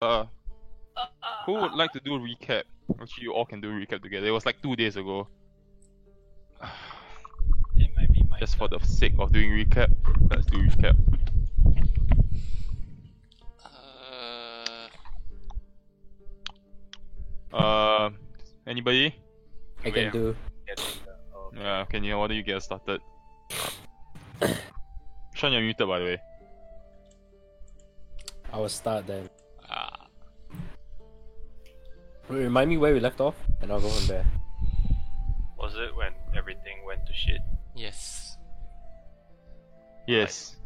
Uh, who would like to do a recap? Actually, you all can do a recap together. It was like 2 days ago. It might be my Just for turn. the sake of doing recap, let's do recap. Anybody? I can Yeah. do. Yeah, can you? Why don't you get started? Sean, you're muted by the way. I will start then. Ah, Remind me where we left off, and I'll go from there. was it when everything went to shit? Yes. Yes.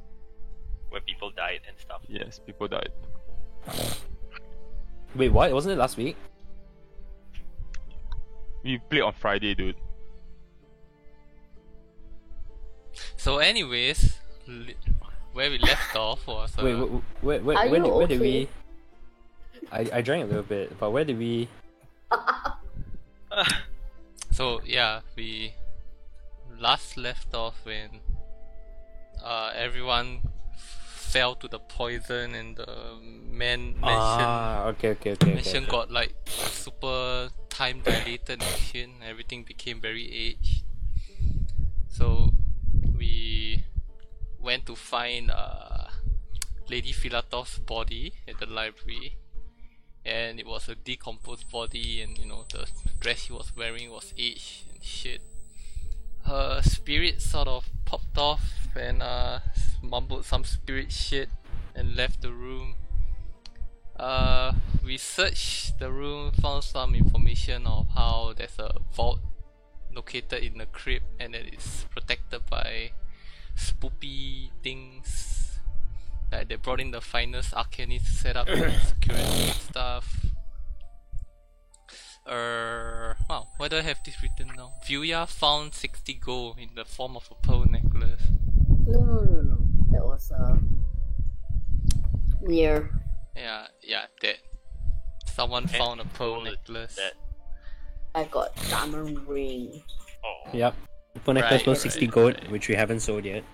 When people died and stuff? Yes, people died. Wait, what? Wasn't it last week? We played on Friday, dude. So, anyways, where we left off was. Wait, where Are you where did okay? we? I drank a little bit, but where did we? So yeah, we last left off when everyone fell to the poison and the mansion Okay. got like super time dilated and shit. Everything became very aged. So we went to find Lady Philatov's body at the library. And it was a decomposed body, and you know, the dress she was wearing was aged and shit. Her spirit sort of popped off and mumbled some spirit shit and left the room. We searched the room, found some information of how there's a vault located in the crypt and that it's protected by spoopy things. Like they brought in the finest arcanists to set up security and stuff. Wow, why do I have this written now? Vuya found 60 gold in the form of a pearl necklace. No. That was near. Yeah, that. Someone found a pearl Bullet necklace. that- I got diamond ring. Oh. Yep. Full necklace Right, was 60 right, gold, right. which we haven't sold yet.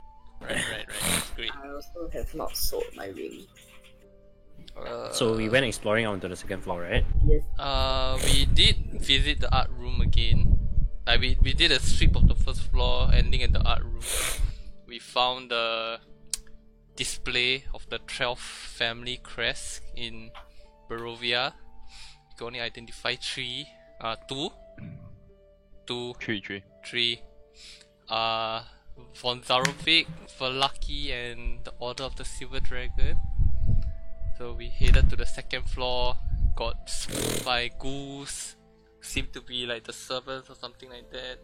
Right, that's great. I also have not sold my ring. So we went exploring onto the second floor, right? Yes. We did visit the art room again. We did a sweep of the first floor, ending at the art room. We found the display of the 12th family crest in Barovia. You can only identify two. Three. Von Zarovic, Velaki, and the Order of the Silver Dragon. So we headed to the second floor, got spooked by ghouls, seemed to be like the servants or something like that.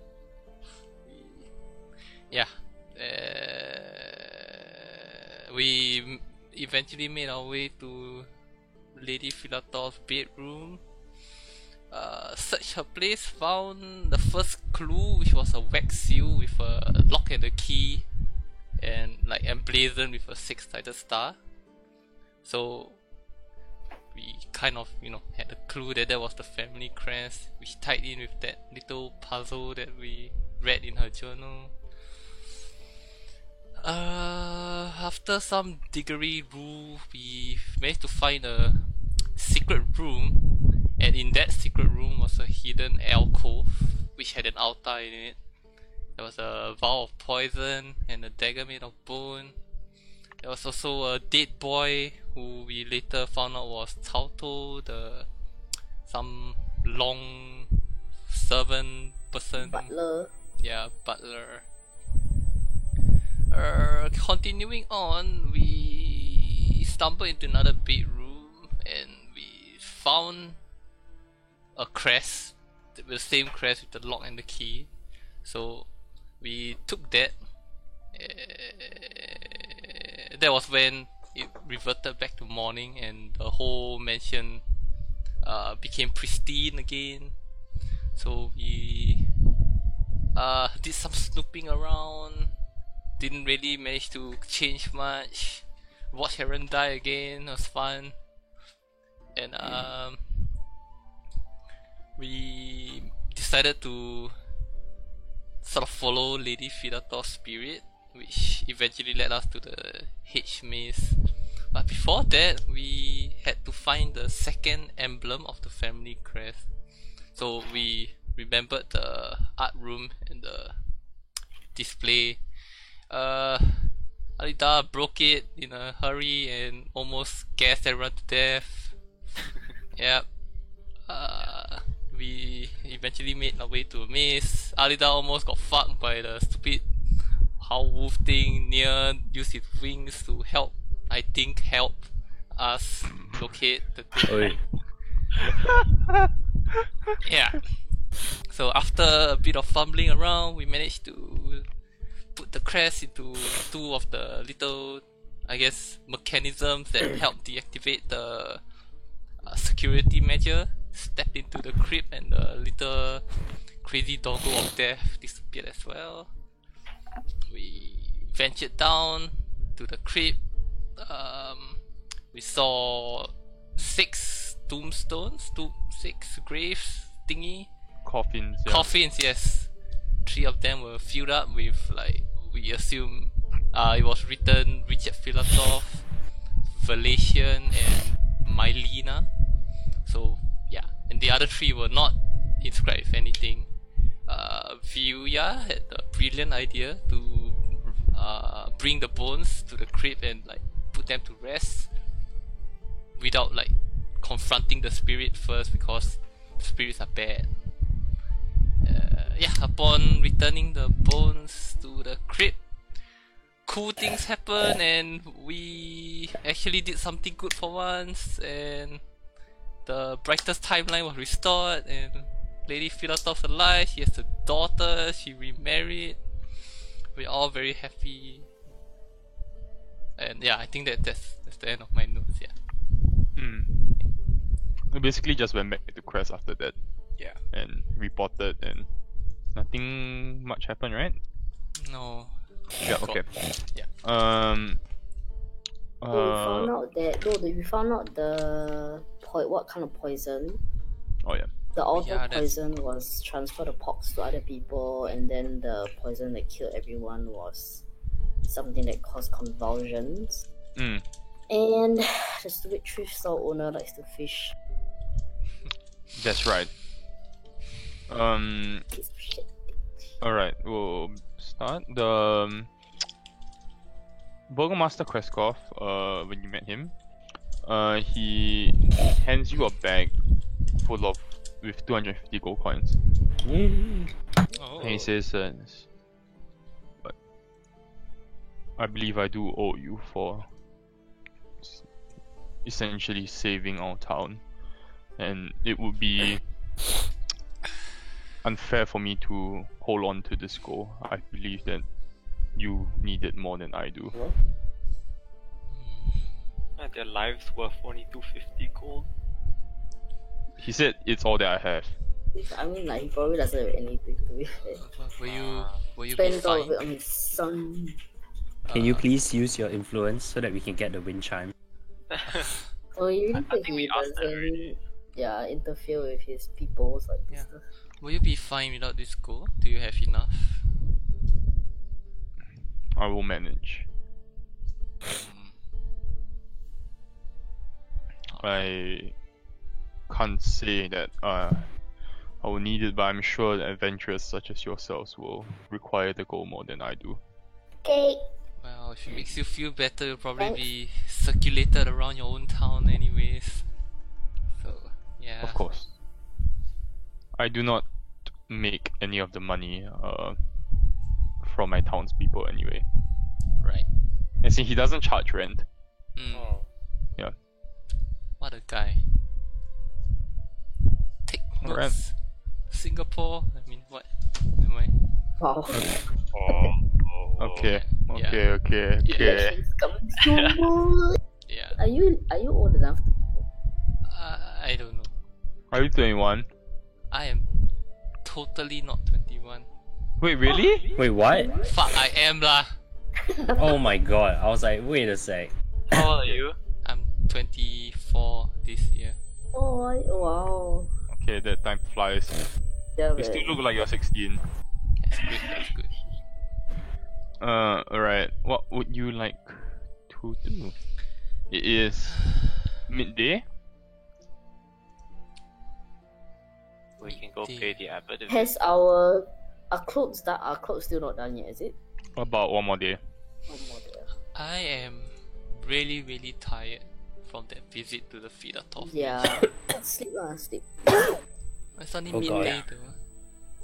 We eventually made our way to Lady Philatov's bedroom. Searched her place, found the first clue, which was a wax seal with a lock and a key, and like emblazoned with a 6-sided star. So we kind of, had a clue that was the family crest, which tied in with that little puzzle that we read in her journal. After some diggery-roo, we managed to find a secret room, and in that secret room was a hidden alcove which had an altar in it. There was a vial of poison and a dagger made of bone. There was also a dead boy who we later found out was Cao To, some long servant person. Butler. Yeah, butler. Continuing on, we stumbled into another bedroom and we found a crest, the same crest with the lock and the key. So we took that. That was when it reverted back to morning and the whole mansion became pristine again. So we did some snooping around. Didn't really manage to change much. Watch Heron die again, was fun. And we decided to sort of follow Lady Philatov's spirit, which eventually led us to the H maze, But before that, we had to find the second emblem of the family crest. So we remembered the art room and the display. Alida broke it in a hurry and almost gassed everyone to death. Yep. We eventually made our way to a maze. Alida almost got fucked by the stupid Howl Wolf thing. Near used his wings to help us locate the thing. Yeah. So after a bit of fumbling around, we managed to put the crest into two of the little, I guess, mechanisms that help deactivate the security measure. Stepped into the crypt and the little crazy doggo of death disappeared as well. We ventured down to the crypt. We saw 6 tombstones, 6 graves thingy. Coffins. Yeah. Coffins, yes. 3 of them were filled up with, like, we assume it was written Richard Filatov, Valesian, and Mylena. So yeah, and the other 3 were not inscribed with anything. Vyuya had a brilliant idea to bring the bones to the crypt and like put them to rest without like confronting the spirit first, because spirits are bad. Yeah, upon returning the bones to the crypt, cool things happened and we actually did something good for once, and the brightest timeline was restored and Lady Filatov's alive. She has a daughter, she remarried. We're all very happy. And yeah, I think that's the end of my notes, yeah. We basically just went back to Crest after that. Yeah. And reported, and nothing much happened, right? No. Yeah, okay. Yeah. We found out that we found out the what kind of poison. Oh yeah. The auto Yeah, that's- poison was transferred the pox to other people, and then the poison that killed everyone was something that caused convulsions. Mm. And the stupid thrift store owner likes to fish. That's right. Piece of shit. Alright, we'll start. The Burgomaster Kreskov, when you met him, he hands you a bag full of with 250 gold coins. Oh. And he says, but I believe I do owe you for essentially saving our town, and it would be unfair for me to hold on to this goal. I believe that you need it more than I do. And their lives worth only 250 gold. He said it's all that I have. I mean, like, he probably doesn't have anything to be fair. Were you be Spend all of fine? it on his son. Can you please use your influence so that we can get the wind chime? Oh, he really think think we he asked that doesn't, yeah, interfere with his people's like Yeah. stuff. Will you be fine without this gold? Do you have enough? I will manage. I can't say that I will need it, but I'm sure that adventurers such as yourselves will require the gold more than I do. Okay. Well, if it makes you feel better, it'll probably Thanks. be circulated around your own town anyways. So, yeah. Of course. I do not make any of the money from my townspeople anyway. Right. And see, he doesn't charge rent. Mm. Oh. Yeah. What a guy. Take notes. Alright. Singapore. I mean, what? Am I? Wow. Okay. Yeah. Okay. Elections coming soon. Yeah. Are you old enough? I don't know. Are you 21? I am totally not 21. Wait, really? Wait, what? Fuck, I am lah. Oh my god, I was like, wait a sec. How old are you? I'm 24 this year. Oh, wow. Okay, that time flies. Yeah, You still man. look like you're 16. That's good, that's good. Alright. What would you like to do? It is midday. We can go Midday. pay the abbot. If Has our clothes done? Our clothes still not done yet, is it? About one more day. One more day. I am really, really tired from that visit to the feeder top. Yeah. Sleep lah, sleep. It's only Oh, God. midday though.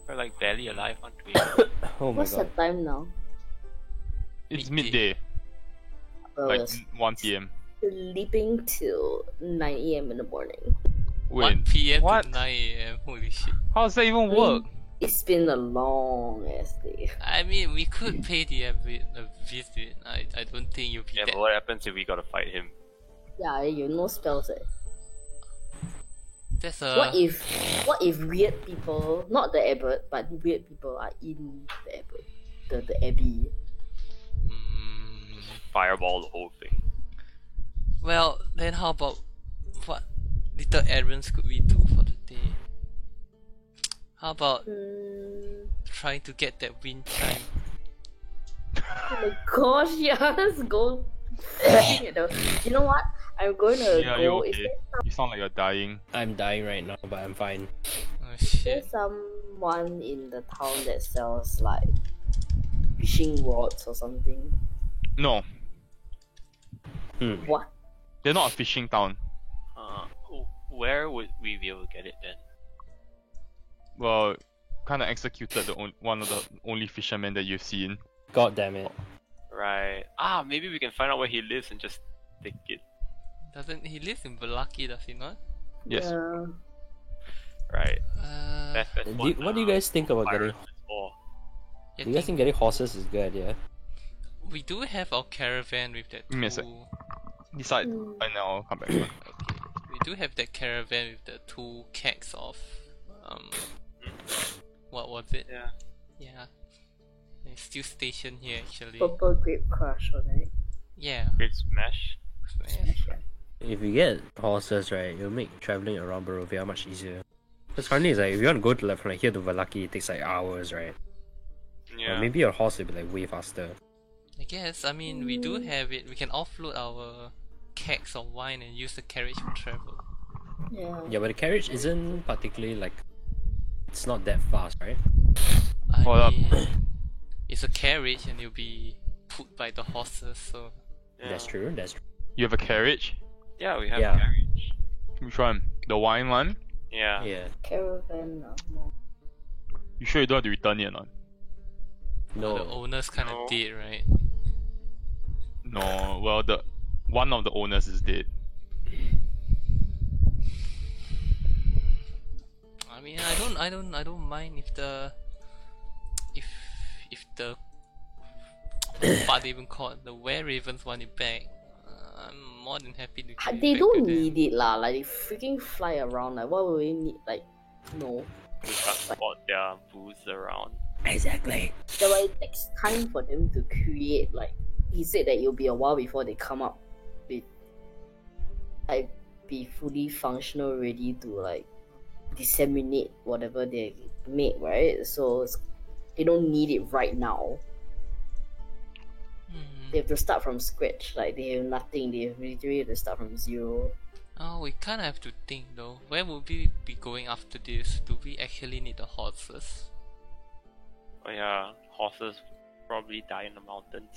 we're like barely alive, aren't we? Oh my What's the god. time now? It's Midday. midday, Well, like we're 1 p.m. sleeping till 9 a.m. in the morning. 1 Wait, p.m. what? to 9 a.m. Holy shit. how does that even work? It's been a long ass day. I mean, we could pay the abbot a visit. I don't think you'll be Yeah, that. but what happens if we gotta fight him? Yeah, you know spells eh. That's a. What if weird people, not the abbot, but weird people are in the abbot, the abbey? Mm, Fireball the whole thing. well, then how about what little errands could we do for the day? How about trying to get that wind chime? Oh my gosh, yeah, let's go. You know what? I'm going to Yeah, you go. okay? You sound like you're dying. I'm dying right now, but I'm fine. Oh Is there shit. someone in the town that sells like fishing rods or something? No, What? they're not a fishing town. Where would we be able to get it then? Well, kind of executed one of the only fishermen that you've seen. God damn it. Right. Maybe we can find out where he lives and just take it. Doesn't he live in Balaki, does he not? Yes. Yeah. Right. Uh, That's What do you guys think about getting? pirates is for. I Do you guys think getting horses is a good idea? we do have our caravan with that Give me a sec. two. Decide, and I'll come back. Okay. We do have that caravan with the two kegs of what was it? Yeah. Yeah. It's still stationed here actually. Purple grape crush, wasn't it? Yeah. Great smash. If you get horses, right, it'll make traveling around Barovia much easier. Because currently it's like, if you want to go to like, from like here to Valaki, it takes like hours, right? Yeah. Maybe your horse will be like way faster. I guess. I mean, we do have it. We can offload our kegs of wine and use the carriage for travel. Yeah. Yeah, but the carriage isn't particularly like, it's not that fast, right? Hold up. It's a carriage and it'll be pulled by the horses, so Yeah. That's true, that's true. You have a carriage? Yeah, we have Yeah. a carriage. Which one? The wine one? Yeah. Yeah. Caravan, no. You sure you don't have to return it or not? the No. owner's kind of No. dead, right? No, well, one of the owners is dead. I mean, I don't mind if the what they even call it, the were ravens want it back. I'm more than happy to give it They back don't to them. need it lah. Like they freaking fly around. Like what would we need? Like no. To transport their booze around. Exactly. So it takes time for them to create. Like he said that it'll be a while before they come up with like be fully functional, ready to like disseminate whatever they make. Right. So they don't need it right now. They have to start from scratch. Like they have nothing. They have literally have to start from zero. Oh, we kind of have to think though. Where would we be going after this? Do we actually need the horses? Oh yeah, horses probably die in the mountains.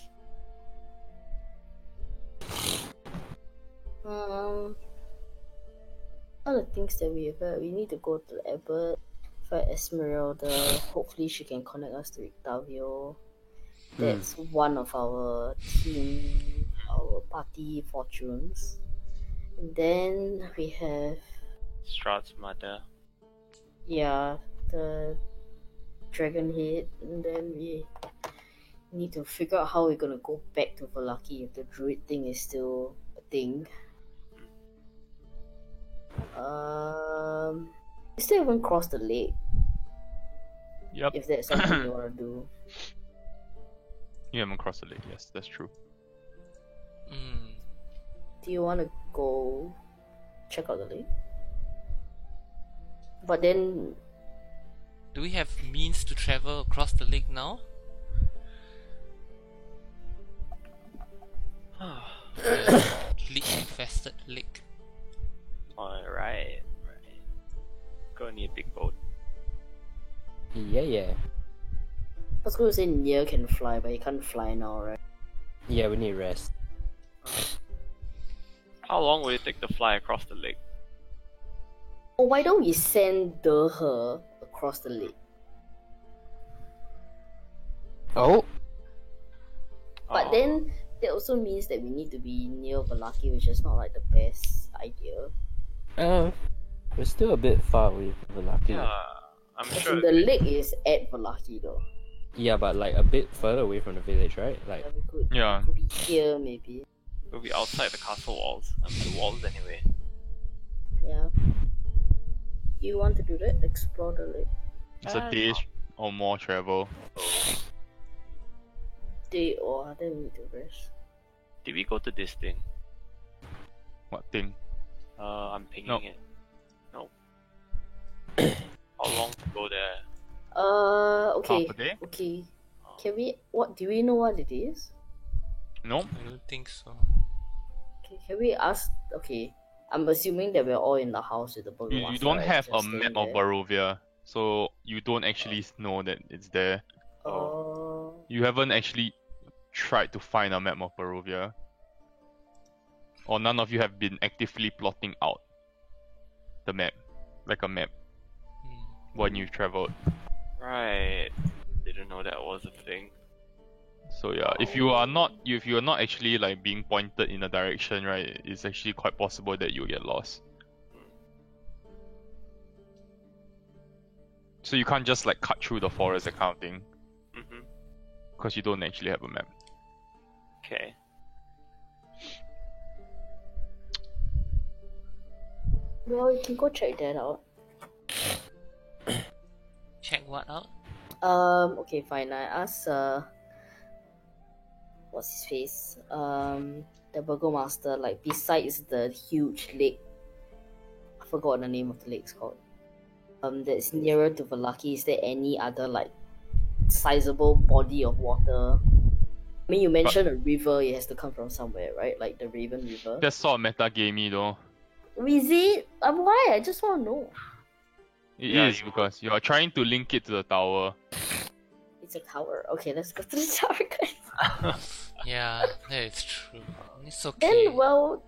All the things that we have, we need to go to the abbot, fight Esmeralda. Hopefully, she can connect us to Octavio. That's one of our team, our party fortunes. And then we have, Strahd's mother. yeah, the dragon head. And then we need to figure out how we're gonna go back to Valaki if the druid thing is still a thing. We still haven't crossed the lake. Yep. If that's something you wanna do. You haven't crossed the lake, yes, that's true. Do you wanna go check out the lake? But then Do we have means to travel across the lake now? bleach infested lake. Alright. Gonna need a big boat. Yeah. I was going to say Nier can fly, but he can't fly now, right? Yeah, we need rest. How long will it take to fly across the lake? Oh, why don't we send her across the lake? Oh! But then that also means that we need to be near Vallaki, which is not like the best idea. We're still a bit far away from Vallaki. Yeah, I'm As sure. in the lake is at Vallaki though. Yeah, but like a bit further away from the village, right? Like, Yeah. We could be here maybe. We'll be outside the castle walls. I mean, the walls anyway. Yeah. You want to do that? Explore the lake. It's a day or more travel. Day or then we need to rest. Did we go to this thing? What thing? I'm pinging No. it. No. How long to go there? Okay. Half a day? Okay. Can we? What do we know what it is? No? I don't think so. Okay, can we ask? Okay, I'm assuming that we're all in the house with the burger You master, don't right? have a Just map staying of there. Barovia, so you don't actually know that it's there. You haven't actually tried to find a map of Barovia. Or none of you have been actively plotting out the map, like a map, when you've traveled. Right. Didn't know that was a thing. So yeah, if you are not actually like being pointed in a direction, right, it's actually quite possible that you'll get lost. So you can't just like cut through the forest, that kind of thing, Mm-hmm. because you don't actually have a map. Okay. Well, you can go check that out. Check what out? Okay, fine. I asked what's his face? The burgomaster. Like besides the huge lake, I forgot what the name of the lake's called. That's nearer to Vallaki. Is there any other like sizable body of water? I mean, you mentioned a river. It has to come from somewhere, right? Like the Raven River. That's sort of meta-gamey though. Is it? Why? I just want to know. It Yeah, is because you are trying to link it to the tower. It's a tower. Okay, let's go to the tower, guys. Yeah, that is true. It's okay. Then, well,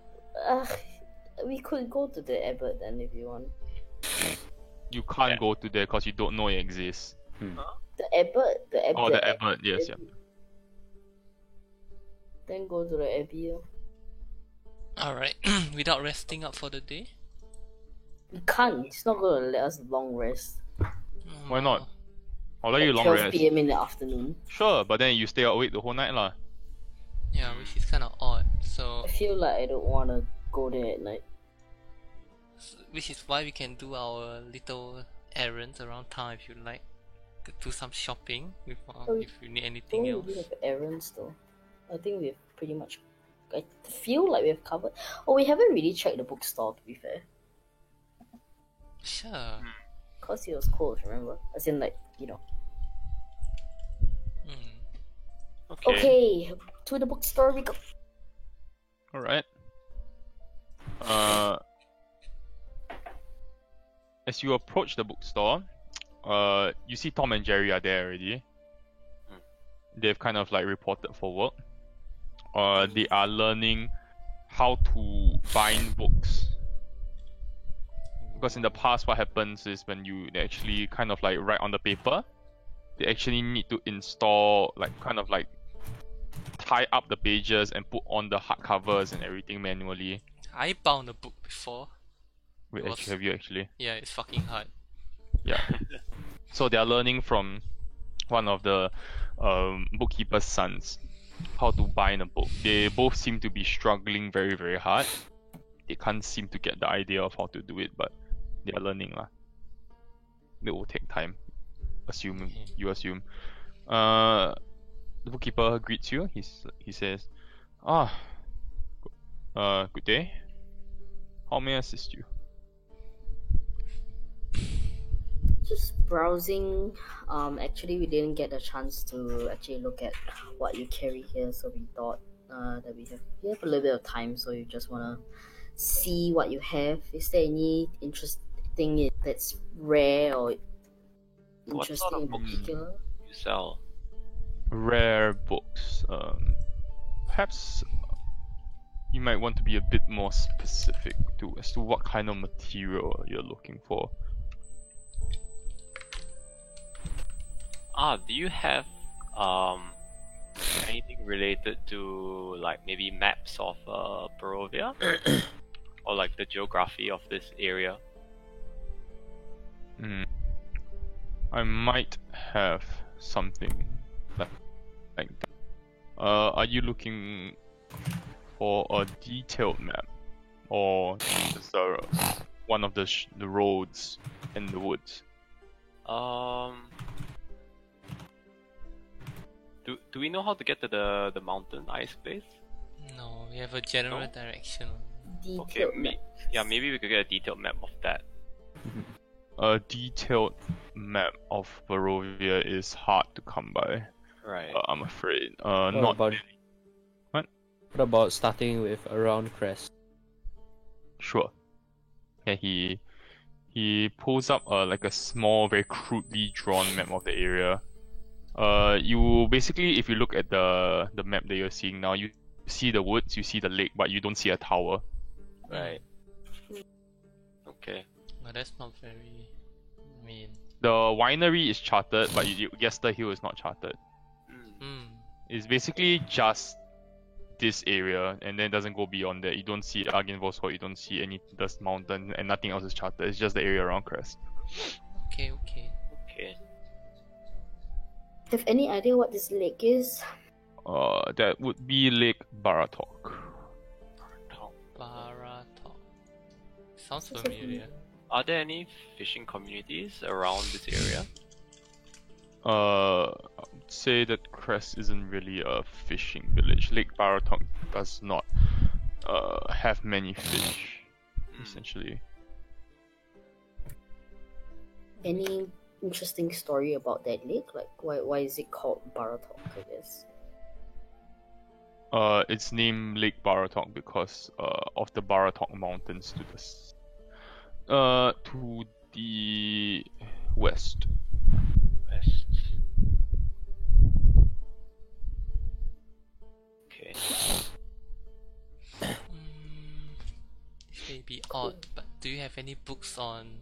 we could go to the abbot then if you want. You can't Yeah. go to there because you don't know it exists. The abbot, the abbot. Oh, the abbot, yes, yeah. Then go to the abbey. Alright, without resting up for the day? We can't. It's not gonna let us long rest. Why not? I'll let you long 12 rest. PM in the afternoon. Sure, but then you stay awake the whole night lah. Yeah, which is kind of odd. So, I feel like I don't wanna go there at night. which is why we can do our little errands around town if you like. Could do some shopping if you need anything Don't else. really have errands though. I think we've pretty much. I feel like we've covered. Oh, we haven't really checked the bookstore to be fair. Sure. Cause it was closed, remember? As in, like, you know. Okay, to the bookstore we go. Alright. As you approach the bookstore, you see Tom and Jerry are there already. They've kind of like reported for work. They are learning how to bind books. Because in the past, what happens is when you actually kind of like write on the paper, they actually need to install, like kind of like tie up the pages and put on the hardcovers and everything manually. I bound a book before. Wait, Was- actually, have you actually? Yeah, it's fucking hard. Yeah. So they are learning from one of the bookkeeper's sons how to bind a book. They both seem to be struggling very, very hard. They can't seem to get the idea of how to do it, but they are learning lah. It will take time. You assume. The bookkeeper greets you. He says, good day. How may I assist you? Just browsing. Actually, we didn't get a chance to actually look at what you carry here, so we thought that we have a little bit of time, so you just wanna see what you have. Is there any interesting that's rare or What interesting sort of in books particular? you sell? Rare books. Perhaps you might want to be a bit more specific as to what kind of material you're looking for. Do you have anything related to like maybe maps of Barovia? Or like the geography of this area? I might have something like that. Are you looking for a detailed map, or just one of the roads in the woods? Do we know how to get to the mountain ice place? No, we have a general No? direction. Okay, Detailed map. maybe we could get a detailed map of that. A detailed map of Barovia is hard to come by. Right. I'm afraid. What Not about really. What? What about starting with around Crest? Sure. Yeah, he pulls up like a small, very crudely drawn map of the area. You basically, if you look at the map that you're seeing now, you see the woods, you see the lake, but you don't see a tower. Right. Okay. But that's not very. I mean, The winery is charted, but Yester Hill is not charted. Hmm. It's basically just this area, and then it doesn't go beyond that. You don't see Argynvost, you don't see any Dust Mountain, and nothing else is charted. It's just the area around Crest. okay. Okay. Have any idea what this lake is? That would be Lake Baratok. Baratok. Sounds Sounds familiar. Are there any fishing communities around this area? I would say that Crest isn't really a fishing village. Lake Baratok does not have many fish, essentially. Any interesting story about that lake? Like why is it called Baratok, I guess? It's named Lake Baratok because of the Baratok Mountains to the west. West. Okay. This may be odd, but do you have any books on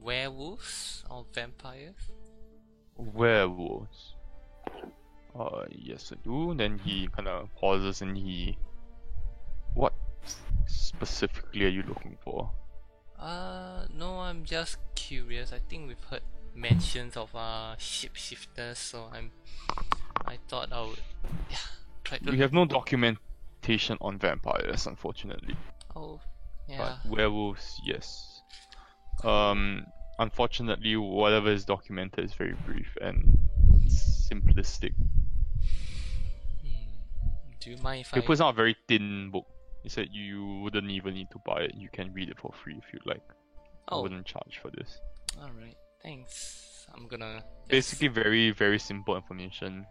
werewolves or vampires? Werewolves. Yes, I do. Then he kind of pauses and what specifically are you looking for? No, I'm just curious. I think we've heard mentions of shapeshifters, so I thought I would try to. We have no documentation on vampires, unfortunately. Oh, yeah. But werewolves, yes. Unfortunately, whatever is documented is very brief and simplistic. Do you mind if He I? puts out a very thin book. He said you wouldn't even need to buy it. You can read it for free if you like. I Oh, wouldn't charge for this. alright. Thanks. I'm gonna. just- Basically, very, very simple information.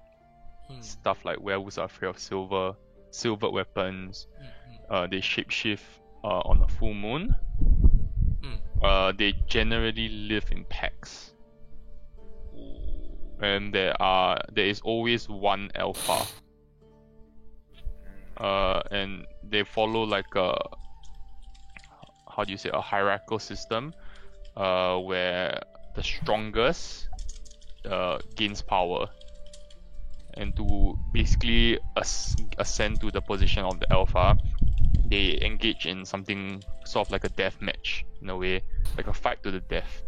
Hmm, Stuff like werewolves are afraid of silver weapons. They shapeshift on a full moon. They generally live in packs. And there is always one alpha. And they follow like a hierarchical system, where the strongest gains power, and to basically ascend to the position of the alpha, they engage in something sort of like a death match in a way, like a fight to the death.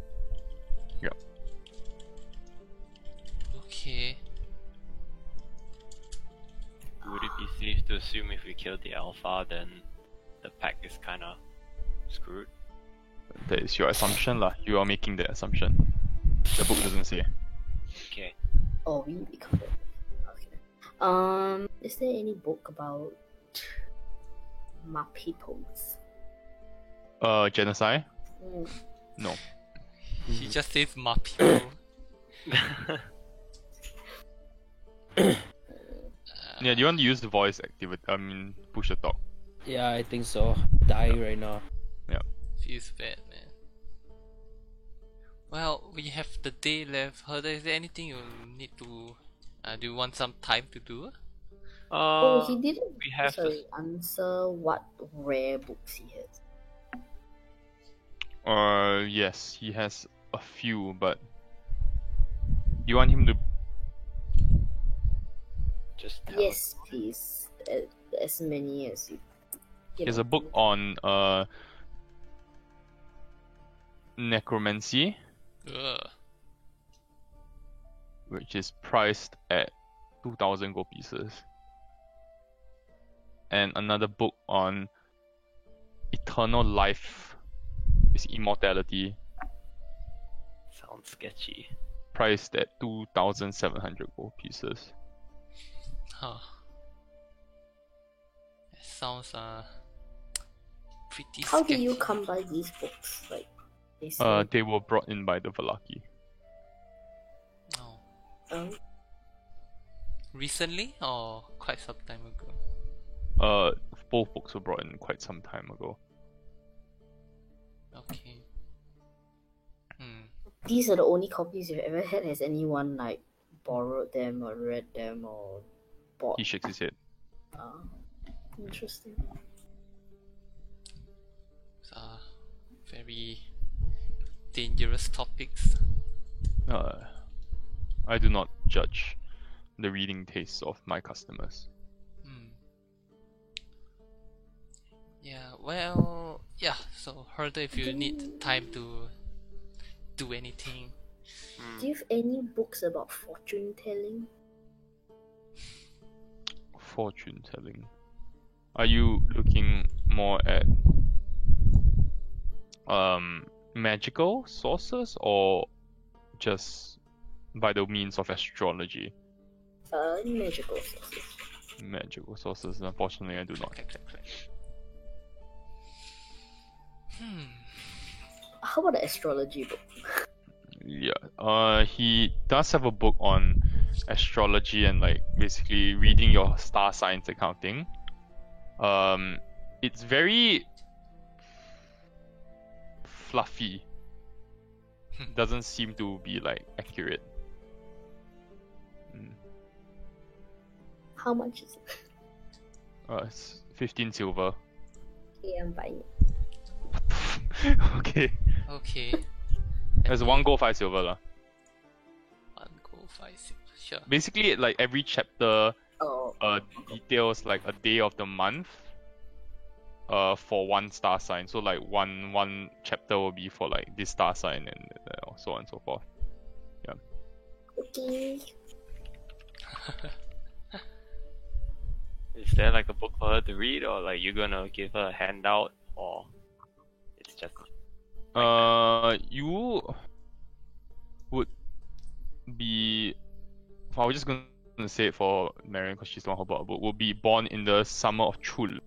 Okay. Would it be safe to assume if we kill the alpha, then the pack is kind of screwed? That is your assumption, lah. You are making the assumption. The book doesn't say. Okay. Oh, we become it. Okay. Is there any book about Mapipos? Genocide? No. He just says my people. Yeah, do you want to use the voice activity? I mean, push to talk. Yeah, I think so. Dying right now. Feels bad, man. Well, we have the day left. Herder, is there anything you need to? Do you want some time to do? Oh, he didn't we have to- answer what rare books he has. Yes, he has a few, but do you want him to? just tell Yes, please. As many as you. There's a book on necromancy, Ugh. which is priced at 2,000 gold pieces, and another book on eternal life, is immortality, Sounds sketchy. priced at 2,700 gold pieces. Huh. That sounds pretty. How did you sketchy. come by these books? Like, they say, They were brought in by the Valaki. Oh. Recently or quite some time ago? Both books were brought in quite some time ago. Okay. these are the only copies you've ever had. Has anyone like borrowed them or read them or bought? He shakes his head. Interesting. Very dangerous topics. I do not judge the reading tastes of my customers. Yeah, well, yeah, so Herder, if you need time to do anything. Do you have any books about fortune telling? Fortune telling. Are you looking more at magical sources or just by the means of astrology? Magical sources. Magical sources, unfortunately, I do not. Click. How about the astrology book? Yeah, he does have a book on astrology and like basically reading your star signs, that kind of thing. It's very fluffy. Doesn't seem to be like accurate. How much is it? It's 15 silver. Okay, I'm buying it. Okay. Okay. There's 1 gold, 5 silver lah. 1 gold, 5 silver. Sure. Basically, like every chapter Oh, details like a day of the month for one star sign. So like one chapter will be for like this star sign and so on and so forth. okay. Is there like a book for her to read, or like you're gonna give her a handout, or it's just You would be. I was just gonna say it for Marion because she's the one who bought a book. Will be born in the summer of Chul.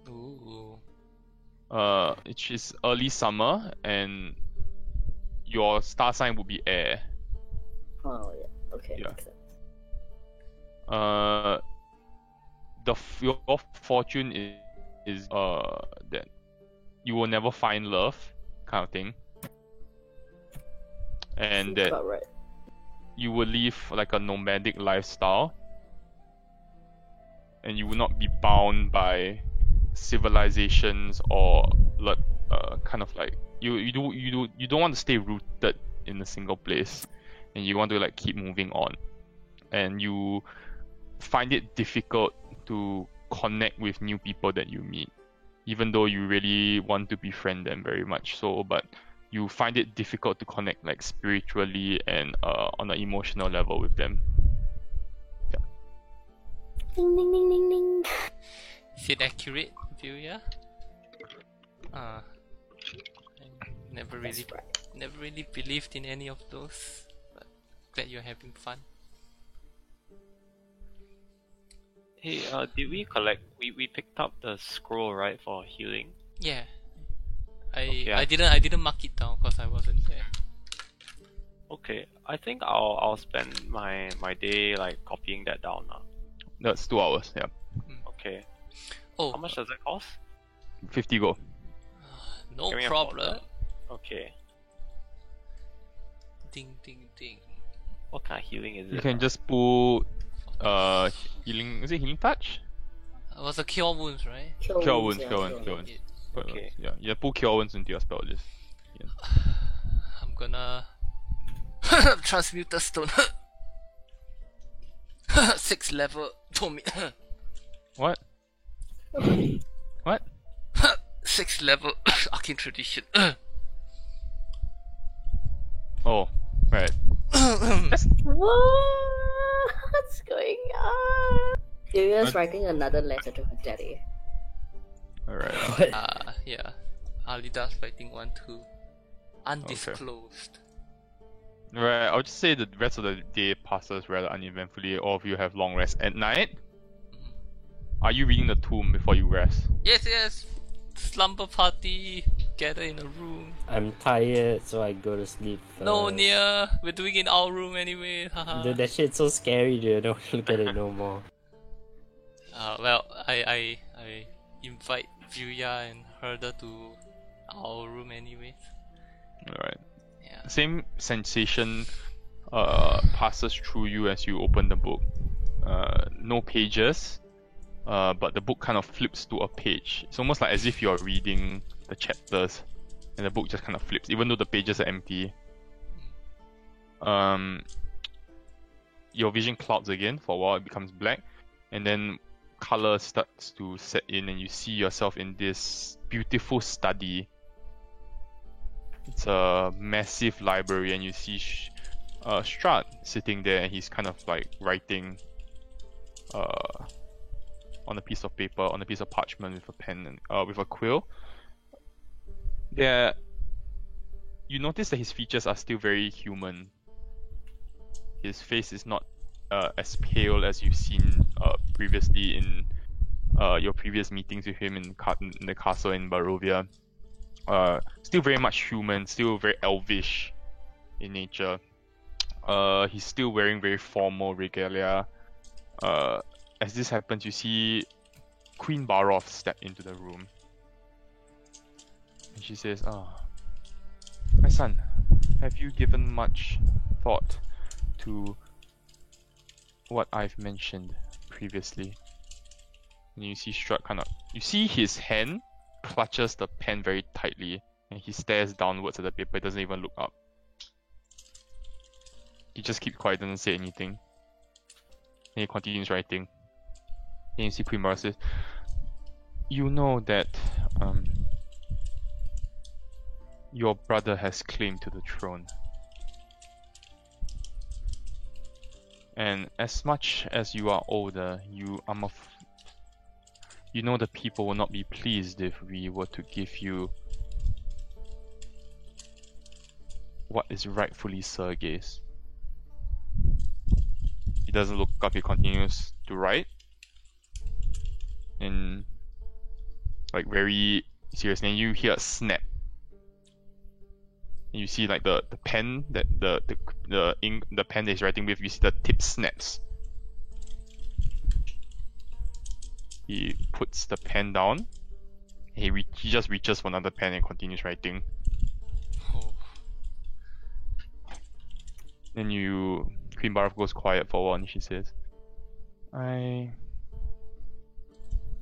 Ooh. Which is early summer, and your star sign will be air. Oh yeah. Okay. Yeah. Makes sense. Your fortune is that you will never find love, kind of thing, and Seems that about right. you will live like a nomadic lifestyle, and you will not be bound by civilizations or kind of like you don't want to stay rooted in a single place, and you want to like keep moving on, and you find it difficult to connect with new people that you meet, even though you really want to befriend them very much so, but you find it difficult to connect like spiritually and on an emotional level with them. Ding ding ding ding ding. Is it accurate, Julia? I never really That's right. never really believed in any of those, but glad you're having fun. hey, did we collect? We picked up the scroll, right, for healing. Yeah. Okay, I didn't mark it down because I wasn't there. Okay, I think I'll spend my day like copying that down now. That's 2 hours. Yeah, Okay. Oh, How much does it cost? 50 gold. no Can we afford problem. that? Okay. Ding ding ding. What kind of healing is You it? can just pull healing. Is it healing touch? It was a cure wounds, right? Cure wounds, yeah, cure wounds, cure wounds. Yeah. Okay. Yeah, you pull cure wounds into your spell list. I'm gonna transmute the stone. 6 level Tomi. What? What? 6 level arcane tradition. Oh, right. What's going on? Yuya's writing another letter to her daddy. Alright. What? Yeah. Alida's fighting 1-2. Undisclosed. Right, I'll just say the rest of the day passes rather uneventfully. All of you have long rest at night. Are you reading the tomb before you rest? Yes. Slumber party. Gather in a room. I'm tired, so I go to sleep. No, first. Nia. We're doing it in our room anyway. Haha. Dude, that shit's so scary, dude. I don't want to look at it no more. Well, I invite Vyuya and Herder to our room anyways. Alright. Yeah. Same sensation passes through you as you open the book. No pages, but the book kind of flips to a page. It's almost like as if you're reading the chapters, and the book just kind of flips, even though the pages are empty. Your vision clouds again for a while. It becomes black, and then color starts to set in, and you see yourself in this beautiful study. It's a massive library, and you see Strahd sitting there, and he's kind of like writing on a piece of paper, on a piece of parchment with a pen and with a quill. There, you notice that his features are still very human. His face is not as pale as you've seen previously in your previous meetings with him in the castle in Barovia. Still very much human, still very elvish in nature. He's still wearing very formal regalia. As this happens, you see Queen Baroth step into the room. And she says, my son, have you given much thought to what I've mentioned previously? And you see Strahd you see his hand clutches the pen very tightly, and he stares downwards at the paper, doesn't even look up. He just keeps quiet, doesn't say anything. And he continues writing. And you see Queen Baroth says, you know that your brother has claim to the throne. And as much as you are older, you know the people will not be pleased if we were to give you what is rightfully Sergei's. He doesn't look up, he continues to write. And like very seriously, and you hear a snap. And you see like the pen that the ink, the pen that he's writing with, you see the tip snaps. He puts the pen down. He just reaches for another pen and continues writing. Oh. Then Queen Baroth goes quiet for a while and she says, I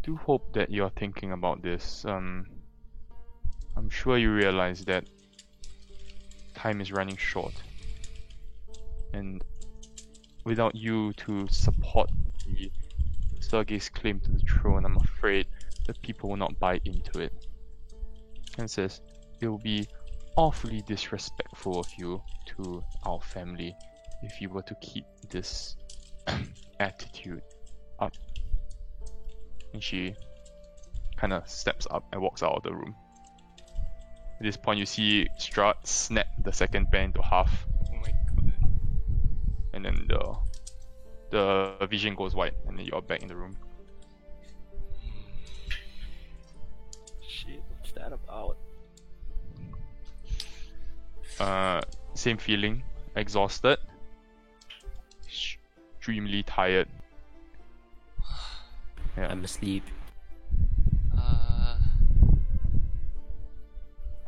do hope that you're thinking about this. I'm sure you realize that time is running short. And without you to support the Sergei's claim to the throne, I'm afraid the people will not buy into it. And says, it will be awfully disrespectful of you to our family if you were to keep this attitude up. And she kind of steps up and walks out of the room. At this point, you see Strahd snap the second pen into half, Oh my god. and then the vision goes white, and then you're back in the room. Shit, what's that about? Same feeling, exhausted, extremely tired. Yeah. I'm asleep.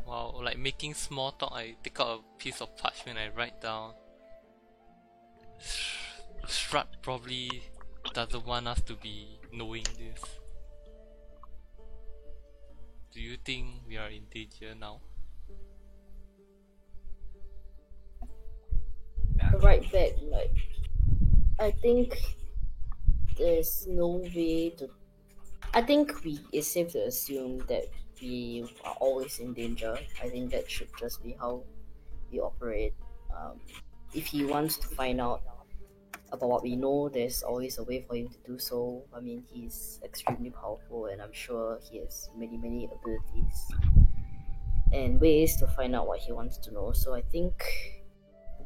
Wow, like making small talk, I take out a piece of parchment, I write down. Strut probably doesn't want us to be knowing this. Do you think we are in danger now? Right back, like, I think there's no way to. I think it's safe to assume that we are always in danger. I think that should just be how we operate. If he wants to find out about what we know, there's always a way for him to do so. I mean, he's extremely powerful, and I'm sure he has many abilities and ways to find out what he wants to know. So I think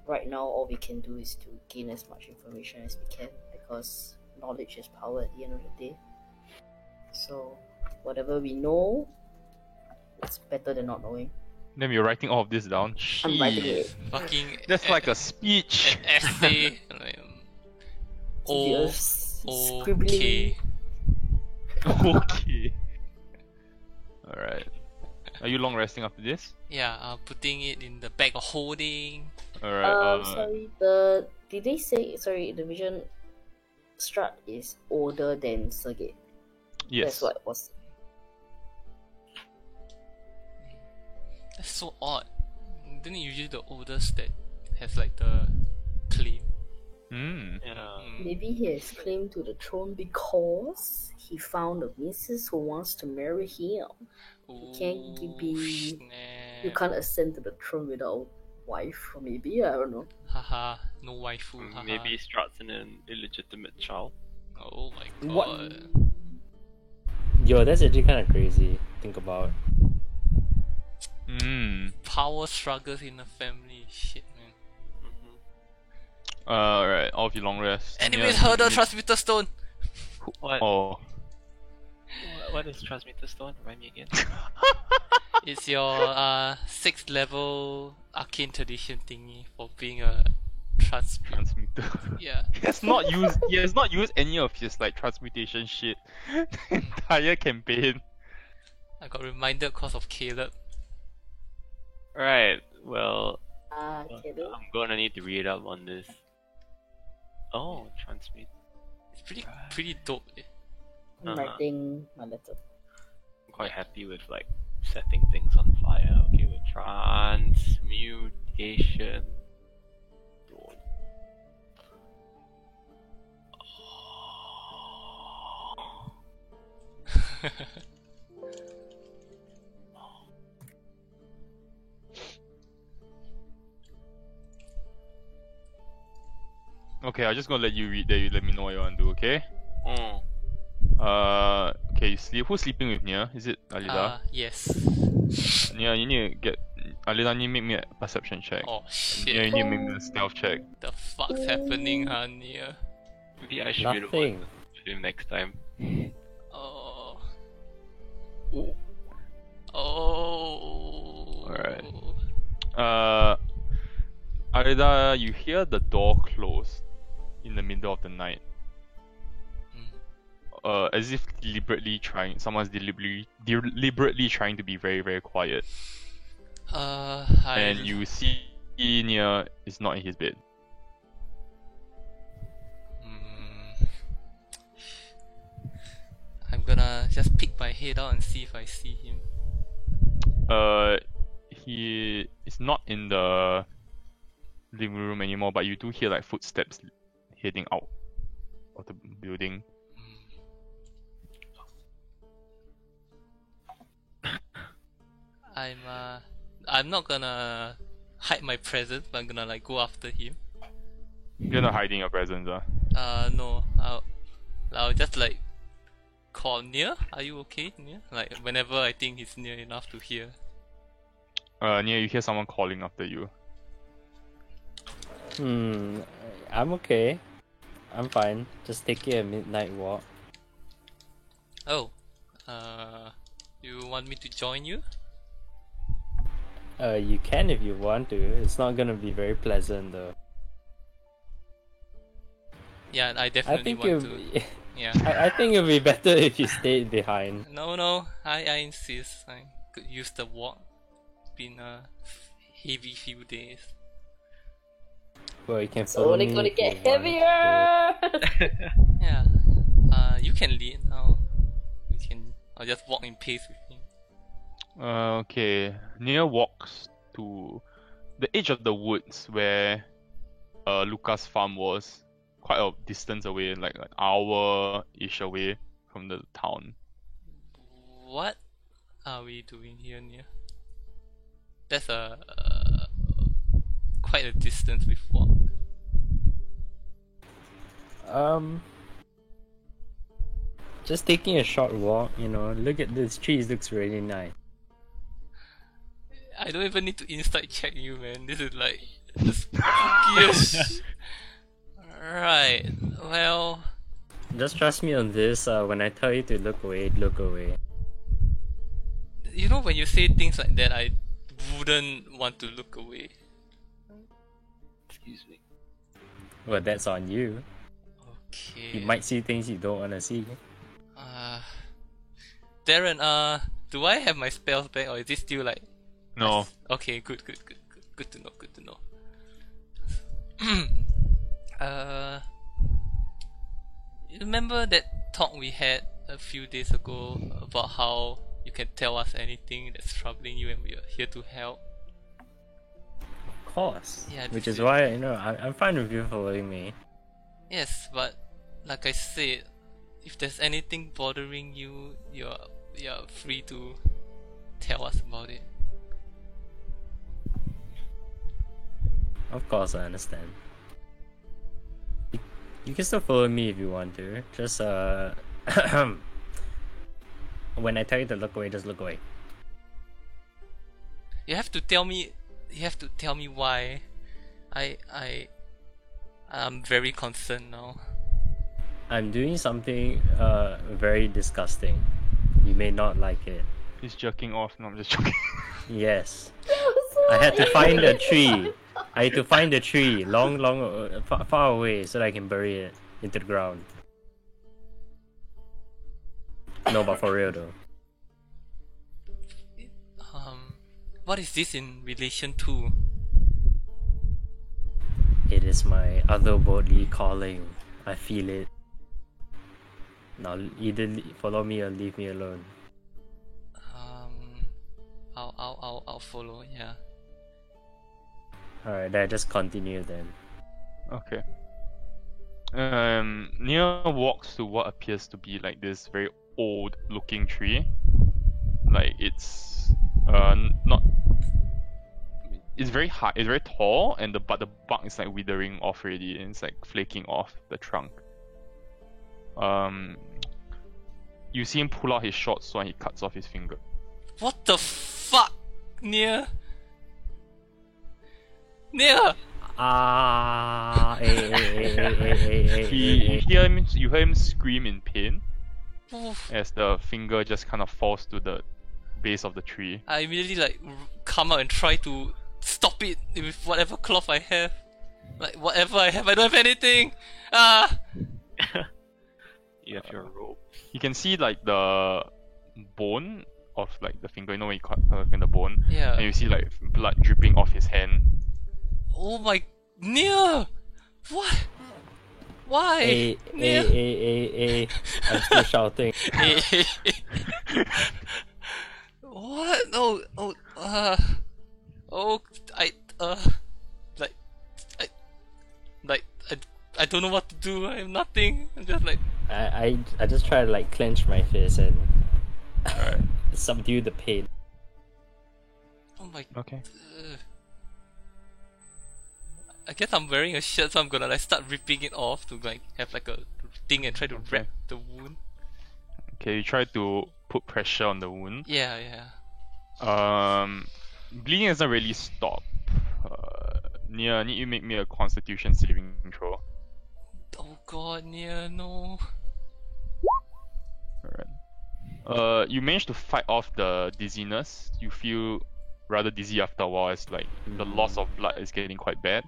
right now all we can do is to gain as much information as we can, because knowledge is power at the end of the day. So whatever we know, it's better than not knowing. Then you're writing all of this down. I'm writing Jeez. it. Fucking That's like a speech. an essay. Like, You're okay. scribbling. Okay. Alright. Are you long resting after this? Yeah, putting it in the bag of holding. Alright. Sorry, did they say, the vision Strut is older than Sergei? Yes. That's what was. That's so odd. Isn't it usually the oldest that has like the claim? Hmm. Yeah. Maybe he has claim to the throne because he found a missus who wants to marry him. Ooh, can't be- snap. You can't ascend to the throne without a wife, or maybe, I don't know. Haha, no waifu. Haha. Maybe Strut's an illegitimate child. Oh my god. What? Yo, that's actually kind of crazy. Think about. Hmm. Power struggles in the family. Shit, man. Alright, all of you long rest. Anyways, Yeah, Herder you- Transmitter Stone. What? Oh. What is Transmitter Stone? Remind me again. It's your 6th level arcane tradition thingy for being a Transmitter. Yeah. He has not used any of his like transmutation shit the entire campaign. I got reminded because of Caleb. Right. Well, Okay, I'm gonna need to read up on this. Oh, transmit. It's pretty dope. I'm Uh-huh. writing my letter. I'm quite happy with like setting things on fire. Okay, with transmutation. Okay, I'm just gonna let you read there, you let me know what you wanna do, okay? Mm. Okay, you sleep. Who's sleeping with Nia? Is it Alida? Yes. Nia, you need to get Alida, you need to make me a perception check. Oh Nia, you shit. need to make me a stealth check. The fuck's happening, Hania? Maybe I should be the one Nothing. to him next time. Oh. Oh. Alright. Alida, you hear the door close in the middle of the night. As if someone's deliberately trying to be very quiet. And you see Nia is not in his bed. I'm gonna just peek my head out and see if I see him. He is not in the living room anymore, but you do hear like footsteps heading out of the building. I'm not gonna hide my presence, but I'm gonna like go after him. You're not hiding your presence, No, I'll just like call Nia. Are you okay, Nia? Like whenever I think he's near enough to hear. Nia, you hear someone calling after you. I'm okay. I'm fine. Just taking a midnight walk. Oh, you want me to join you? You can if you want to. It's not gonna be very pleasant though. Yeah, I I definitely think want you'll to. Yeah. I think it'd be better if you stayed behind. No, I insist. I could use the walk. It's been a heavy few days. Well, you can It's follow only me gonna if you get want to. heavier. Yeah. You can lead now. You can. I'll just walk in pace with you. Okay. Nia walks to the edge of the woods where Lucas' farm was, quite a distance away, like an hour-ish away from the town. What are we doing here, Nia? That's quite a distance we've walked. Just taking a short walk, you know. Look at this trees, looks really nice. I don't even need to insight check you, man. This is like the spookiest. Right. Well, Just trust me on this. When I tell you to look away, look away. you know when you say things like that, I wouldn't want to look away. Excuse me. Well, that's on you. Okay. You might see things you don't want to see. Darren, do I have my spells back, or is it still like? No. Okay, good to know. Good to know. You remember that talk we had a few days ago about how you can tell us anything that's troubling you, and we are here to help? Of course. Yeah, Which this is is- why, you know, I'm fine with you following me. Yes, but like I said, if there's anything bothering you, you're free to tell us about it. Of course, I understand. You can still follow me if you want to. Just, when I tell you to look away, just look away. You have to tell me. You have to tell me why. I'm very concerned now. I'm doing something, very disgusting. You may not like it. He's jerking off. No, I'm just joking. Yes. I had to find a tree. I had to find a tree long, far away so that I can bury it into the ground. No, but for real though. What is this in relation to? It is my otherworldly calling. I feel it. Now either follow me or leave me alone. I'll follow. Yeah. Alright, then just continue then. Okay. Nia walks to what appears to be like this very old-looking tree. Like it's not. It's very high. It's very tall, and the bark is like withering off already, and it's like flaking off the trunk. You see him pull out his short sword and he cuts off his finger. What the fuck, Nia? Nia! You hear him scream in pain Oof. as the finger just kind of falls to the base of the tree. I immediately like come out and try to stop it with whatever cloth I have. Like whatever I have, I don't have anything. You have your rope. You can see like the bone of like the finger, you know when you cut in the bone, Yeah. and you see like blood dripping off his hand. Oh my, Nia! What? Why? Nia? I'm still shouting. What? No. I don't know what to do. I have nothing. I'm just like, I just try to like clench my fist and Alright. subdue the pain. oh my. Okay. I guess I'm wearing a shirt, so I'm gonna like start ripping it off to like have like a thing and try to wrap the wound. Okay, you try to put pressure on the wound. Yeah. Bleeding doesn't really stop. Nia, need you make me a Constitution saving throw. Oh god, Nia, no. Alright. You manage to fight off the dizziness. You feel rather dizzy after a while as like the loss of blood is getting quite bad.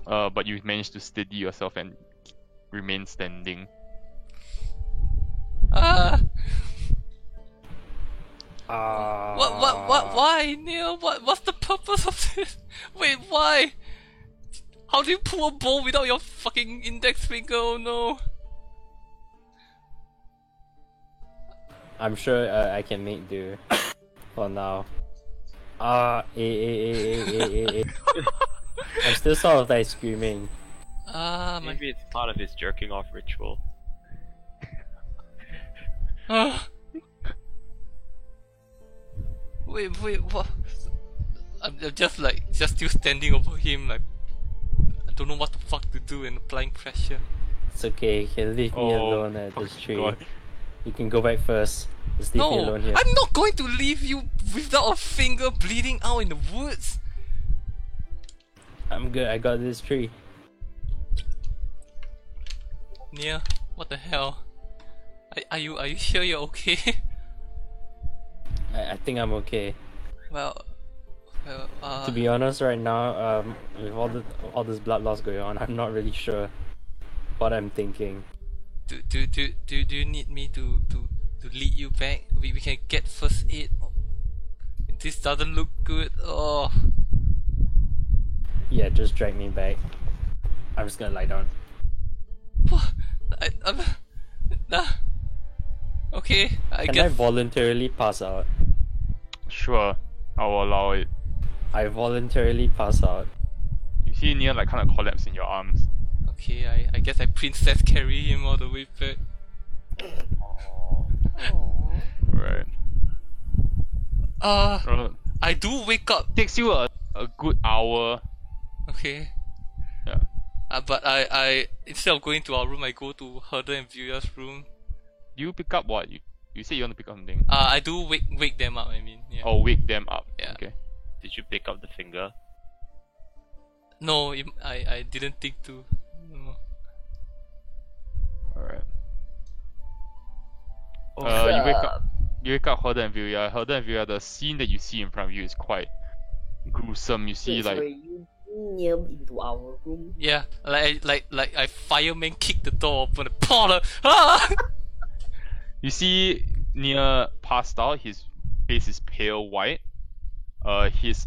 But you managed to steady yourself and remain standing. Why, Neil? What's the purpose of this? Wait, why? How do you pull a bow without your fucking index finger? Oh no. I'm sure I can make do for now. I'm still sort of like screaming. Maybe it's part of his jerking off ritual. Wait, what? I'm just still standing over him, like, I don't know what the fuck to do and applying pressure. It's okay, you can leave me alone at this tree. God. You can go back first. Just leave me No, alone here. I'm not going to leave you without a finger bleeding out in the woods. I'm good, I got this tree. Nia, what the hell? Are you sure you're okay? I think I'm okay. well, To be honest, right now, with all this blood loss going on, I'm not really sure what I'm thinking. do you need me to lead you back? We can get first aid. This doesn't look good. Oh. Yeah, just drag me back. I'm just gonna lie down. Okay, I Can guess. I voluntarily pass out? Sure, I will allow it. I voluntarily pass out. You see Nia like kind of collapse in your arms. Okay, I guess I princess carry him all the way back. Right. I do wake up. Takes you a good hour. Okay. Yeah. But I instead of going to our room, I go to Herder and Vilya's room. You pick up what? You say you want to pick up something. I do wake them up. I mean, yeah. Oh, wake them up. Yeah. Okay. Did you pick up the finger? No, I didn't think to. No. Alright. Oh, You wake up Herder and Vilya. Herder and Vilya, the scene that you see in front of you is quite gruesome. You see Wait, like sorry, you near into our room. Yeah, like I fireman kick the door open. Paula, ah! you see Nia passed out. His face is pale white. His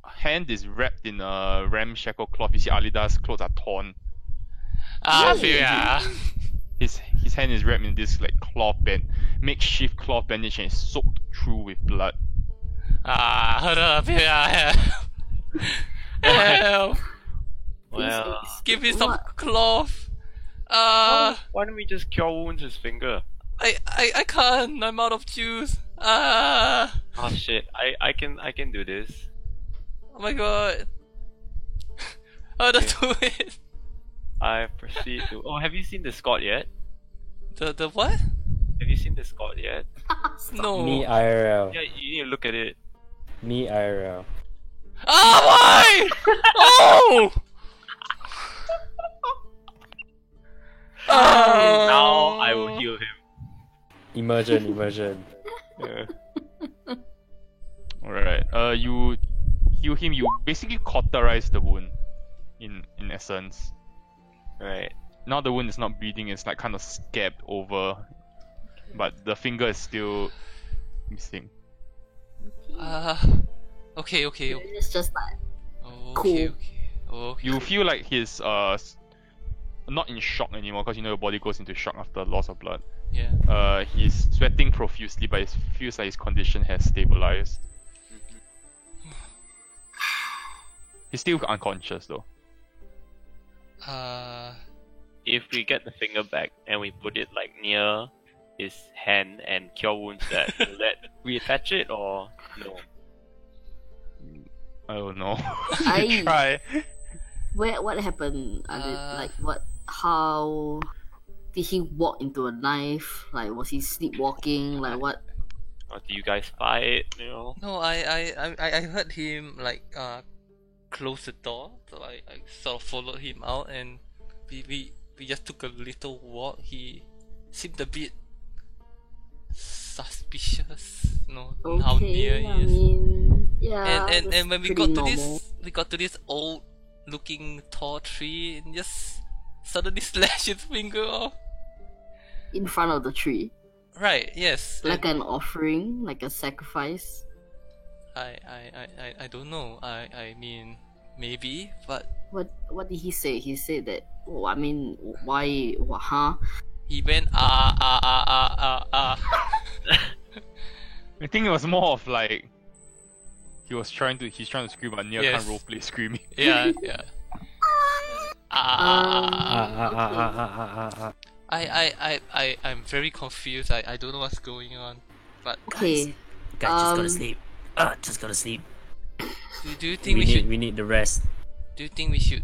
hand is wrapped in a ramshackle cloth. You see Alida's clothes are torn. Vilya. His hand is wrapped in this like makeshift cloth bandage and is soaked through with blood. Herder, Vilya, help! Well, Give me some What? cloth. why don't we just cure wounds his finger? I can't. I'm out of juice. Oh shit! I can do this. Oh my god. Herder, do it. I proceed to. Oh, have you seen the Scott yet? The what? Have you seen the Scott yet? No. Me IRL. Yeah, you need to look at it. Me IRL. Why? Oh! Now I will heal him. Immersion. Yeah. Alright. You heal him. You basically cauterize the wound. In essence. Right. Now the wound is not bleeding. It's like kind of scabbed over, but the finger is still missing. Okay. It's just like Okay. You feel like he's not in shock anymore because you know your body goes into shock after loss of blood. Yeah. He's sweating profusely, but it feels like his condition has stabilized. He's still unconscious though. If we get the finger back and we put it like near his hand and cure wounds, that will that reattach it or no? I don't know. I- Try. what happened? Like what? How did he walk into a knife? Like was he sleepwalking? Like what? Or do you guys fight? You know? No, I heard him like close the door, so I sort of followed him out, and we just took a little walk. He seemed a bit suspicious, you know, Okay, how near he I is. mean, yeah. and that's when we pretty got to normal. this old looking tall tree, and just suddenly slash his finger off. In front of the tree. Right, yes. Like and an offering, like a sacrifice. I don't know. I mean, maybe, but What did he say? He said that, oh, I mean, why, huh? he went I think it was more of like he's trying to scream, but Nia Yes. can't roleplay screaming. Yeah, yeah. Um, I'm very confused. I don't know what's going on. But Okay. Guys, just go to Um, sleep. Just go to sleep. do you think We need the rest. do you think we should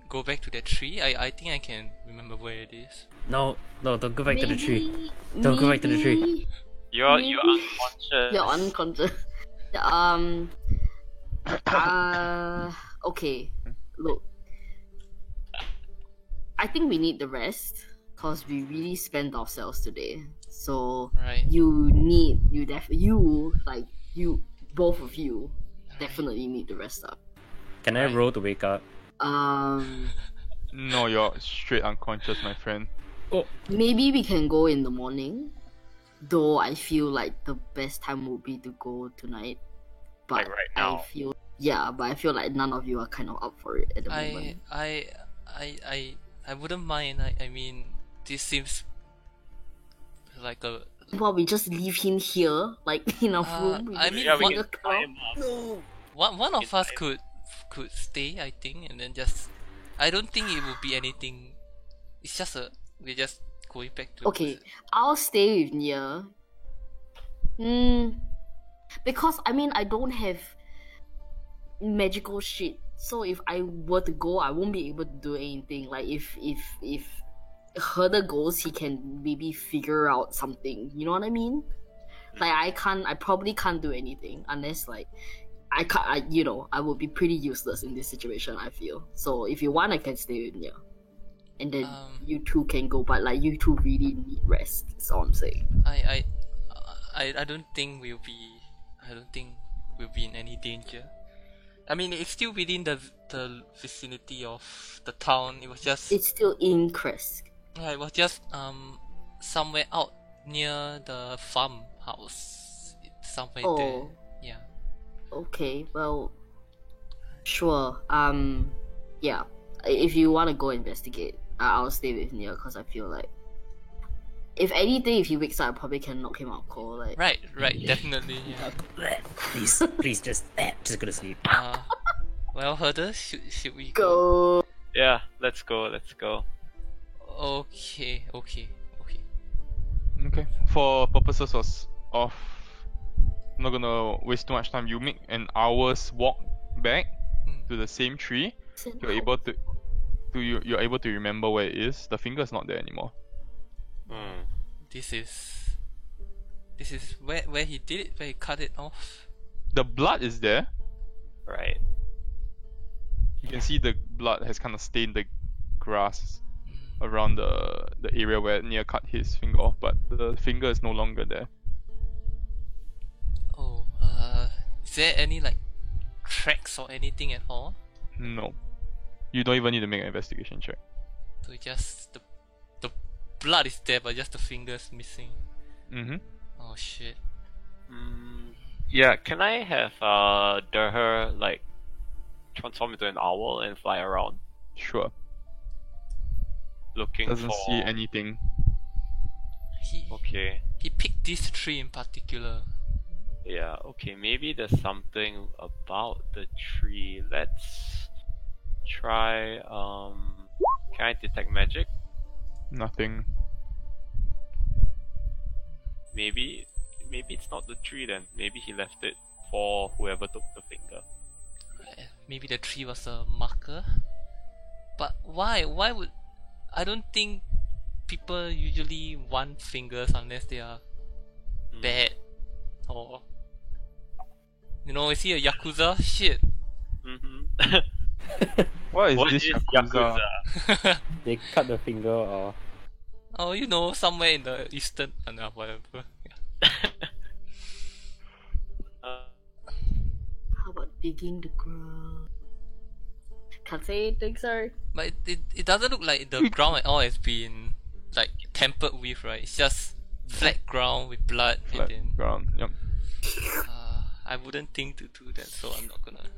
go back to that tree? I think I can remember where it is. No, don't go back to the tree. maybe- Don't go back to the tree. maybe You're Maybe- unconscious. You're unconscious. Okay. Look, I think we need the rest because we really spent ourselves today. So Right. both of you definitely need to rest up. Can I Right. roll to wake up? No, you're straight unconscious, my friend. Maybe we can go in the morning. Though I feel like the best time would be to go tonight. But Like right now. I feel like none of you are kind of up for it at the I moment. I wouldn't mind. I mean, this seems like a. Well, we just leave him here, like in a room. I mean, Yeah, we what- can tie him up. one of It's us fine. could stay, I think, and then just. I don't think it will be anything. It's just we're just going back to. Okay, I'll stay with Nia. Because I mean I don't have magical shit. So if I were to go, I won't be able to do anything. Like if Herder goes, he can maybe figure out something. You know what I mean? Like I probably can't do anything unless like I would be pretty useless in this situation. I feel so. If you want, I can stay with Nia, and then you two can go. But like you two really need rest. That's all I'm saying. I don't think we'll be. I don't think we'll be in any danger. I mean, it's still within the vicinity of the town. It was just. It's still in Kresk. Yeah, it was just somewhere out near the farmhouse. It's somewhere there. Oh. Yeah. Okay, well, sure. Yeah. If you want to go investigate, I'll stay with Nia because I feel like, if anything, if he wakes up, I probably can knock him out cold. Like, Right, definitely. Yeah. Please, just go to sleep. Well, Herder, should we go. Yeah, let's go. Okay. Okay. For purposes of not gonna waste too much time, you make an hour's walk back to the same tree. You're able to you're able to remember where it is. The finger is not there anymore. This is where he did it, where he cut it off. The blood is there. Right. You can see the blood has kind of stained the grass around the area where Nia cut his finger off, but the finger is no longer there. Oh, is there any like tracks or anything at all? No. You don't even need to make an investigation check. So it just the blood is there, but just the fingers missing. Mm-hmm. Oh shit. Yeah, can I have Durher like transform into an owl and fly around Sure. looking Doesn't for see anything. Okay. He picked this tree in particular. Yeah, okay, maybe there's something about the tree. Let's try can I detect magic? Nothing. Maybe it's not the tree then. Maybe he left it for whoever took the finger. Maybe the tree was a marker. But why? Why would I don't think people usually want fingers unless they are bad or is he a Yakuza? Shit. What is What this is Yakuza? They cut the finger off. Oh, somewhere in the eastern whatever. How about digging the ground? can't say anything, sorry. But it doesn't look like the ground at all has been like tampered with, right? It's just flat ground with blood Flat and then ground. Yep. I wouldn't think to do that, so I'm not gonna.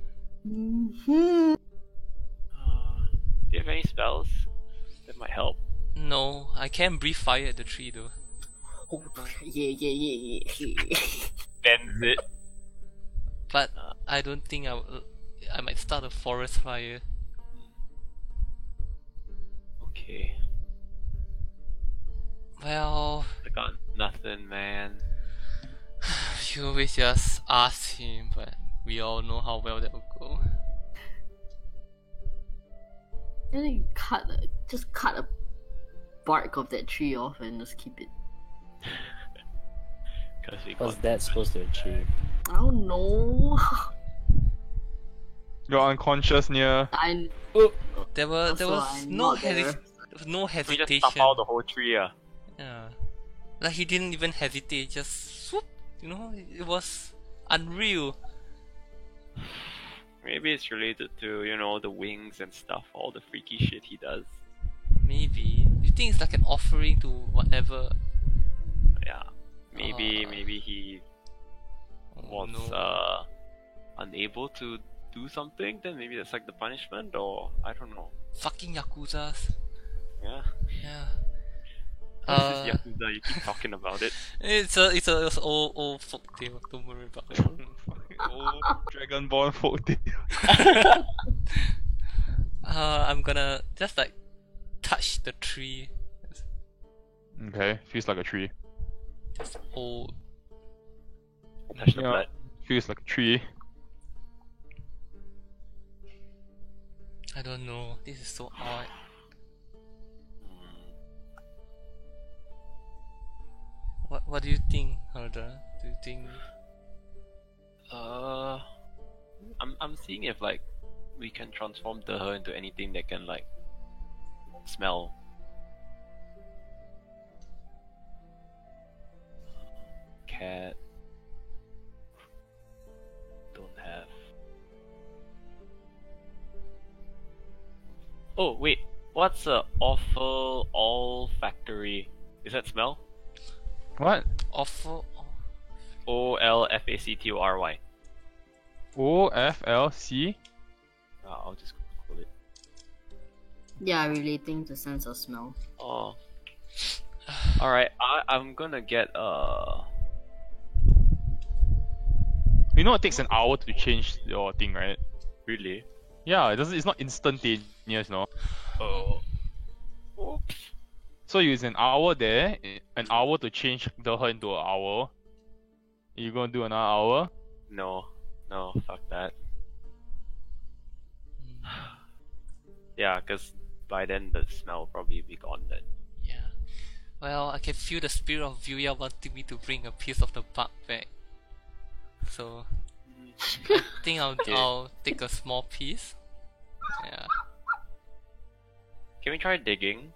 Mm-hmm. Do you have any spells that might help? No, I can breathe fire at the tree though. Oh, yeah. Bends it. But I don't think I might start a forest fire. Okay. Well, I got nothing, man. you always just ask him, but we all know how well that will go. Then you just cut a bark of that tree off and just keep it. Because we What's got that supposed to achieve? I don't know. You're unconscious near. There was Also, I'm no not there. there was no we just hesitation. stuff out the whole tree. Yeah, like he didn't even hesitate, just swoop. You know, it was unreal. Maybe it's related to, you know, the wings and stuff, all the freaky shit he does. Maybe you think it's like an offering to whatever. Yeah. Maybe Ah. maybe he Oh, was no. unable to do something, then maybe that's like the punishment, or I don't know. Fucking yakuzas. Yeah. Yeah. This is Yakuza, you keep talking about it. It's a old folktale. Don't worry about it. Old Dragonborn folktale. I'm gonna just like touch the tree. Okay, feels like a tree. Just old. Touch the Yeah. blood. Feels like a tree. I don't know. This is so odd. What do you think, Harda? Do you think? I'm seeing if like we can transform her into anything that can like smell. Cat. Don't have. Oh wait, what's a awful olfactory? Is that smell? What? Awful. Olfactory. OFLC? I'll just call it. Yeah, relating to sense of smell. Oh. Alright, I'm gonna get You know it takes an hour to change your thing, right? really? Yeah, it's not instantaneous, no. Oh. Oops. So you use an hour there, an hour to change her into an hour. You gonna do another hour? No, fuck that. Yeah, cause by then the smell will probably be gone then. Yeah. Well, I can feel the spirit of Vyuya wanting me to bring a piece of the bark back. So I think I'll take a small piece. Yeah. Can we try digging?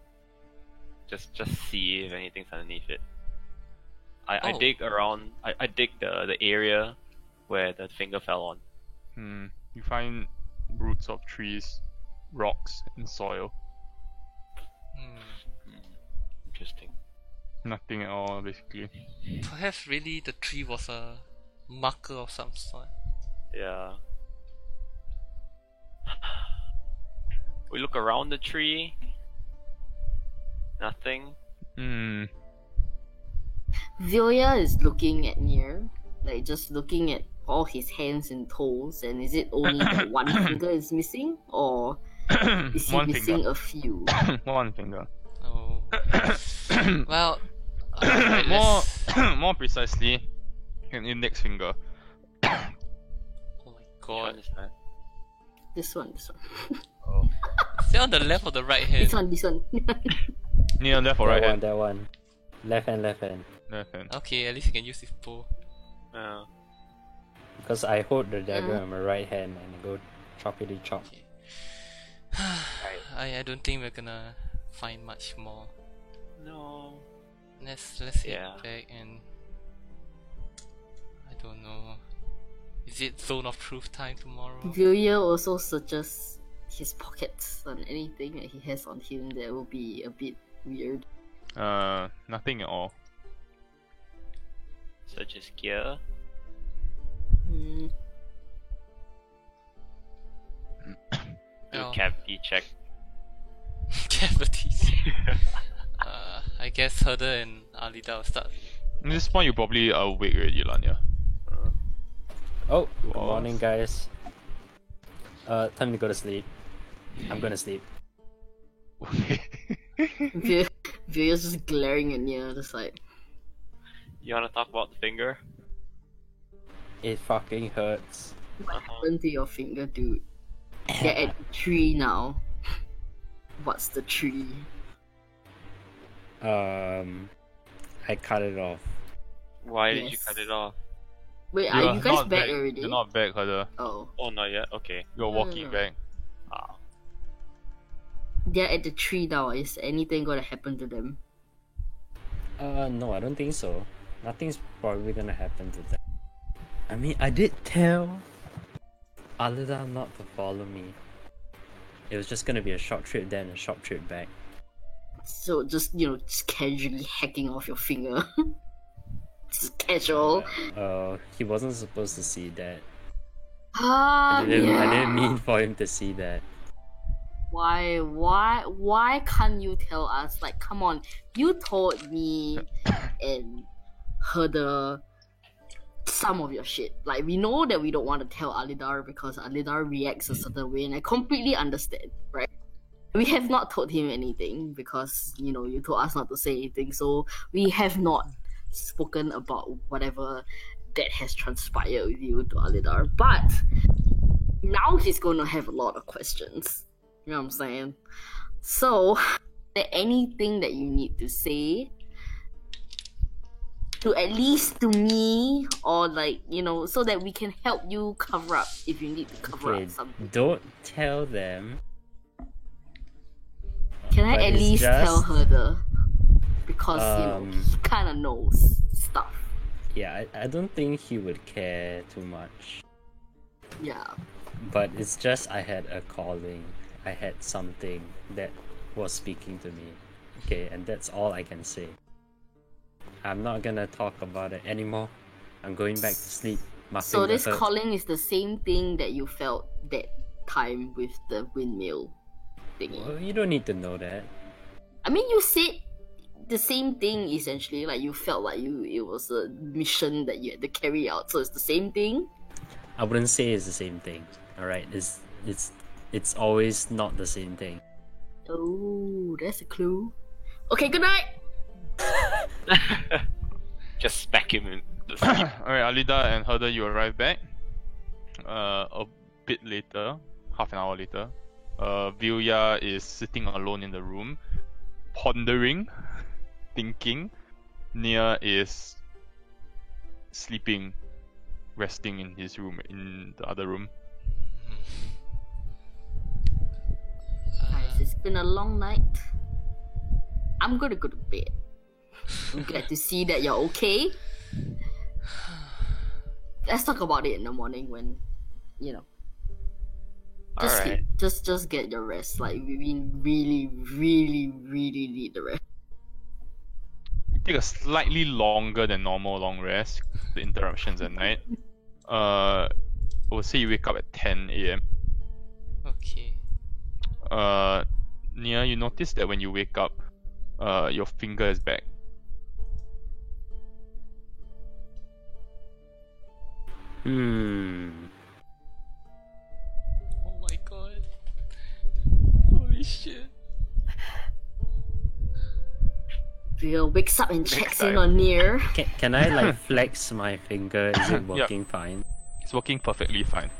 Just see if anything's underneath it. I Oh. dig around. I dig the area where the finger fell on. You find roots of trees, rocks, and soil. Interesting. Nothing at all, basically. Perhaps really the tree was a marker of some sort. Yeah. We look around the tree. Nothing. Vilya is looking at Nier, like just looking at all his hands and toes, and is it only that one finger is missing, or is he One missing finger. a few? One finger. Oh. Well, alright, more, let's... more precisely, an index finger. Oh my Which god. one is that? This one. Oh. Is it on the left or the right hand? This one. Near left or right hand? That one. Left hand. Left hand. Okay, at least you can use his bow. Because I hold the dagger on my right hand and go choppity chop. I don't think we're gonna find much more. No. Let's Yeah. head back and I don't know. Is it Zone of Truth time tomorrow? Vilya also searches his pockets on anything that he has on him that will be a bit weird. Nothing at all. Such as gear. Hmm. Do Oh. cavity check. Cavities. I guess Herder and Alida will start. At this point, you're probably awake already, Lanya. Oh, good Was. morning, guys. Time to go to sleep. I'm gonna sleep. Vilya's just glaring at Nia, just like, You wanna talk about the finger? It fucking hurts. what happened to your finger, dude? You're at the tree now. What's the tree? I cut it off. Why did you Yes. cut it off? Wait, are you guys not back already? You're not back, Herder. Oh. Oh, not yet. Okay. You're walking no. back. Ah. They're at the tree now. Is anything gonna happen to them? No, I don't think so. Nothing's probably gonna happen to them. I mean, I did tell Alida not to follow me. It was just gonna be a short trip there and a short trip back. So just, just casually hacking off your finger. Just casual. He wasn't supposed to see that. Ah, I didn't yeah. mean for him to see that. Why can't you tell us? Like, come on, you told me and Herder some of your shit. Like, we know that we don't want to tell Alidar because Alidar reacts a certain way, and I completely understand, right? We have not told him anything because, you told us not to say anything, so we have not spoken about whatever that has transpired with you to Alidar. But now he's going to have a lot of questions. You know what I'm saying? So, is there anything that you need to say to at least to me, or so that we can help you cover up if you need to cover Okay, up something? don't tell them. Can I but at it's least tell just- her because he kind of knows stuff. Yeah, I don't think he would care too much. Yeah. But it's just I had a calling. I had something that was speaking to me. Okay, and that's all I can say. I'm not gonna talk about it anymore. I'm going back to sleep. My So finger this hurts. calling is the same thing that you felt that time with the windmill thingy. Well, you don't need to know that. I mean, you said the same thing essentially. Like, you felt like it was a mission that you had to carry out. So it's the same thing. I wouldn't say it's the same thing. All right, it's always not the same thing. Oh, that's a clue. Okay, good night. Just smack him in the sleep. Alright, Alida and Herder, you arrive back. A bit later, half an hour later, Vilya is sitting alone in the room, pondering, thinking. Nia is sleeping, resting in his room, in the other room. Guys, it's been a long night. I'm gonna go to bed. I'm glad to see that you're okay. Let's talk about it in the morning when, just Alright. sleep. Just get your rest. Like, we really, really, really need the rest. Take a slightly longer than normal long rest. The interruptions at night. We'll say you wake up at 10 a.m. Okay. Nia, you notice that when you wake up, your finger is back. Hmm. Oh my god. Holy shit. Ria wakes up and checks in time. on Nier. Can I like flex my finger? Is it working fine? It's working perfectly fine.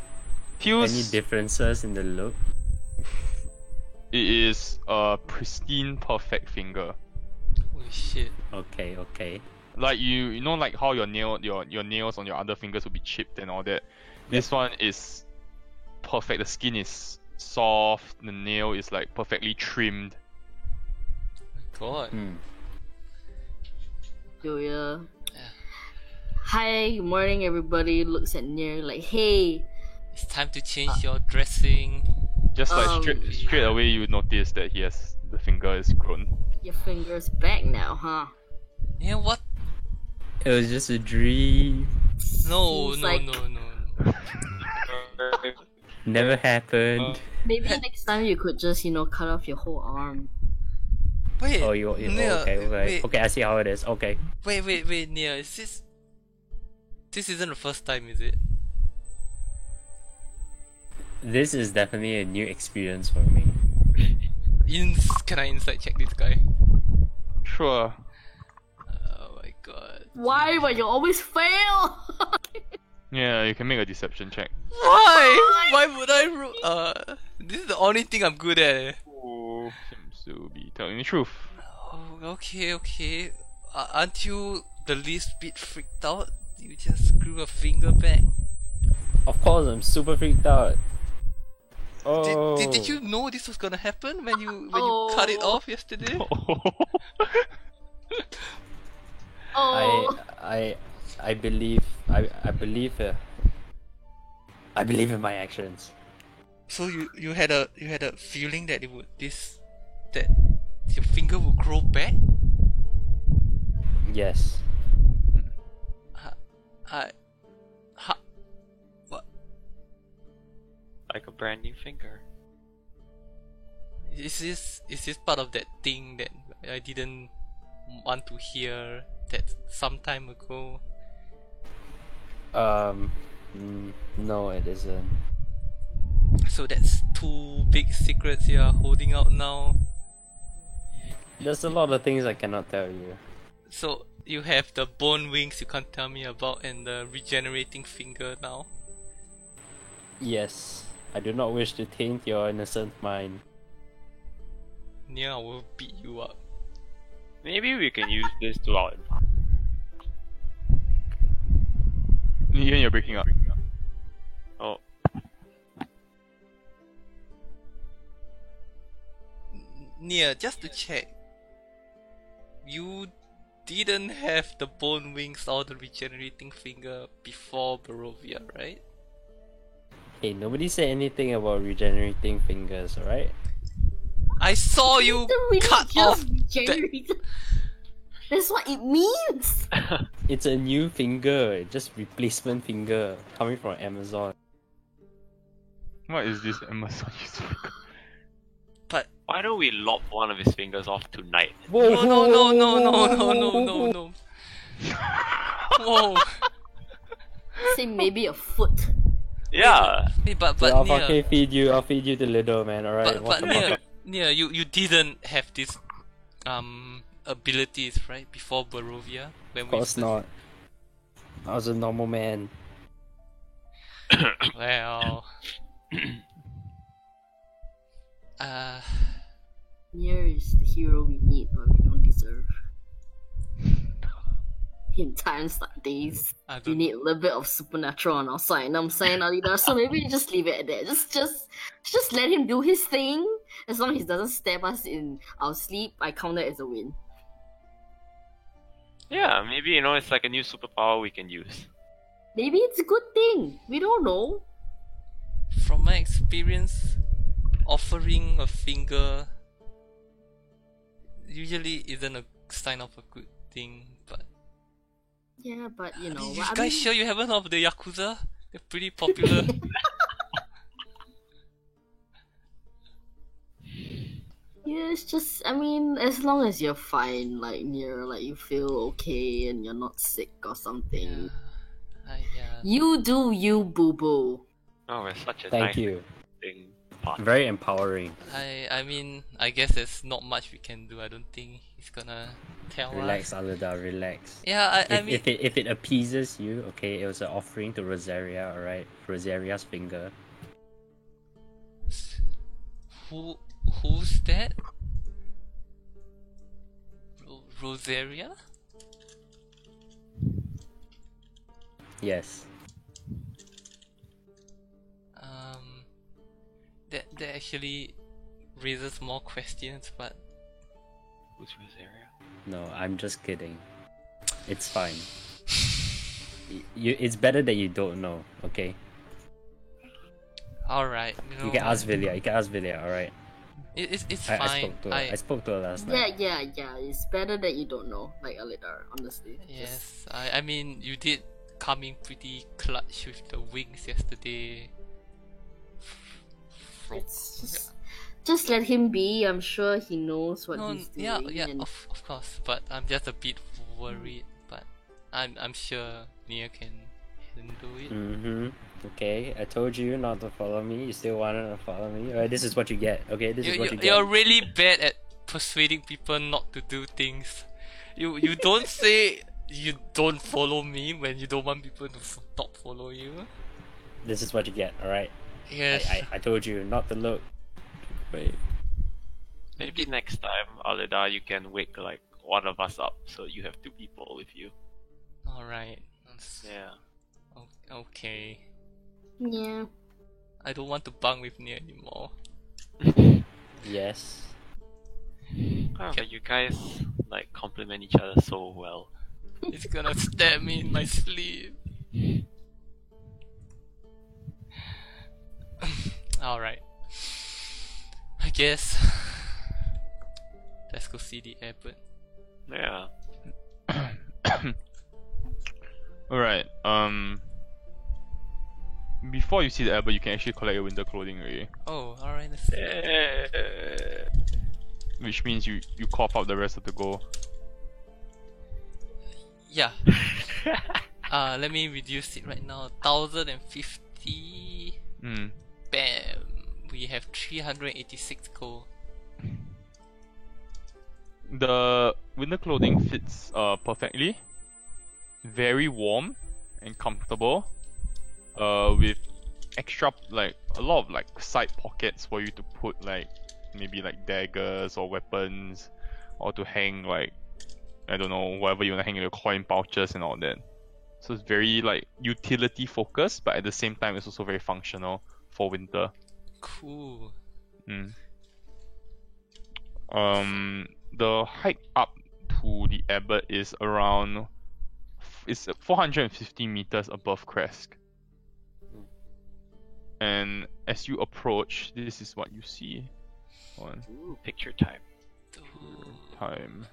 Any Feels differences in the look? it is a pristine, perfect finger. Holy shit. Okay, okay. Like you know, like how your nails on your other fingers will be chipped and all that. This one is perfect. The skin is soft. The nail is like perfectly trimmed. My god. Hmm. Julia. Yeah. Hi, good morning, everybody. Looks at Nier like, hey. It's time to change your dressing. Just like straight away, you notice that the finger is grown. Your finger's back now, huh? Yeah, what? It was just a dream. No, Seems no, like- no. Never happened. Maybe next time you could just, cut off your whole arm. Wait. Oh, Nia, okay. Wait, Okay, I see how it is. Okay. wait, Nia, is this? This isn't the first time, is it? This is definitely a new experience for me. Can I inside check this guy? Sure. Oh my god. Why? But you always fail! Yeah, you can make a deception check. Why? Why would I this is the only thing I'm good at. Oh, seems to be telling the truth. Oh, okay. Aren't you the least bit freaked out? You just grew a finger back. Of course, I'm super freaked out. Oh. Did you know this was gonna happen when you cut it off yesterday? Oh. I believe I believe in my actions. So you had a feeling that that your finger would grow back? Yes. What? Like a brand new finger. Is this part of that thing that I didn't want to hear that some time ago? No, it isn't. So that's two big secrets you're holding out now. There's a lot of things I cannot tell you. So you have the bone wings you can't tell me about and the regenerating finger now. Yes, I do not wish to taint your innocent mind. Nia will beat you up. Maybe we can use this to our Ian, you're breaking up. Oh, Nia, just to check, you didn't have the bone wings or the regenerating finger before Barovia, right? Hey, nobody said anything about regenerating fingers, alright? I saw you The really cut off. just generated. That's what it means! It's a new finger, just replacement finger coming from Amazon. What is this Amazon user? But why don't we lop one of his fingers off tonight? Whoa, no. Whoa. Say maybe a foot. Yeah. Hey, but Yeah, I'll Nia, fucking I'll feed you the little man, alright? but What the fuck? Nia, you didn't have this abilities, right? Before Barovia, when Of course not. I was a normal man. Well, Nier is the hero we need, but we don't deserve. In times like these, I we don't. need a little bit of supernatural on our side. And I'm saying, Alida, so maybe you just leave it at that. Just let him do his thing. As long as he doesn't stab us in our sleep, I count that as a win. Yeah, maybe it's like a new superpower we can use. Maybe it's a good thing. We don't know. From my experience, offering a finger usually isn't a sign of a good thing. But Yeah, but you I guys mean, sure you haven't heard of the Yakuza? They're pretty popular. yeah, it's just, I mean, as long as you're fine, like you feel okay and you're not sick or something. Yeah. You do you, boo boo. Oh, we're such a Thank nice you. thing. Part. Very empowering. I mean, I guess there's not much we can do. I don't think he's gonna tell Relax, us. Alida, relax. Yeah, I mean, If it appeases you, okay, it was an offering to Rosaria, alright? Rosaria's finger. who's that? Rosaria? Yes. That actually raises more questions, but Who's Rosaria? No, I'm just kidding. It's fine. It's better that you don't know, okay? Alright, You can ask Vilya. Alright. It's I fine. spoke to her. I spoke to her last night. Yeah. It's better that you don't know, like Alidar, honestly. Yes, I mean, you did come in pretty clutch with the wings yesterday. Just let him be. I'm sure he knows what No, he's doing. yeah, and of course. But I'm just a bit worried. But I'm sure Nia can handle it. Mm-hmm. Okay, I told you not to follow me. You still wanted to follow me. Alright, this is what you get. Okay, this is what you get. You're really bad at persuading people not to do things. You don't say you don't follow me when you don't want people to not follow you. This is what you get. Alright. Yes. I told you not to look. Wait. Maybe next time, Alida, you can wake like one of us up so you have two people with you. Alright. Yeah. Okay. yeah. I don't want to bunk with Nia anymore. Yes. Oh, but you guys like complement each other so well. It's gonna stab me in my sleep. Alright. I guess. Let's go see the airport. Yeah. Alright, before you see the airport, you can actually collect your winter clothing already. Oh, alright, let's see. Which means you cough out the rest of the gold. Yeah. Let me reduce it right now. 1050. Mm. Bam. We have 386 gold. The winter clothing fits perfectly. Very warm and comfortable. With extra like a lot of like side pockets for you to put like maybe like daggers or weapons, or to hang like I don't know whatever you wanna hang your coin pouches and all that. So it's very like utility focused, but at the same time it's also very functional for winter. Cool. The hike up to the abbot is around. It's 450 meters above Kresk. And as you approach, this is what you see. Ooh, picture time. Time.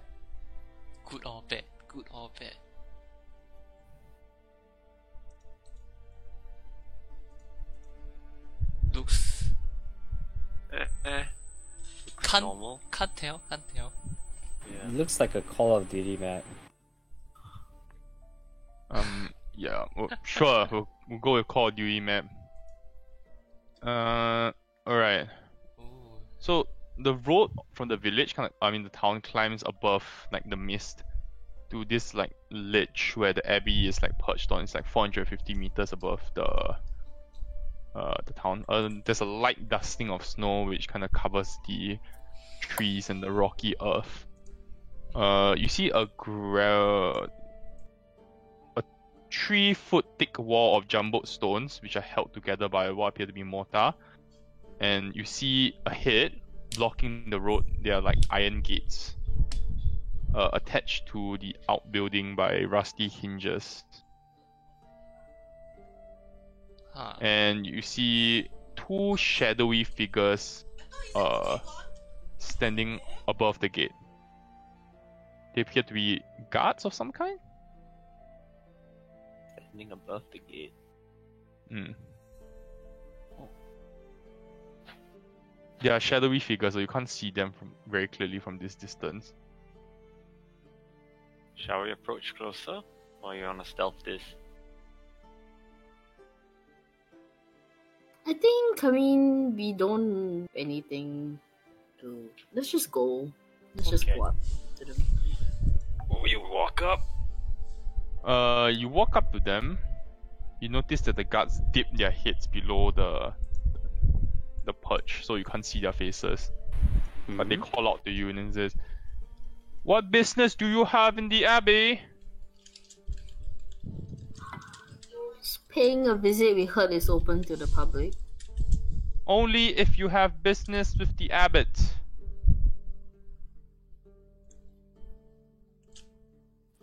Good or bad? Good or bad? Looks can't Normal. can't tell. Yeah. Looks like a Call of Duty map. Yeah, well, sure, we'll go with Call of Duty map. Alright. Ooh. So the road from the village, the town climbs above like the mist to this like ledge where the abbey is like perched on. It's like 450 meters above the town. There's a light dusting of snow which kind of covers the trees and the rocky earth. You see a 3-foot thick wall of jumbled stones which are held together by what appear to be mortar, and you see ahead, blocking the road, there are like iron gates attached to the outbuilding by rusty hinges. Huh. And you see 2 shadowy figures standing above the gate. They appear to be guards of some kind. Standing above the gate. They are shadowy figures, so you can't see them very clearly from this distance. Shall we approach closer? Or you wanna stealth this? I think, we don't anything to. Let's just go. Let's just Okay. go up to them. Oh, you walk up. You walk up to them. You notice that the guards dip their heads below the perch, so you can't see their faces. But they call out to you and then says, "What business do you have in the abbey?" Just paying a visit. We heard is open to the public. "Only if you have business with the abbot."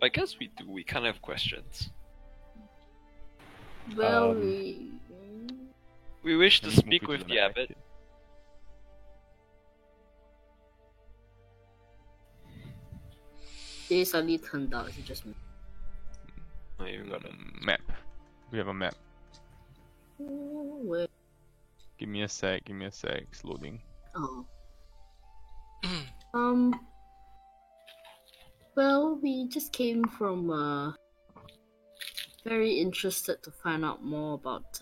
I guess we do. We kind of have questions. Well, We wish to Let me move speak you to with the the back. abbot. They suddenly turned out. He just. Oh, you got it. Map. We have a map. Where? Give me a sec. It's loading. Oh. Um. Well, we just came from. Very interested to find out more about.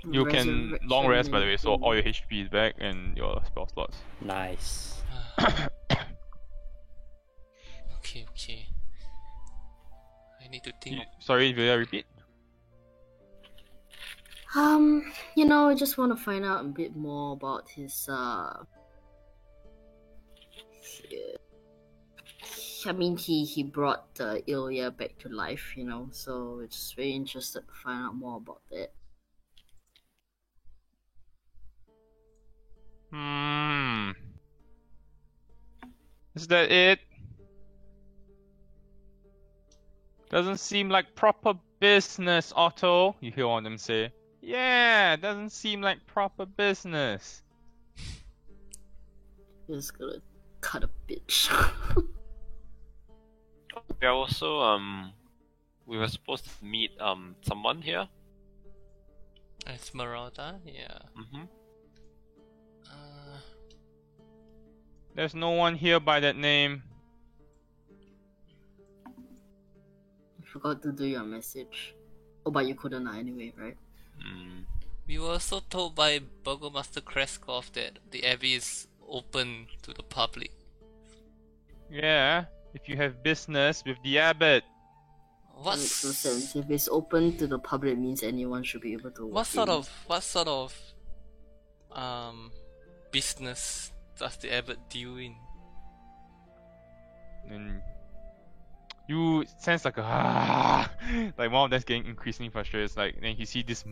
You can long rest, by the way, so resurrection all your HP is back and your spell slots. Nice. Okay. I need to think. Sorry, will I repeat? I just want to find out a bit more about his I mean, he brought Ilya back to life, so we're just very interested to find out more about that. Is that it? Doesn't seem like proper business, Otto. You hear one of them say. Yeah, doesn't seem like proper business. Just gonna cut a bitch. We are also we were supposed to meet someone here. Esmeralda, yeah. Mm-hmm. There's no one here by that name. I forgot to do your message. Oh, but you couldn't anyway, right? We were also told by Burgomaster Kreskov that the abbey is open to the public. Yeah, if you have business with the abbot. That makes no sense. If it's open to the public, it means anyone should be able to walk What sort in. of business does the abbot deal in? And you sense like like one of them's getting increasingly frustrated. It's like then you see this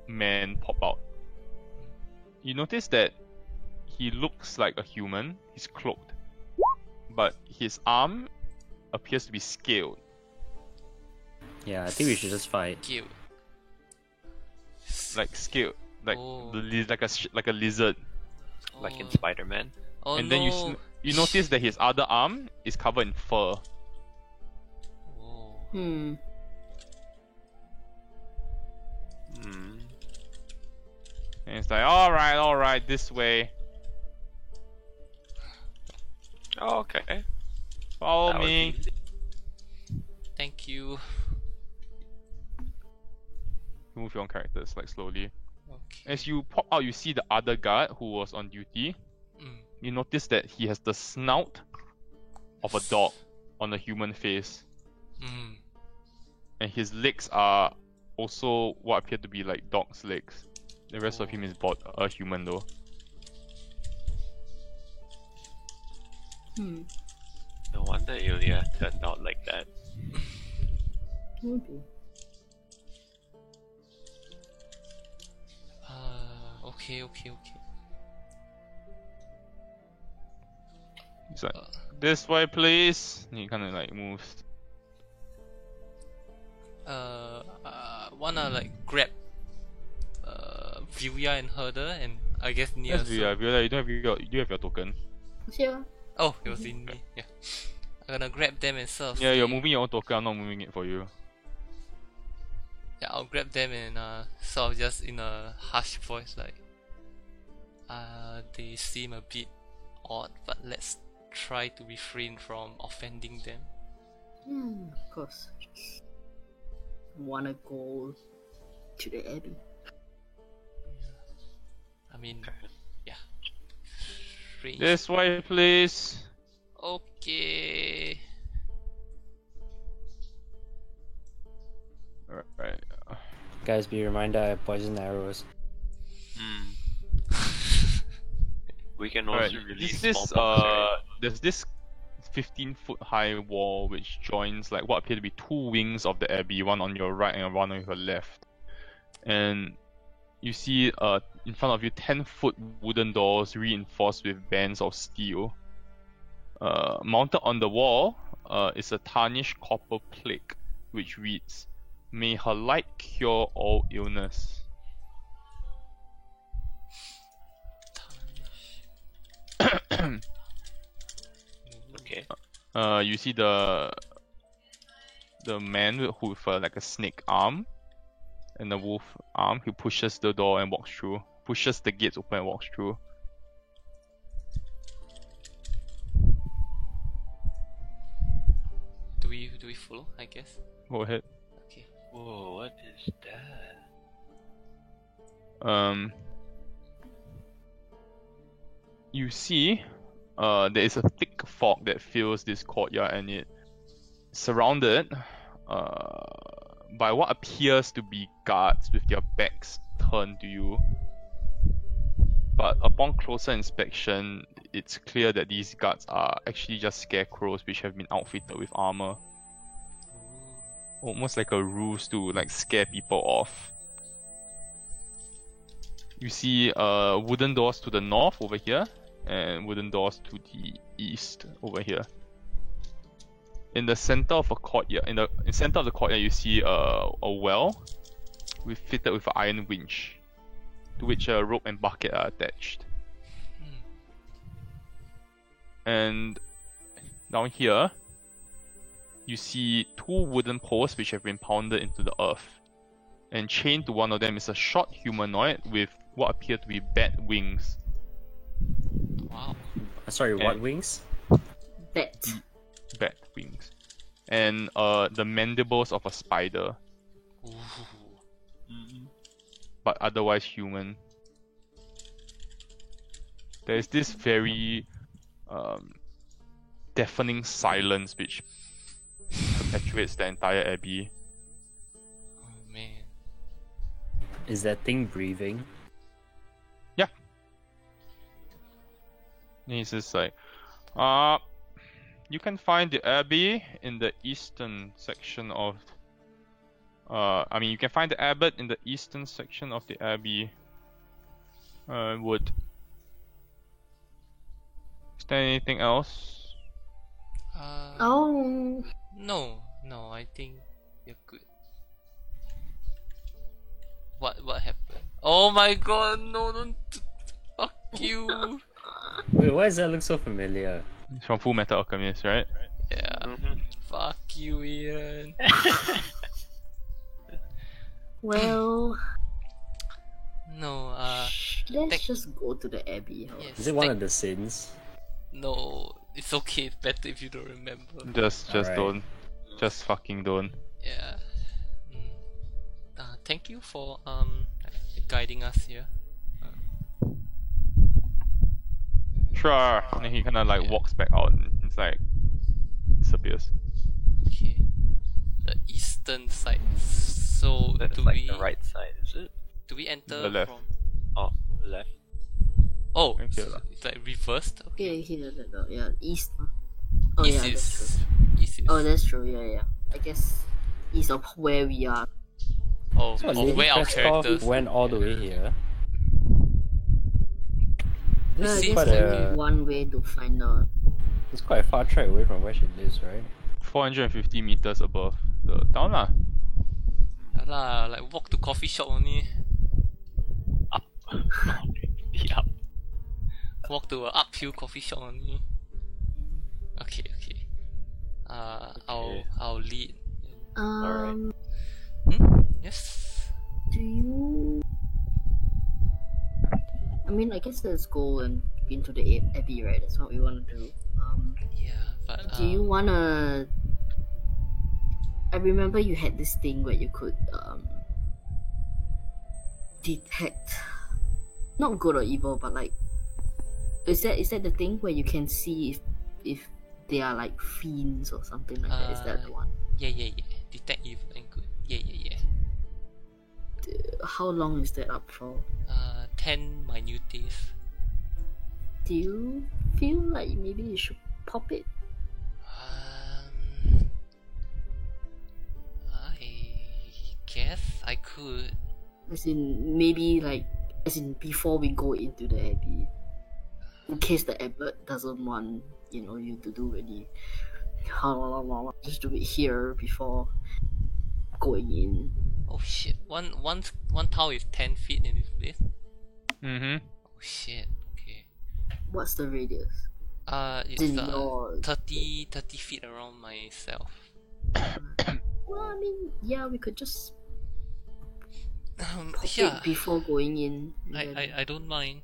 man pop out. You notice that he looks like a human. He's cloaked, but his arm appears to be scaled. Yeah, I think we should just fight. Guild. Like scaled, like Oh. like a lizard. Like in Oh. Spider-Man. Oh And no. then you notice that his other arm is covered in fur. Oh. Hmm. And it's like, alright, this way. Oh, okay. Follow That would me. be- Thank you. Move your own characters, like slowly. Okay. As you pop out, you see the other guard who was on duty. Mm. You notice that he has the snout of a dog on a human face. Mm. And his legs are also what appear to be like dog's legs. The rest of him is a human though. Hmm. No wonder Ilya turned out like that. Maybe. Okay. He's like, this way please. And he kinda like moves. Wanna like grab Vilya and Herder and I guess Nia. Yes, Viola, you don't have your token. Here. Oh, it was in me. Yeah. I'm gonna grab them and sort of Yeah, you're say- moving your own token, I'm not moving it for you. Yeah, I'll grab them and sort of just in a harsh voice like, they seem a bit odd, but let's try to refrain from offending them. Of course. Just wanna go to the abbey. I mean, yeah. Strange. This way please. Okay. Alright. Guys, be reminded I have poison arrows. We can also Alright, release this smallpox, right? there's this 15-foot high wall which joins like what appear to be two wings of the abbey, one on your right and one on your left. And you see in front of you 10-foot wooden doors reinforced with bands of steel. Mounted on the wall is a tarnished copper plaque which reads, May her light cure all illness. Okay. You see the man with like a snake arm and a wolf arm. He pushes the door and walks through. Pushes the gates open and walks through. Do we follow? I guess. Go ahead. Okay. Whoa, what is that? You see, there is a thick fog that fills this courtyard, and it surrounded by what appears to be guards with their backs turned to you. But upon closer inspection, it's clear that these guards are actually just scarecrows which have been outfitted with armor. Almost like a ruse to like scare people off. You see wooden doors to the north over here, and wooden doors to the east over here. In the center of a courtyard, in the center of the courtyard, you see a well fitted with an iron winch, to which a rope and bucket are attached. And down here, you see two wooden posts which have been pounded into the earth. And chained to one of them is a short humanoid with what appear to be bat wings. Wow. Sorry, what And- wings? Bet. Bat wings. And the mandibles of a spider, Ooh. but otherwise human. There's this very deafening silence which perpetuates the entire abbey. Oh man. Is that thing breathing? And he's just like, you can find the abbey in the eastern section of. You can find the abbot in the eastern section of the abbey. Wood. Is there anything else? Oh. No, I think you're good. What happened? Oh my god, no, don't. Fuck you. Wait, why does that look so familiar? It's from Full Metal Alchemist, right? Yeah. Mm-hmm. Fuck you, Ian. Well, No, let's tech- just go to the abbey. Huh? yes. Is it one of the sins? No, it's okay. It's better if you don't remember. Just Alright. don't. Just fucking don't. Yeah. Thank you for guiding us here. Sure. And then he kind of like Yeah. walks back out and it's like disappears. Okay. The eastern side. So That's do like we the right side, is it? do we enter The left. from? Oh, left. Oh, Okay so lah. it's like reversed. Okay, here, yeah, east. Huh? Oh East yeah, that's true. is east is. Oh, that's true. Yeah. I guess east of where we are. Oh, So of Lady where our Peskov characters went all the way here. I This is guess quite only a one way to find out. it's quite a far trek away from where she lives, right? 450 meters above the town lah. Yeah lah, like walk to coffee shop only. Up. Yep. Walk to a uphill coffee shop only. Okay. I'll lead. Um, Yes. do you? I mean, I guess let's go and into the abbey, right? That's what we want to do. Yeah, but Do you wanna? I remember you had this thing where you could detect, not good or evil, but like, is that the thing where you can see if they are like fiends or something like that? Is that the one? Yeah. Detect evil and good. Yeah. How long is that up for? 10 minute days. Do you feel like maybe you should pop it? I guess I could. As in, maybe like, as in before we go into the abbey, in case the abbot doesn't want you to do any, just do it here before going in. Oh shit. One tower is 10 feet in this place. Mm-hmm. Oh shit. Okay. What's the radius? It's In your 30 feet around myself. Well, I mean, yeah, we could just pop Yeah. it before going in. and then- I don't mind.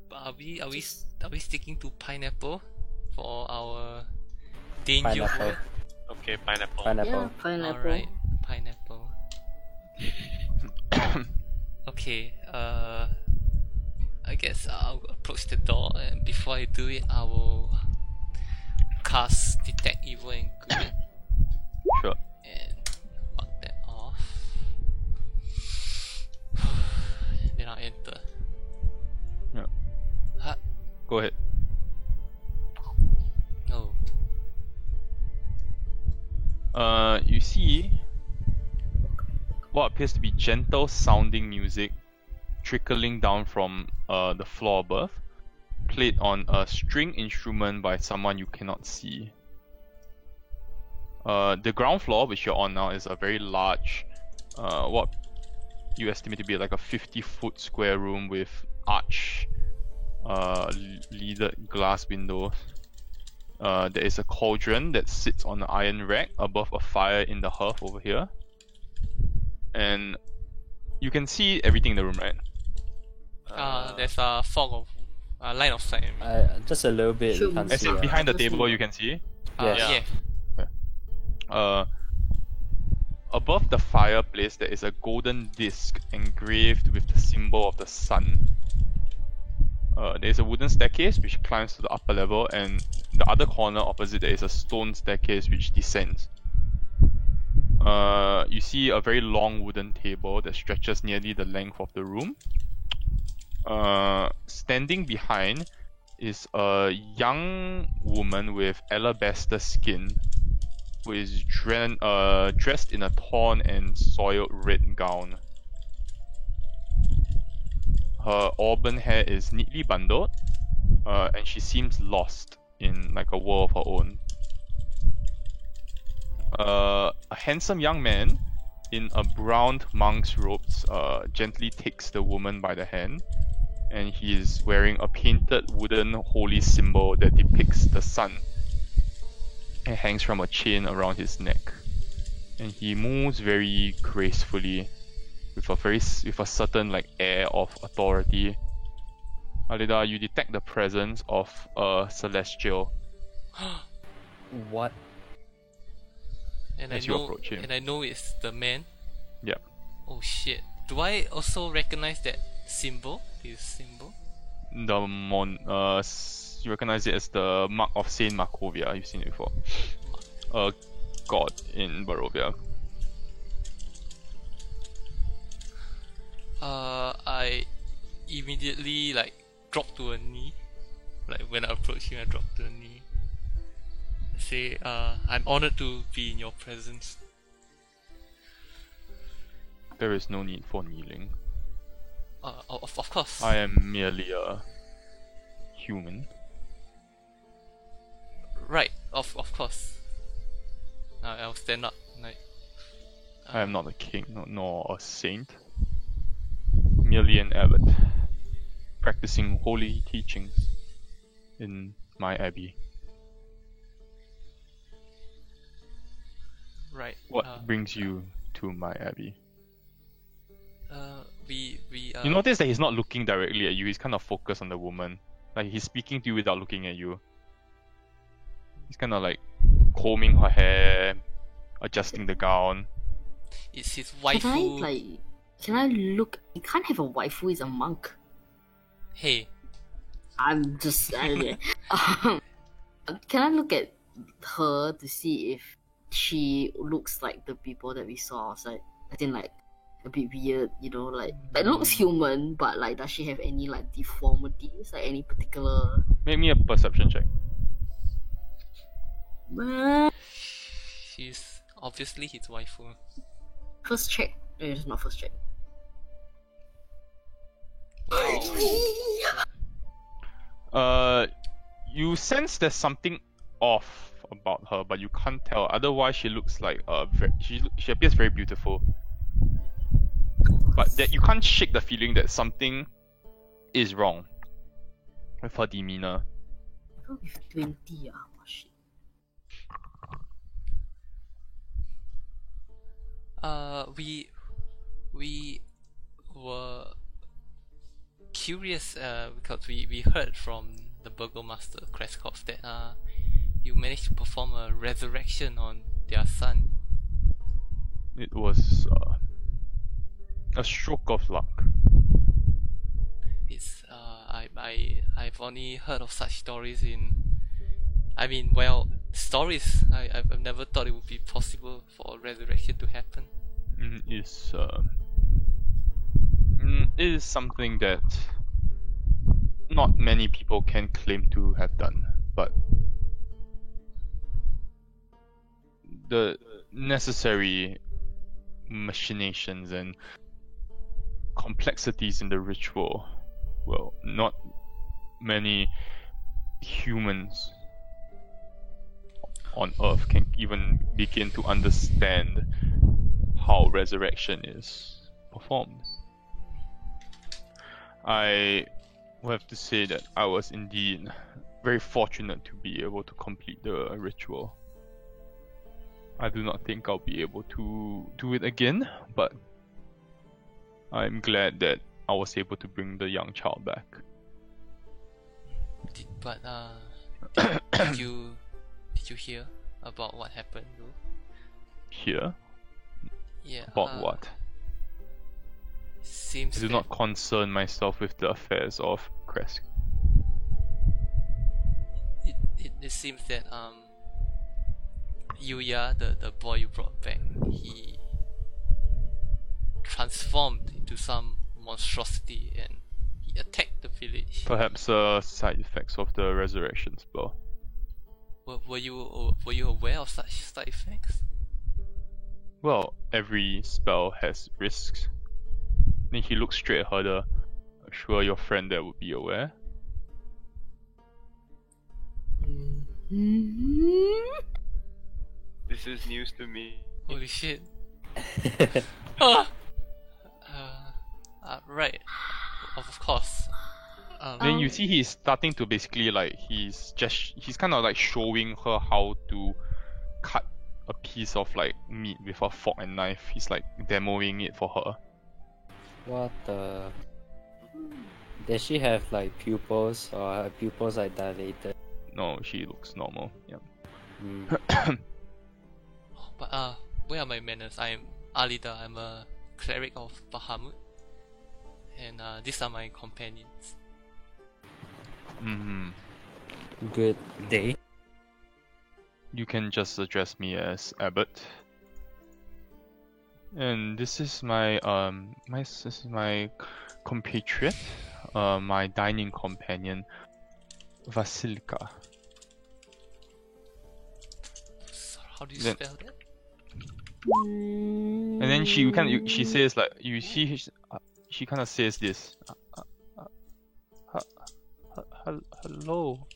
But are we Just- sticking to pineapple for our danger? Pineapple. Okay, pineapple. Pineapple. Yeah, pineapple. Alright, pineapple. Okay, I guess I'll approach the door, and before I do it, I will cast Detect Evil and Good Sure. and mark that off. Then I'll enter. Yeah. Huh? Go ahead. Oh. You see what appears to be gentle sounding music trickling down from the floor above, played on a string instrument by someone you cannot see. The ground floor, which you're on now, is a very large, what you estimate to be like a 50-foot square room with arch, leaded glass windows. There is a cauldron that sits on an iron rack above a fire in the hearth over here. And you can see everything in the room, right? There's a fog of line of sight. Just a little bit. Sure. You can't As see. in behind the Just table, see. you can see. Yes. Yeah. Above the fireplace, there is a golden disc engraved with the symbol of the sun. There is a wooden staircase which climbs to the upper level, and the other corner opposite there is a stone staircase which descends. You see a very long wooden table that stretches nearly the length of the room. Standing behind is a young woman with alabaster skin, who is dressed in a torn and soiled red gown. Her auburn hair is neatly bundled, and she seems lost in like a world of her own. A handsome young man in a brown monk's robes gently takes the woman by the hand, and he is wearing a painted wooden holy symbol that depicts the sun. It hangs from a chain around his neck, and he moves very gracefully, with a certain like air of authority. Alida, you detect the presence of a celestial. What? And As you approach him. And I know it's the man. Yep. Oh shit. Do I also recognize that symbol? His symbol? You recognize it as the mark of Saint Markovia. You've seen it before. A god in Barovia. I immediately like drop to a knee. Like when I approach him, I drop to a knee. I say, I'm honored to be in your presence. There is no need for kneeling. Of course. I am merely a human. Right. Of course. I'll stand up. Like. I am not a king nor a saint. Merely an abbot, practicing holy teachings in my abbey. Right. What brings you to my abbey? We You notice that he's not looking directly at you, he's kind of focused on the woman. Like he's speaking to you without looking at you. He's kind of like combing her hair, adjusting the gown. It's his Can waifu. can I look? You can't have a waifu is a monk. Hey. I'm just. Can I look at her to see if she looks like the people that we saw outside? I think like a bit weird, you know, like looks human, but like does she have any like deformities, like any particular? Make me a perception check. She's obviously his waifu. First check. No, it's not first check. You sense there's something off about her, but you can't tell. Otherwise, she looks like she appears very beautiful. But that you can't shake the feeling that something is wrong with her demeanor. Go with 20, ah, oh, shit. We were curious because we heard from the Burgomaster Kreskov that you managed to perform a resurrection on their son. It was a stroke of luck. It's I've only heard of such stories stories. I've never thought it would be possible for a resurrection to happen. It is something that not many people can claim to have done, but the necessary machinations and complexities in the ritual, well, not many humans on Earth can even begin to understand how resurrection is performed. I will have to say that I was indeed very fortunate to be able to complete the ritual. I do not think I'll be able to do it again, but I'm glad that I was able to bring the young child back. Did you hear about what happened though? Here? Yeah. About what? Seems I do not concern myself with the affairs of Kresk. It seems that Yuya, the boy you brought back, he transformed into some monstrosity and he attacked the village. Perhaps side effects of the resurrection spell. Were you aware of such side effects? Well, every spell has risks. Then he looked straight at Herder. I'm sure your friend there would be aware. This is news to me. Holy shit. Right. Of course. Then you see he's starting to basically he's kind of like showing her how to cut a piece of like meat with a fork and knife. He's like demoing it for her. What the? Does she have like pupils, or her pupils are dilated? No, she looks normal. Yeah. But where are my manners? I'm Alida. I'm a cleric of Bahamut, and these are my companions. Good day. You can just address me as Abbott. And this is my compatriot, my dining companion, Vasilka. So how do you spell that? And then she says like she kind of says this. Hello.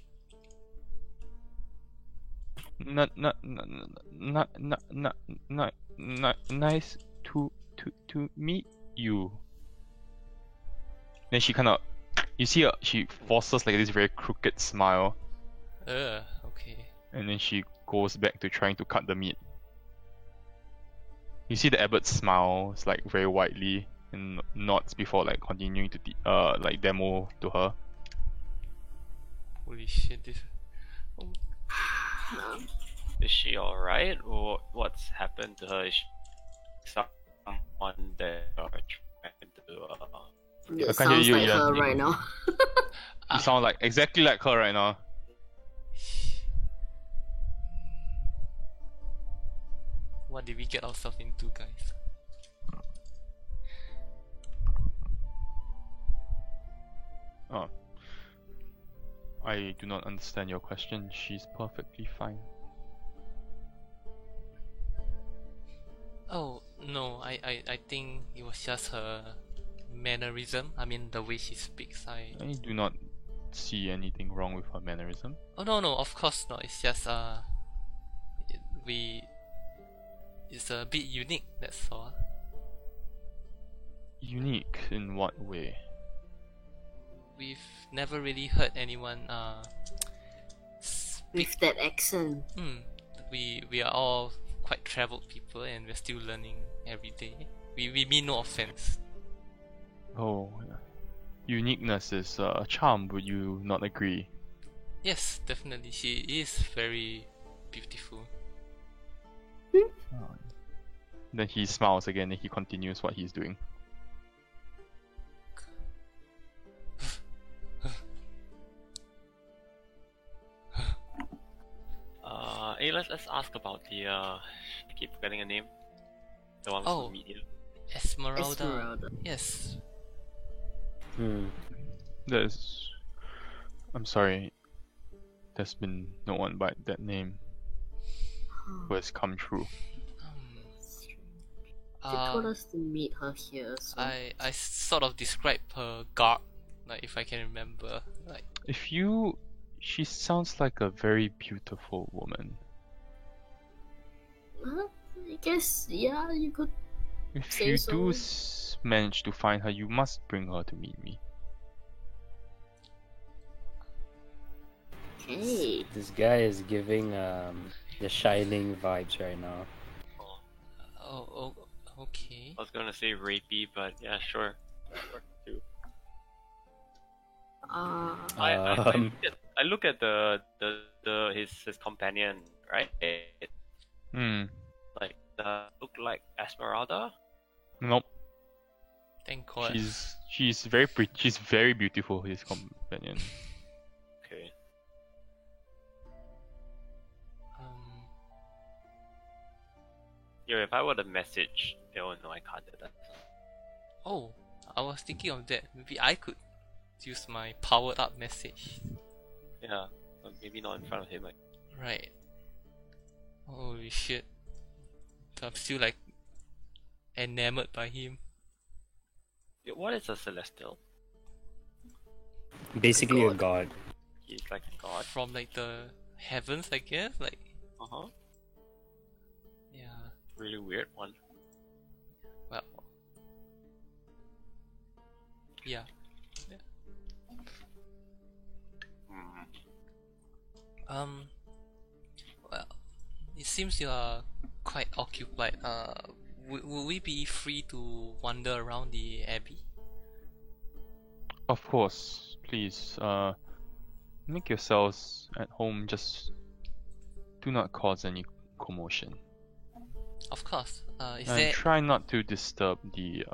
Nice to meet you. Then she kind of, you see her, she forces like this very crooked smile, Okay. and then she goes back to trying to cut the meat. You see the abbot smiles like very widely and nods before like continuing to like demo to her. Holy shit! This. Oh. Is she alright? Or what's happened to her? Is she someone that are trying to It can't hear sounds you, like Ian. her right now. You sound like exactly like her right now. What did we get ourselves into, guys? Oh. I do not understand your question. She's perfectly fine. Oh no, I think it was just her mannerism. I mean the way she speaks. I do not see anything wrong with her mannerism. Oh no, of course not. It's just it's a bit unique. That's all. Unique in what way? We've never really heard anyone speak. With that accent. We are all quite traveled people, and we're still learning every day. We mean no offense. Oh, uniqueness is a charm. Would you not agree? Yes, definitely. She is very beautiful. Then he smiles again and he continues what he's doing. Hey, let's ask about the I keep forgetting her name. The one with Oh. the media. Esmeralda. Esmeralda. Yes. I'm sorry. There's been no one by that name who has come true. They told us to meet her here, so I sort of described her garb, like if I can remember. Like She sounds like a very beautiful woman. I guess, yeah, you could. If Say you so. do manage to find her, you must bring her to meet me. Hey, This guy is giving the Shining vibes right now. oh, okay. I was gonna say rapey, but yeah, sure. That works too. I look at his companion, right? Like look like Esmeralda. Nope. Thank God. She's very pretty. She's very beautiful. His companion. Okay. Yeah, if I were to message, they will know I can't do that. Oh, I was thinking of that. Maybe I could use my powered up message. Yeah, but maybe not in front of him. Like, Right. Holy shit. I'm still like enamored by him. yeah, what is a celestial? Basically a God. god. He's like a god. From like the heavens, I guess. Like, Uh huh. yeah. Really weird one. Well. Yeah. Hmm. Well, it seems you are quite occupied. Will we be free to wander around the abbey? Of course, please. Make yourselves at home. Just do not cause any commotion. Of course. Is And there? try not to disturb the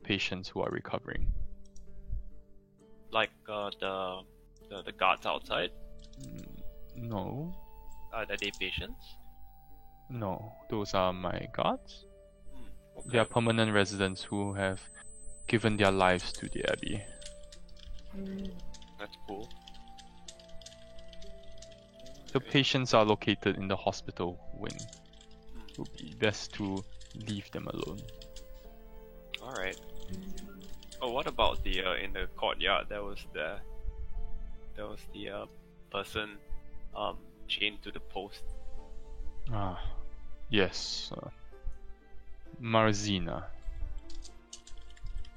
patients who are recovering. Like the guards outside. No, Are they patients? no, those are my guards. Okay. They are permanent residents who have given their lives to the abbey. That's cool. The patients are located in the hospital wing. It would be best to leave them alone. All right. Oh, what about the in the courtyard? There was the person chained to the post. Ah, yes, Marzina.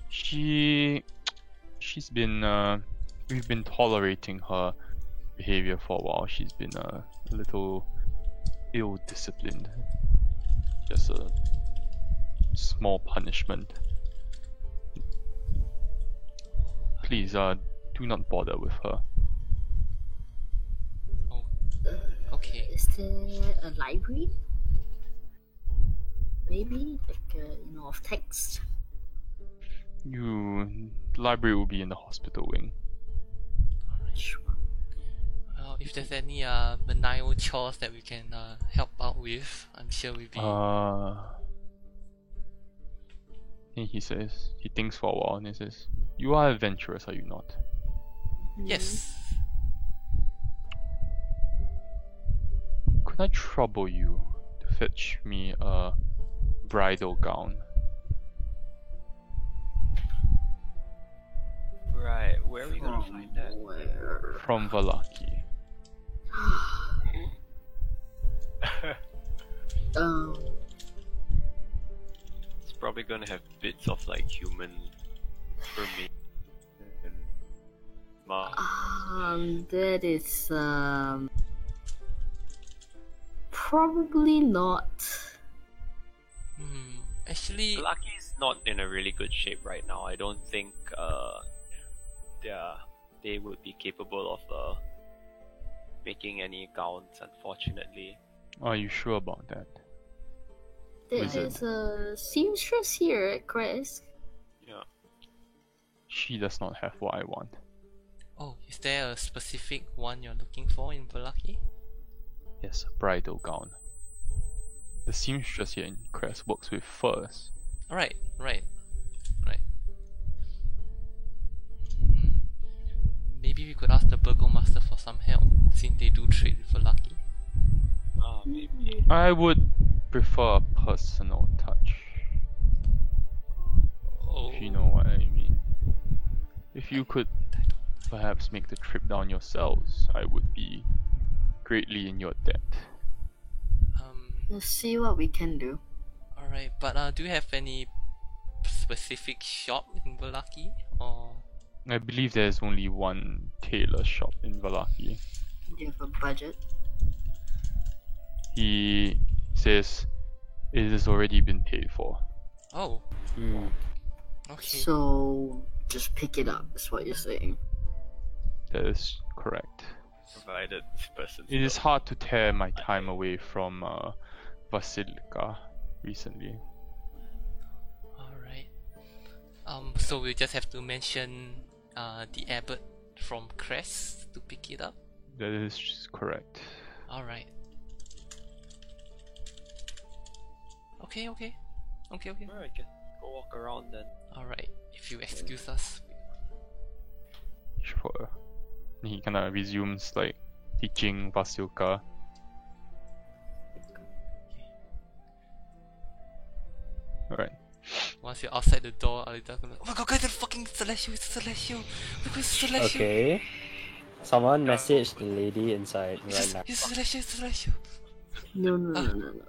She's been we've been tolerating her behavior for a while. She's been a little ill-disciplined. Just a small punishment. Please, do not bother with her. Oh, okay. Is there a library? Maybe, like, of text? The library will be in the hospital wing. Alright. Sure. Well, if there's any menial chores that we can help out with, I'm sure we'll be. And he says, he thinks for a while and he says, "You are adventurous, are you not?" Yes. Could I trouble you to fetch me a bridal gown? Right. Where are we gonna find that? Where? From Valaki. It's probably gonna have bits of like human information and that is probably not. Actually, Lucky is not in a really good shape right now. I don't think they would be capable of making any gowns, unfortunately. Are you sure about that? There Wizard. is a seamstress here at Crest. Yeah. She does not have what I want. oh, is there a specific one you're looking for in Velaki? Yes, a bridal gown. The seamstress here in Crest works with furs. Right. Maybe we could ask the Burgomaster for some help, since they do trade with Velaki. Maybe. I would prefer a personal touch, Oh, if you know what I mean. If you could perhaps make the trip down yourselves, I would be greatly in your debt. Let's see what we can do. Alright, but do you have any specific shop in Velaki? Or I believe there's only one tailor shop in Velaki. Do you have a budget? He says it has already been paid for. oh, Hmm. okay. So just pick it up. Is what you're saying. That is correct. Provided this person. It is hard to tear my time away from Vasilika recently. Alright. So we'll just have to mention the abbot from Crest to pick it up. That is correct. Alright. Okay. Alright, go walk around then. Alright, if you excuse us. Sure. He kinda resumes like teaching Vasilka. Alright. Once you're outside the door, Alita's gonna, oh my god, guys, it's fucking Celestial, it's Celestial! Oh my god, it's Celestial! Okay. Someone message the lady inside right now. It's Celestial, it's Celestial! No.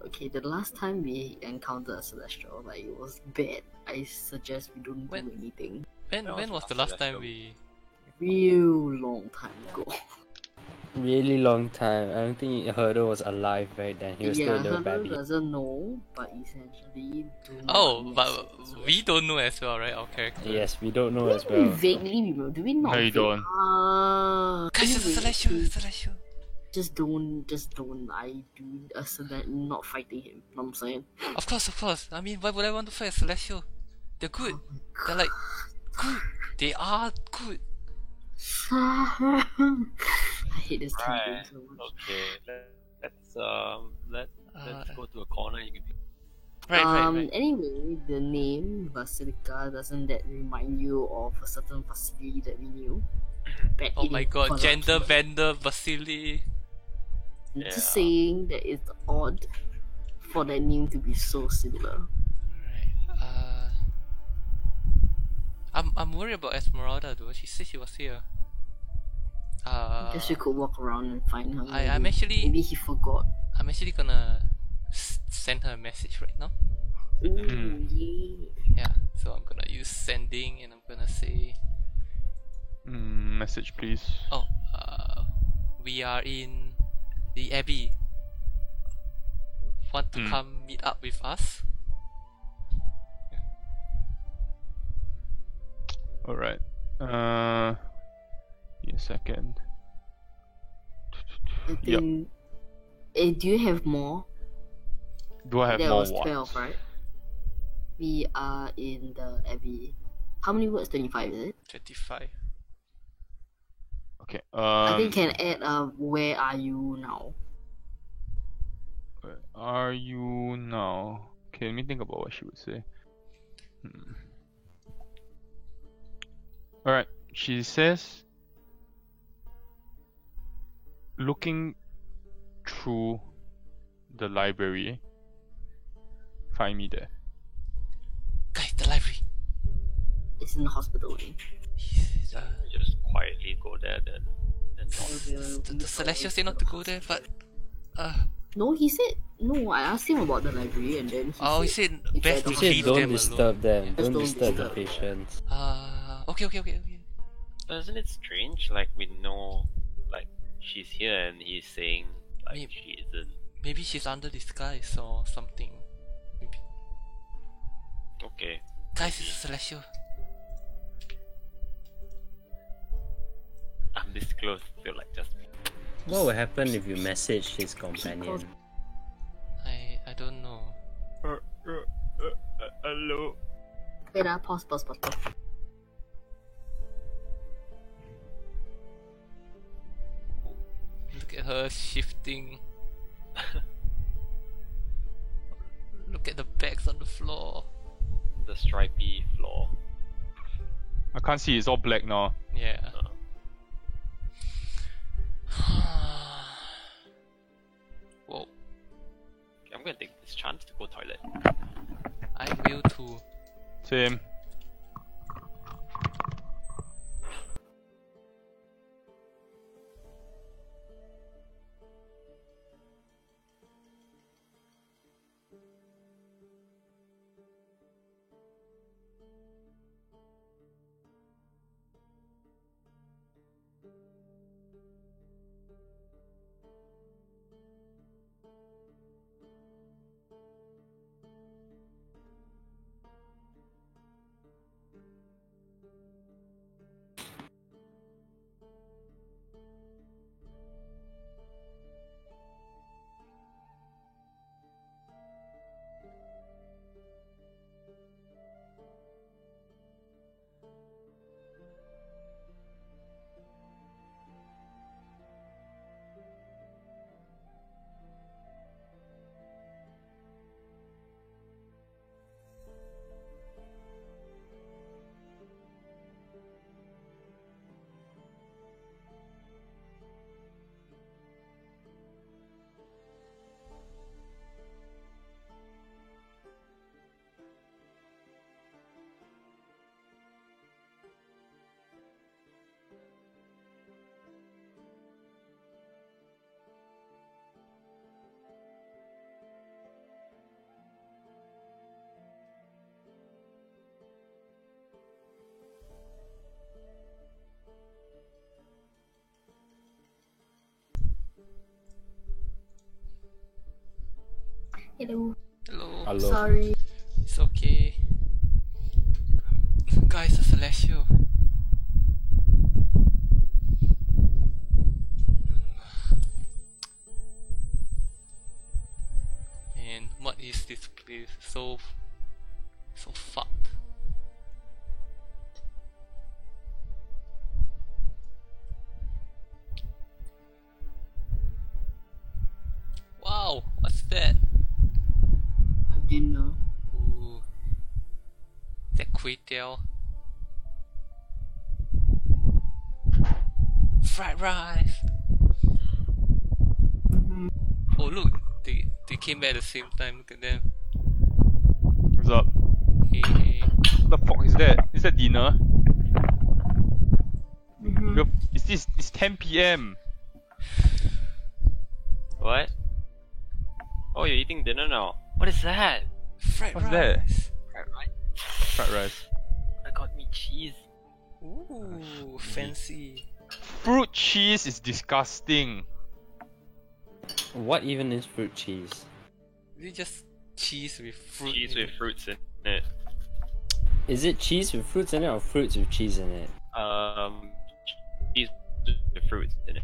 Okay, the last time we encountered a celestial, like it was bad. I suggest we don't When- do anything. When was the last time we... Real long time ago. Really long time. I don't think Hurdle was alive right then. He was still a little Hannah baby. doesn't know, but essentially do not Oh, know but celestial. we don't know as well, right? Our character. Yes, we don't know as We well. vaguely remember. Do we not? No, you don't. Guys, it's anyway, Celestial, it's Celestial! Just don't. I do not fighting him. Know what I'm saying. Of course. I mean, why would I want to fight a Celestial? They're good. They're like, good. They are good. I hate this campaign Right. so much. Okay, let's go to a corner. You can pick. Right. Anyway, the name Vasilika, doesn't that remind you of a certain Vasily that we knew? Back Oh in my god, Valaki? Gender Bender Vasily. I'm Yeah. just saying that it's odd for that name to be so similar. Right. I'm worried about Esmeralda though. She said she was here. I guess we could walk around and find her. I'm maybe. actually- Maybe he forgot. I'm actually gonna send her a message right now. Ooh, yeah. Yeah, so I'm gonna use sending and I'm gonna say, Message please. oh, we are in the Abbey. Want to come meet up with us? Alright. Give me a second. I think. Do you have more? Do I have There more was what? 12, right? We are in the Abbey. How many words? 25, is it? 25. Okay. I think can add where are you now? Where are you now? Okay, let me think about what she would say. Alright, she says, looking through the library, find me there. Guys, the library. It's in the hospital. Just quietly go there then. The Celestial say not to go there, but No, he said no. I asked him about the library, and then he Oh, he said, said best I to He said leave don't them disturb them. Just Don't don't disturb the disturb, yeah. patients. alone. Okay. Isn't it strange? Like we know, like she's here and he's saying like Maybe. she isn't. Maybe she's under disguise or something. Maybe. Okay. Guys, it's Celestial. I'm this close to like just. What would happen if you message his companion? I don't know. Hello. Wait, pause. Look at her shifting. Look at the bags on the floor. The stripy floor. I can't see. It's all black now. Yeah. Whoa. Okay, I'm gonna take this chance to go toilet. I will too. Same. Hello. Hello. Hello. Sorry. It's okay. Guys, it's Celestial. Man, what is this place? So fucked. Wow, what's that? I didn't know. Ooh. That kway teow. Fried rice. Oh look, they came back at the same time. Look at them. What's up? Hey. What the fuck is that? Is that dinner? Mm-hmm. It's 10 p.m. What? Oh, you're eating dinner now. What is that? Fried What's rice. that? Fried rice. Fried rice. I got me cheese. Ooh, fancy. Fruit cheese is disgusting. What even is fruit cheese? Is it just cheese with fruit? Cheese in with it? fruits in it. Is it cheese with fruits in it or fruits with cheese in it? Cheese with fruits in it.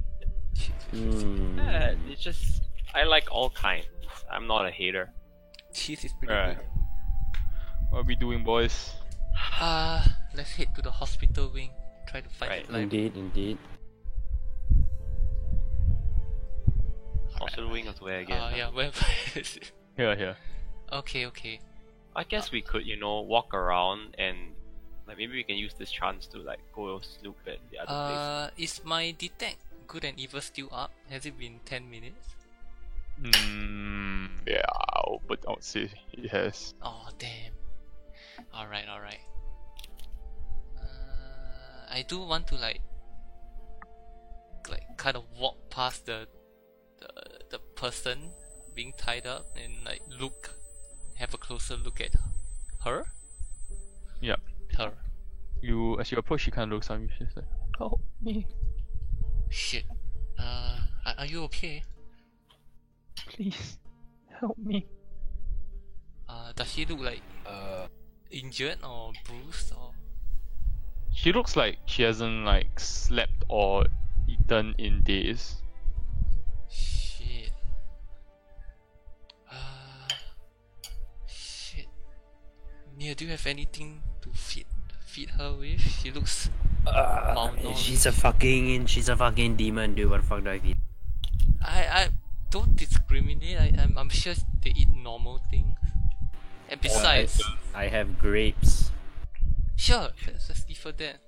Cheese with fruit. Yeah, it's just I like all kinds. I'm not a hater. Cheese is pretty Alright. What are we doing, boys? good. Let's head to the hospital wing. Try to find Right. the library. Indeed. Hospital wing is where again? Yeah, vampires. Here. Okay. I guess we could, walk around and like maybe we can use this chance to like go snoop at the other place. Is my detect good and evil still up? Has it been 10 minutes? Yeah, but I would say it has. Oh damn. Alright. I do want to like kind of walk past the person being tied up and like have a closer look at her. Yeah. Her. As you approach, she kind of looks at you. She's like, "Help me, Shit. Are you okay? please, help me." Does she look like injured or bruised or? She looks like she hasn't like slept or eaten in days. Shit. Shit. Nia, do you have anything to feed her with? She looks malnourished. She's a fucking demon, dude. What the fuck do I eat? I don't discriminate. I'm sure they eat normal things. And besides, I have grapes. sure, let's give her that.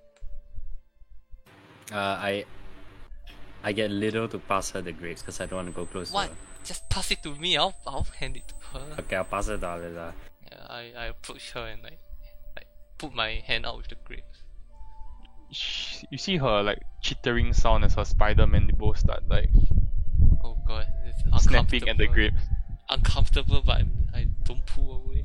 I get Little to pass her the grapes because I don't want to go close What? to her. Just pass it to me. I'll hand it to her. Okay, I'll pass it to Alida. Yeah, I approach her and like put my hand out with the grapes. You see her like chittering sound as her spider mandibles start like Oh god, it's snapping at the grapes. Uncomfortable, but I don't pull away.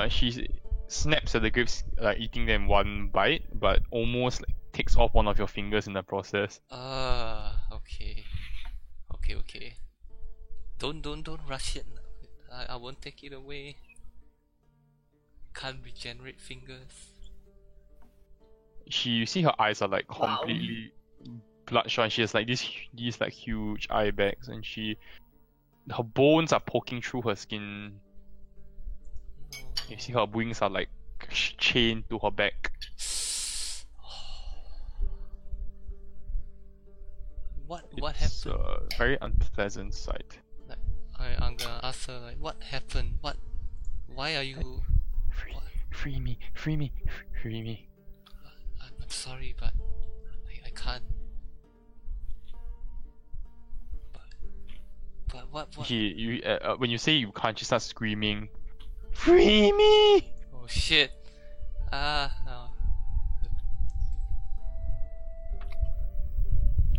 She snaps at the grapes, like eating them one bite, but almost like takes off one of your fingers in the process. Okay. Okay. Don't rush it. I won't take it away. Can't regenerate fingers. You see her eyes are like Wow. completely bloodshot. She has like these like huge eye bags, and her bones are poking through her skin. You see her wings are like chained to her back. What It's happened? a very unpleasant sight. I'm gonna ask her like, what happened? Why are you? Free me! I'm sorry, but I can't. But what? When you say you can't, she starts screaming, "Free me!" Oh shit! No.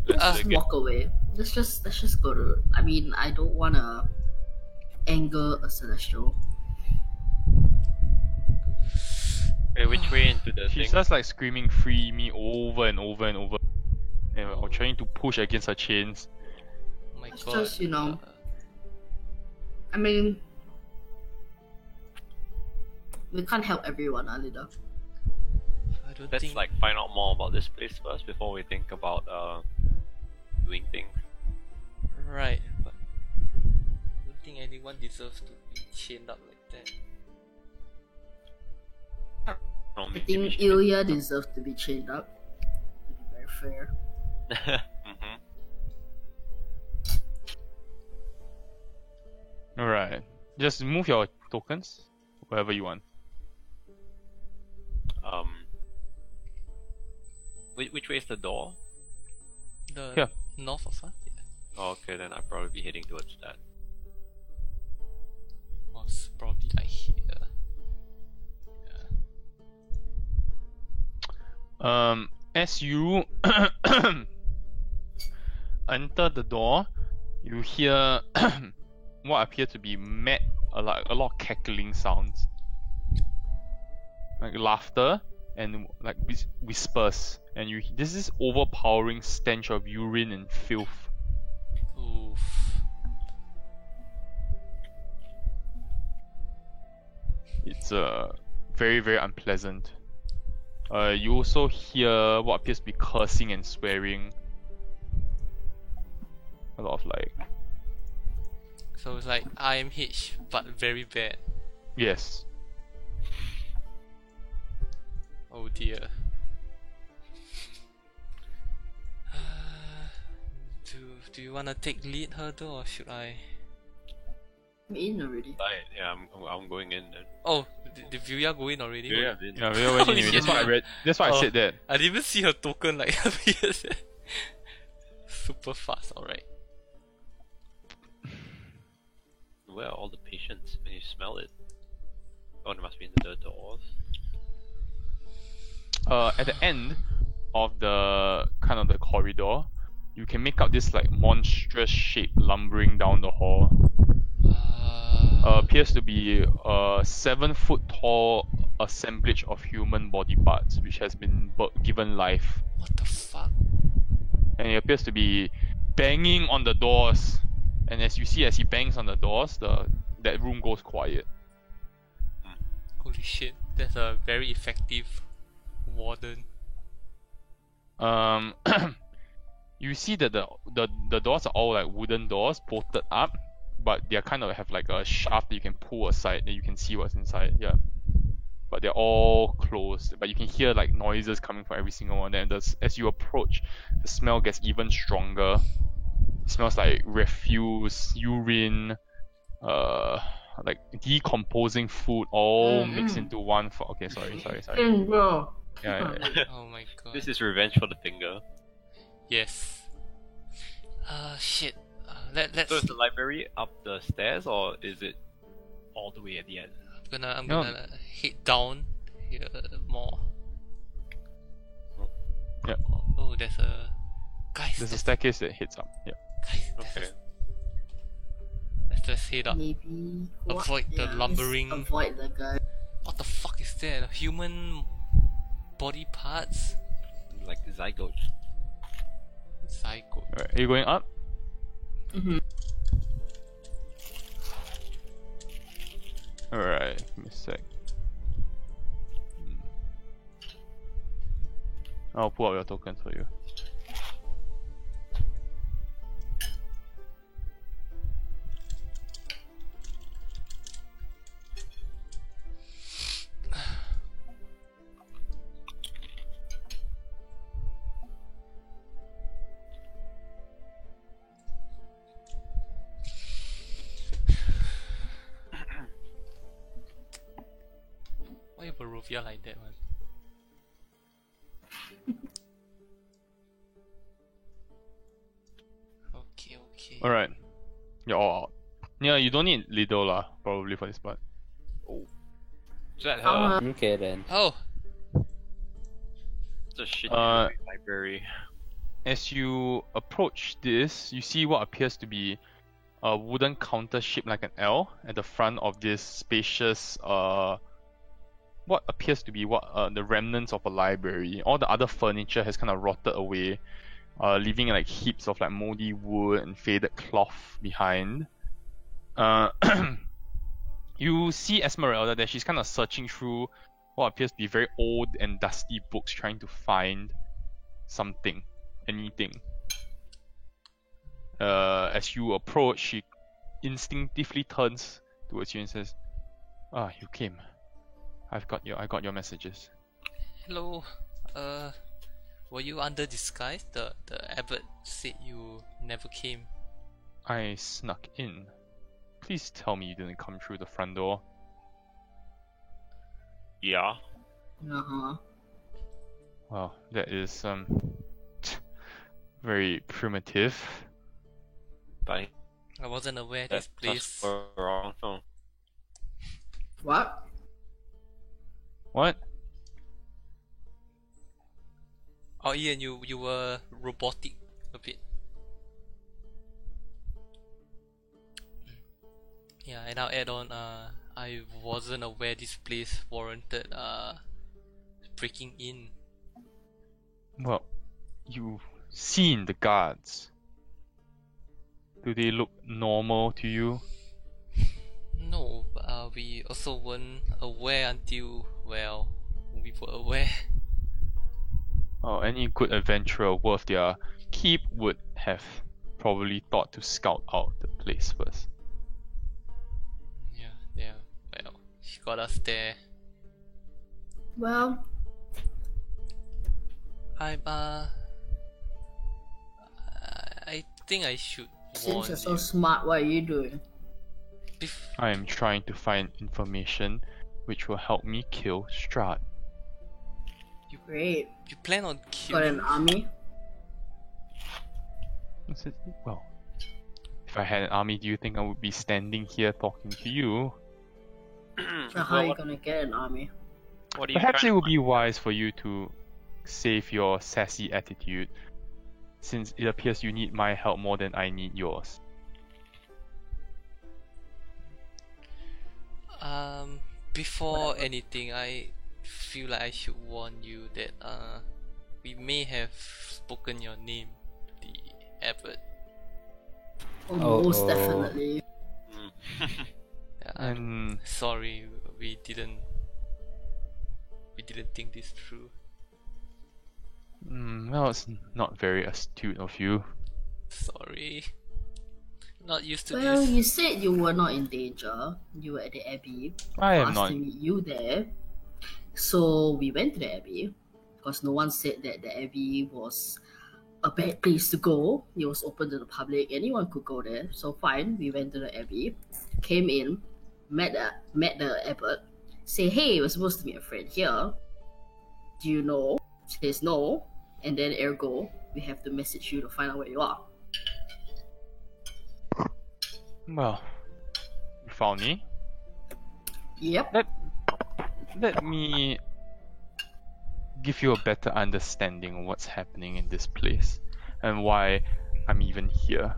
Let's just walk away. Let's just go to. I mean, I don't wanna anger a celestial. Okay, which way into the She thing? starts like screaming "Free me!" over and over and over, and or trying to push against her chains. Oh my It's god. just, you know. I mean, we can't help everyone, Alida. I don't Let's think. like find out more about this place first before we think about doing things. Right, but I don't think anyone deserves to be chained up like that. I think Ilya deserves to be chained up. To be very fair. Mm-hmm. Alright, just move your tokens wherever you want. Which way is the door? The Here. north of us? Yeah. Oh, okay, then I'll probably be heading towards that. Was probably like here. As you enter the door, you hear what appear to be a lot of cackling sounds, like laughter and like whispers, and this is overpowering stench of urine and filth. Oof. It's very very unpleasant. You also hear what appears to be cursing and swearing. A lot of like, So it's like IMH, but very bad. yes. Oh dear. Do you wanna take lead her though, or should I? I'm in already. Yeah, I'm going in then. Oh, did Vilya go in already? Yeah, Yeah, we went anyway. That's why I read. That's why I Oh. said that. I didn't even see her token like appear. Super fast, alright. Where are all the patients? Can you smell it? Oh, it must be in the doors. At the end of the kind of the corridor, you can make out this like monstrous shape lumbering down the hall. Appears to be a 7-foot tall assemblage of human body parts which has been given life. What the fuck? And it appears to be banging on the doors. And as you see, as he bangs on the doors, that room goes quiet. Holy shit, that's a very effective warden. You see that the doors are all like wooden doors bolted up, but they kind of have like a shaft that you can pull aside and you can see what's inside. Yeah, but they're all closed. But you can hear like noises coming from every single one. And as you approach, the smell gets even stronger. It smells like refuse, urine, like decomposing food, all mixed into one. Okay, sorry. Bro. Yeah. Oh my god. This is revenge for the finger. Yes. Shit. Let's. So is the library up the stairs or is it all the way at the end? I'm No. gonna head down here more. Yeah. Oh, there's a guys. There's a staircase that heads up. Yeah. Guys, Okay. let's head up. Maybe Avoid the just lumbering- Avoid the guy. What the fuck is that? Human body parts? Like zygotes. Psycho. Alright, are you going up? Alright, give me a sec. I'll pull out your tokens for you. Why Barovia like that one? Okay. Alright. You're all out. Yeah, you don't need Lido lah, probably for this part. Is that her? Okay then. Oh, It's a shitty library. As you approach this, you see what appears to be a wooden counter shaped like an L at the front of this spacious, what appears to be the remnants of a library. All the other furniture has kind of rotted away, leaving like heaps of like moldy wood and faded cloth behind. You see Esmeralda that she's kind of searching through what appears to be very old and dusty books, trying to find something, anything. As you approach, she instinctively turns towards you and says, "Ah, you came. I got your messages." hello. Were you under disguise? The abbot said you never came. I snuck in. Please tell me you didn't come through the front door. Yeah. Well, that is very primitive. But I wasn't aware that's this place. wrong phone. What? What? Oh, Ian, you were robotic a bit. Yeah, and I'll add on. I wasn't aware this place warranted breaking in. Well, you've seen the guards. Do they look normal to you? No, but we also weren't aware until we were aware. Oh, any good adventurer worth their keep would have probably thought to scout out the place first. Yeah. Well, she got us there. Well, I think I should warn since you're so you. smart, what are you doing? I am trying to find information which will help me kill Strahd. Great. You plan on Got killing? an army? Well, if I had an army, do you think I would be standing here talking to you? So how are you gonna get an army? What are you Perhaps it trying would be wise for you to save your sassy attitude since it appears you need my help more than I need yours. Before anything, I feel like I should warn you that we may have spoken your name to the abbot. Oh, most Oh. definitely. Yeah, I'm And sorry, we didn't think this through. well, it's not very astute of you. Sorry. Not used to Well, this. you said you were not in danger. You were at the Abbey. I For am us not. to meet you there. So we went to the Abbey because no one said that the Abbey was a bad place to go. It was open to the public. Anyone could go there. So fine, we went to the Abbey, came in, met the abbot, say, hey, we're supposed to meet a friend here. Do you know? Says no, and then ergo, we have to message you to find out where you are. Well, you found me. Yep. Let me give you a better understanding of what's happening in this place and why I'm even here.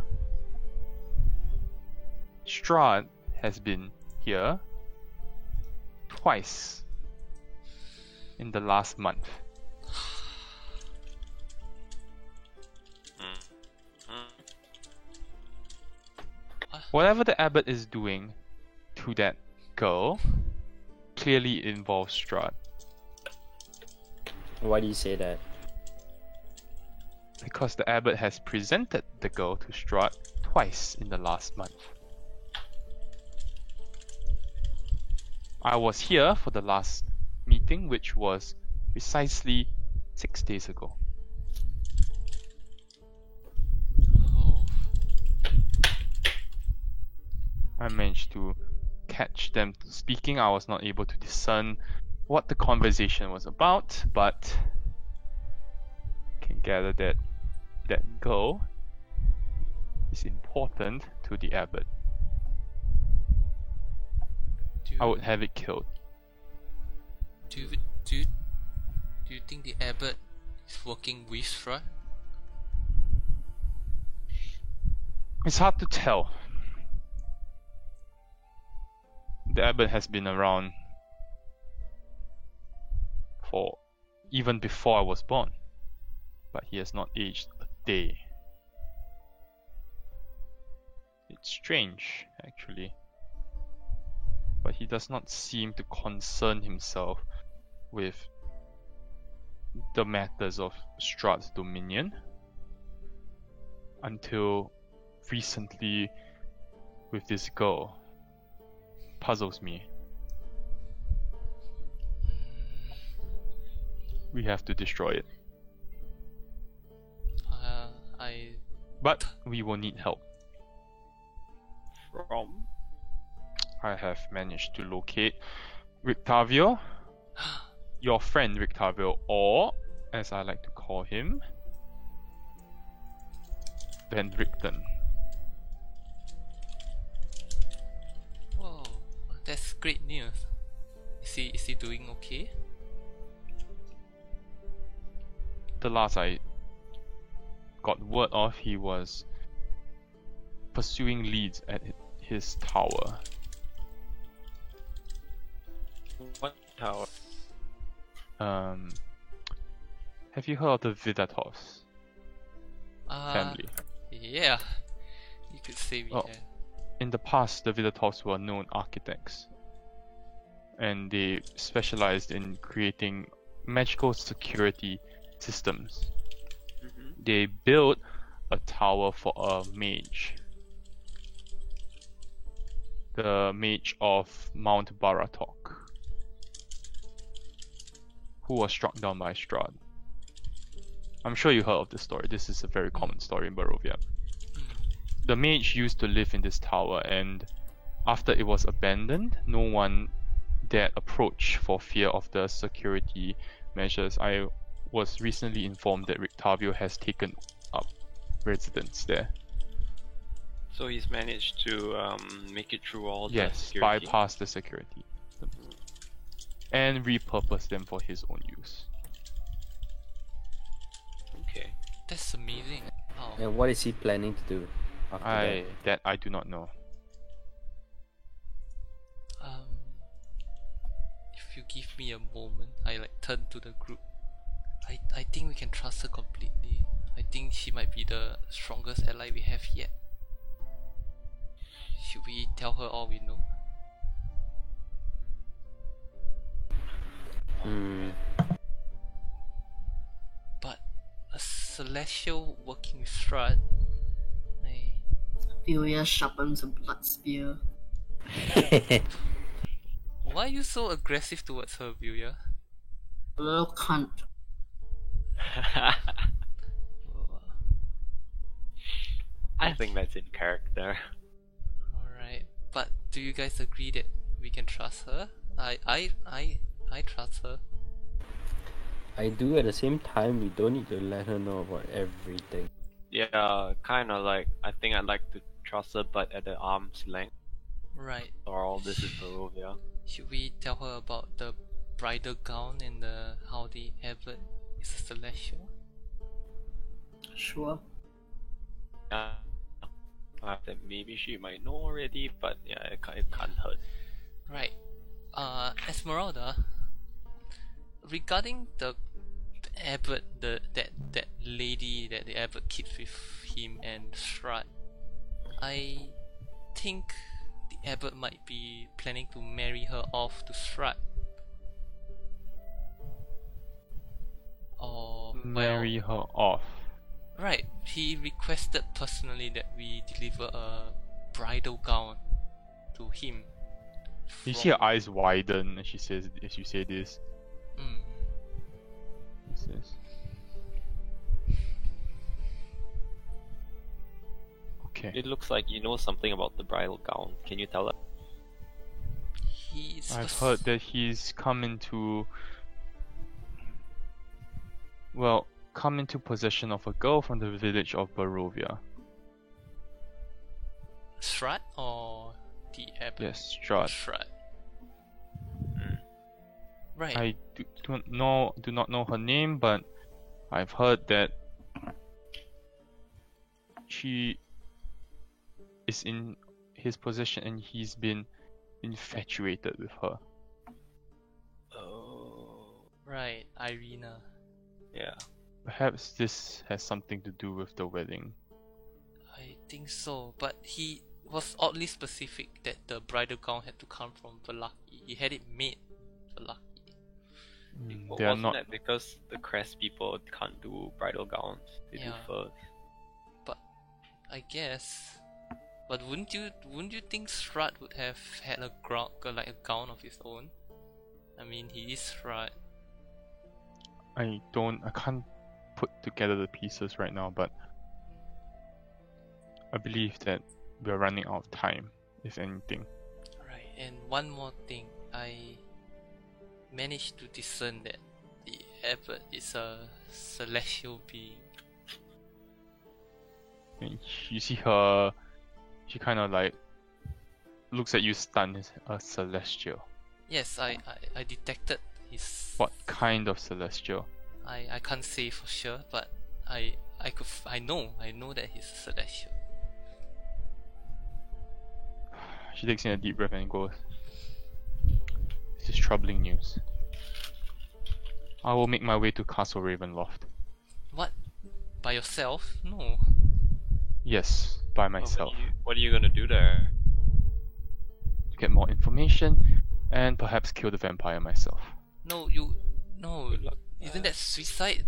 Strahd has been here twice in the last month. Whatever the abbot is doing to that girl clearly involves Strahd. Why do you say that? Because the abbot has presented the girl to Strahd twice in the last month. I was here for the last meeting, which was precisely 6 days ago. Oh, I managed to catch them speaking. I was not able to discern what the conversation was about, but can gather that that girl is important to the abbot. I would have it killed. do you think the abbot is working with Strahd? It's hard to tell. The abbot has been around for even before I was born, but he has not aged a day. It's strange, actually. But he does not seem to concern himself with the matters of Strahd's dominion until recently with this girl. Puzzles me. We have to destroy it. But we will need help. From? I have managed to locate Rictavio, your friend Rictavio, or as I like to call him, Van Richten. Whoa, that's great news. Is he doing okay? The last I got word of, he was pursuing leads at his tower. What tower? Have you heard of the Vidatovs family? Yeah, you could say we Oh. have. In the past, the Vidatovs were known architects, and they specialized in creating magical security systems. Mm-hmm. They built a tower for a mage, the mage of Mount Baratok, who was struck down by Strahd. I'm sure you heard of this story. This is a very common story in Barovia. The mage used to live in this tower, and after it was abandoned, no one dared approach for fear of the security measures. I was recently informed that Rictavio has taken up residence there. So he's managed to make it through all the Yes, security. bypass the security systems and repurpose them for his own use. Okay. That's amazing. How? And what is he planning to do after that? I do not know. If you give me a moment, I like turn to the group. I think we can trust her completely. I think she might be the strongest ally we have yet. Should we tell her all we know? But a celestial working with Strahd, Vilya sharpens a blood spear. why are you so aggressive towards her, Vilya? A little cunt. I think that's in character. Alright, but do you guys agree that we can trust her? I trust her. I do. At the same time, we don't need to let her know about everything. Yeah, kinda like, I think I'd like to trust her, but at the arm's length. Right. Or all this is Barovia. Should we tell her about the bridal gown and how the abbot is a celestial? Sure. Yeah. That maybe she might know already, but yeah, it can't hurt. Right. Esmeralda, regarding the abbot, that lady that the abbot keeps with him and Strahd, I think the abbot might be planning to marry her off to Strahd. Or Marry her off. right, he requested personally that we deliver a bridal gown to him. You see her eyes widen as you say this. Mm. What's this? Okay. It looks like you know something about the bridal gown. Can you tell us? He's I've heard that he's come into possession of a girl from the village of Barovia. Strahd or the abbot? Yes, Strahd. Strahd. Right. I do not know her name, but I've heard that she is in his possession and he's been infatuated with her. Oh. Right, Irina. Yeah. Perhaps this has something to do with the wedding. I think so, but he was oddly specific that the bridal gown had to come from Vallaki. He had it made Vallaki. Well, They are wasn't not. that because the Crest people can't do bridal gowns? They do Yeah. furs. But I guess. But wouldn't you think Strahd would have had a gown of his own? I mean, he is Strahd. I can't put together the pieces right now, but I believe that we're running out of time, if anything. Right, and one more thing, I managed to discern that the abbot is a celestial being. And you see her, she kind of like looks at you stunned, as a celestial. Yes, I detected his. What kind of celestial? I can't say for sure, but I know that he's a celestial. She takes in a deep breath and goes, "This is troubling news. I will make my way to Castle Ravenloft. What? By yourself? No. Yes, by Oh, myself. what are you gonna do there? To get more information and perhaps kill the vampire myself. No. Good luck. Isn't that suicide?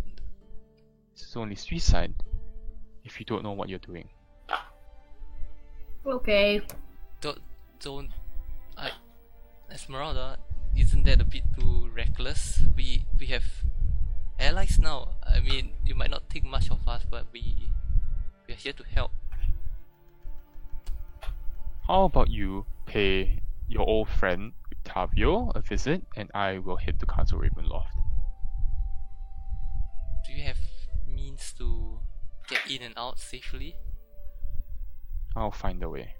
This is only suicide if you don't know what you're doing. Okay. Don't. Esmeralda, isn't that a bit too reckless? We have allies now. I mean, you might not think much of us, but we are here to help. How about you pay your old friend Octavio a visit and I will head to Castle Ravenloft. Do you have means to get in and out safely? I'll find a way.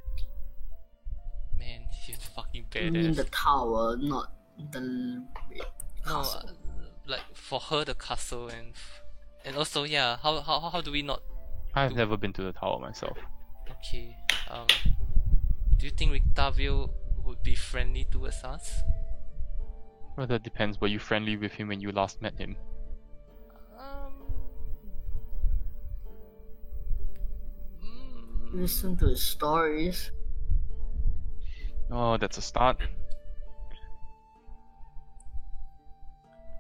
Man, she's fucking You mean badass. the tower, not the No, castle. like for her the castle and also yeah. How do we not I've never been to the tower myself. Okay. Do you think Rictavio would be friendly towards us? Well, that depends. Were you friendly with him when you last met him? Listen to his stories. Oh, that's a start.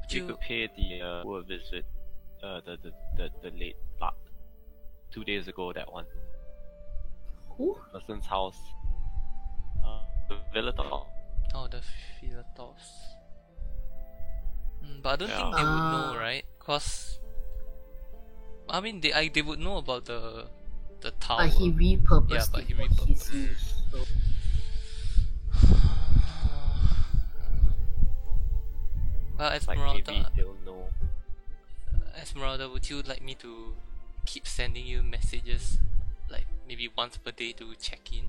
Would You you? could pay the tour visit, the late 2 days ago, that one. Who? Person's house. The Villator. Oh, the Philatos. But I don't Yeah. think they would know, right? Cause I mean, they would know about the tower. But he repurposed Yeah, but it he for repurposed. his use. So. Well, Like Esmeralda, maybe they'll know. Esmeralda, would you like me to keep sending you messages, like maybe once per day to check in?